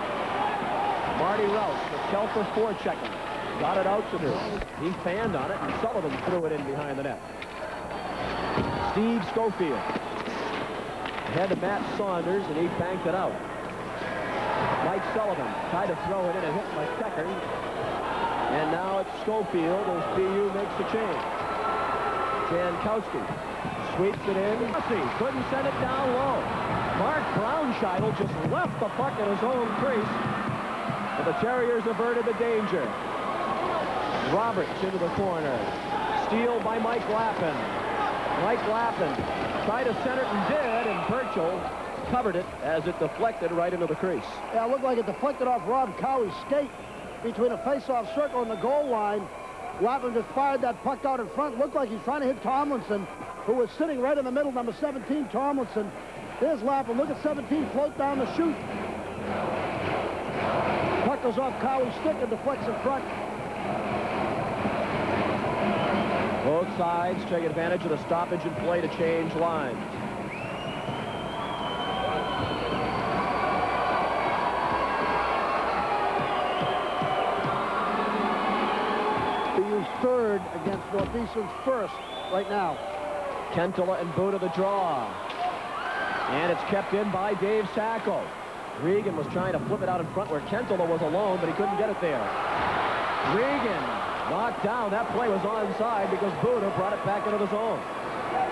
Marty Rouse with Kelfer forechecking. Got it out to him. He fanned on it, and Sullivan threw it in behind the net. Steve Schofield ahead to Matt Saunders, and he banked it out. Mike Sullivan tried to throw it in and hit McEachern. And now it's Schofield as BU makes the change. Jankowski sweeps it in. Couldn't send it down low. Mark Brownscheidel just left the puck in his own crease. But the Terriers averted the danger. Roberts into the corner. Steal by Mike Lappin. Mike Lappin tried to center it and did, and Burchell covered it as it deflected right into the crease. Yeah, it looked like it deflected off Rob Cowie's skate between a face-off circle and the goal line. Lappin just fired that puck out in front. Looked like he's trying to hit Tomlinson, who was sitting right in the middle, number 17, Tomlinson. There's Lappin. Look at 17 float down the chute. Puck goes off Cowie's stick and deflects in front. Both sides take advantage of the stoppage and play to change lines. BU's third against Northeastern's first right now. Kentela and Buda the draw. And it's kept in by Dave Sacco. Regan was trying to flip it out in front where Kentela was alone, but he couldn't get it there. Regan knocked down. That play was onside because Buda brought it back into the zone.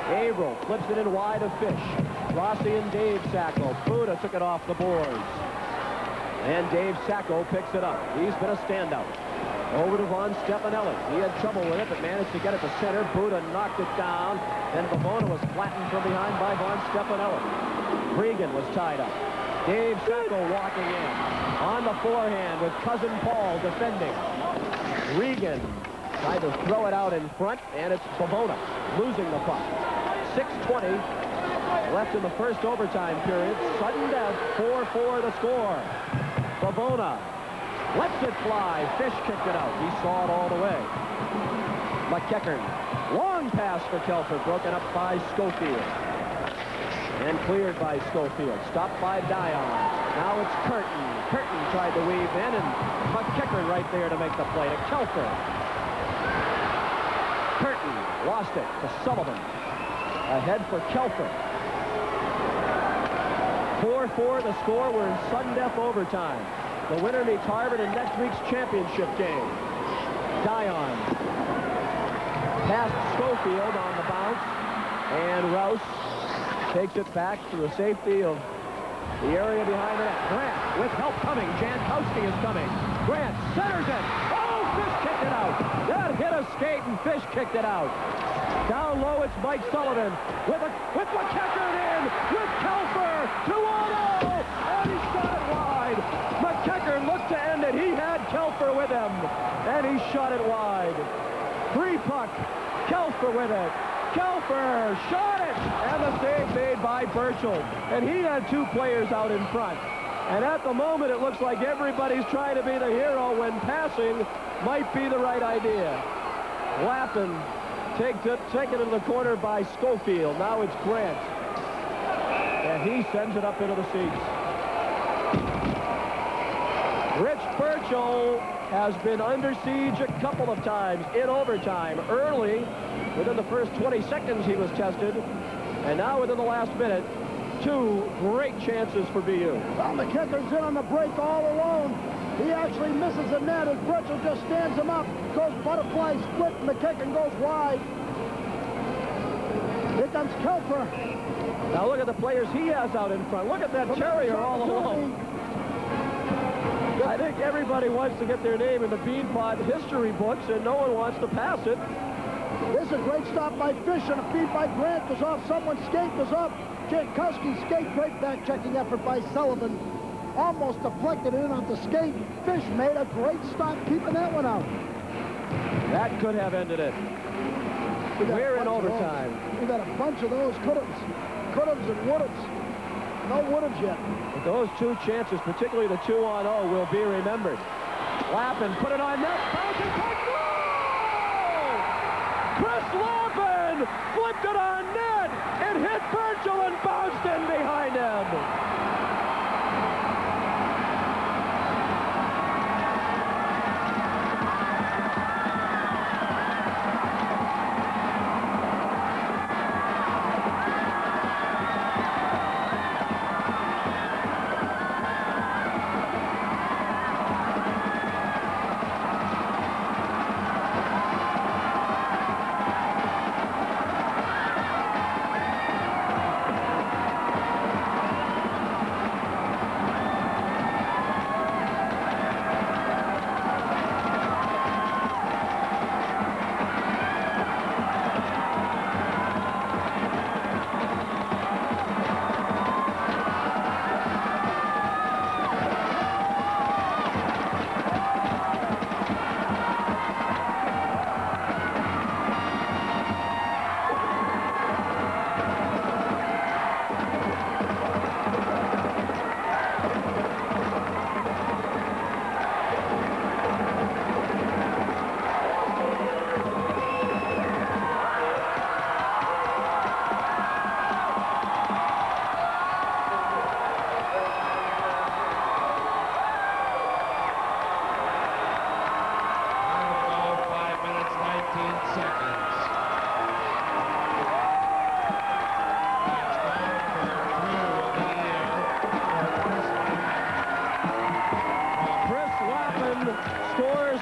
Averill flips it in wide of Fish. Rossi and Dave Sacco. Buda took it off the boards. And Dave Sacco picks it up. He's been a standout. Over to Von Stefanelli. He had trouble with it, but managed to get it to center. Buda knocked it down. Then Bavona was flattened from behind by Von Stefanelli. Regan was tied up. Dave Sacco walking in. On the forehand with Cousin Paul defending. Regan tried to throw it out in front, and it's Bavona losing the puck. 6:20 left in the first overtime period. Sudden death, 4-4 the score. Bavona lets it fly. Fish kicked it out. He saw it all the way. McEachern. Long pass for Kelfer, broken up by Schofield. And cleared by Schofield. Stopped by Dion. Now it's Curtin. Curtin tried to weave in, and McKickern right there to make the play to Kelfer. Curtin lost it to Sullivan. Ahead for Kelfer. 4-4 the score. We're in sudden death overtime. The winner meets Harvard in next week's championship game. Dion past Schofield on the bounce, and Rouse takes it back to the safety of the area behind the net. Grant with help coming. Jankowski is coming. Grant centers it. Oh, Fish kicked it out. That hit a skate, and Fish kicked it out. Down low, it's Mike Sullivan with McKickern in with Kelfer. 2-on-0, and he shot it wide. McKickern looked to end it. He had Kelfer with him, and he shot it wide. Free puck. Kelfer with it. Kelfer shot it, and the save made by Burchell. And he had two players out in front. And at the moment, it looks like everybody's trying to be the hero when passing might be the right idea. Lappin taken into the corner by Schofield. Now it's Grant. And he sends it up into the seats. Rich Burchell has been under siege a couple of times in overtime. Early, within the first 20 seconds, he was tested. And now within the last minute, two great chances for BU. Well, McKickern's in on the break all alone. He actually misses the net as Burchell just stands him up. Goes butterfly split. McKickern goes wide. Here comes Kelfer. Now look at the players he has out in front. Look at that Terrier all alone. I think everybody wants to get their name in the Beanpot history books, and no one wants to pass it. This is a great stop by Fish, and a feed by Grant goes off. Someone's skate goes up. Jankowski's skate, great back-checking effort by Sullivan. Almost deflected in off the skate. Fish made a great stop keeping that one out. That could have ended it. We're in overtime. We've got a bunch of those could-haves and would-haves. No would-haves yet. But those two chances, particularly the 2-on-0, will be remembered. Lappin put it on net. Bouncing puck, goal! Chris Lappin flipped it on net. It hit Burchell and bounced in behind him.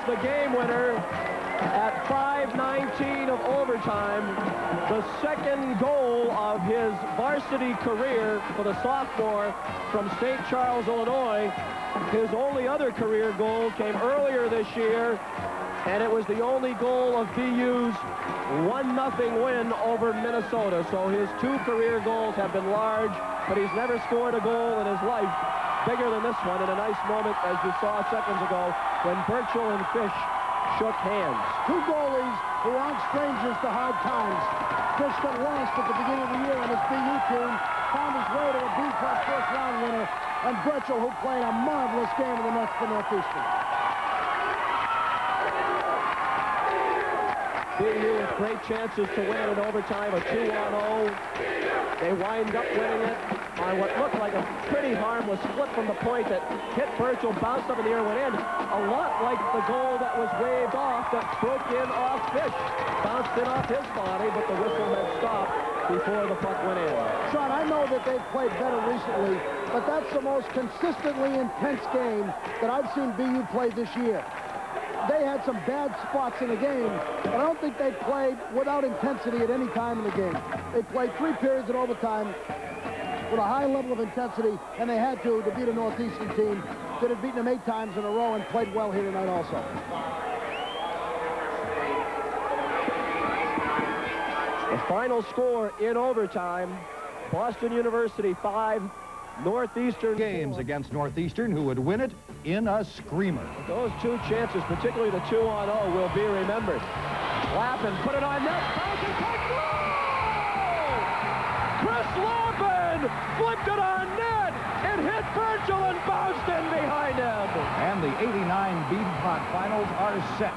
The game winner at 5:19 of overtime, the second goal of his varsity career for the sophomore from St. Charles, Illinois. His only other career goal came earlier this year, and it was the only goal of BU's 1-0 win over Minnesota. So his two career goals have been large, but he's never scored a goal in his life bigger than this one, in a nice moment, as you saw seconds ago, when Burchell and Fish shook hands. Two goalies who aren't strangers to hard times. Fish got lost at the beginning of the year on his BU team, found his way to a Beanpot first-round winner, and Burchell, who played a marvelous game in the Nets for Northeastern. BU with great chances to win it in overtime, a 2-on-0. They wind up winning it on what looked like a pretty harmless flip from the point that hit Virgil, bounced up in the air, went in. A lot like the goal that was waved off that broke in off Fish. Bounced in off his body, but the whistle had stopped before the puck went in. Sean, I know that they've played better recently, but that's the most consistently intense game that I've seen BU play this year. They had some bad spots in the game, but I don't think they played without intensity at any time in the game. They played 3 periods in overtime with a high level of intensity, and they had to beat a Northeastern team that had beaten them 8 times in a row and played well here tonight also. The final score in overtime, Boston University 5, Northeastern games 4. against Northeastern, who would win it in a screamer. Those 2 chances, particularly the 2-on-0, will be remembered. Lappin put it on net. Bouncing puck, goal! Chris Lappin flipped it on net. It hit Virgil and bounced in behind him. And the '89 Beanpot Finals are set.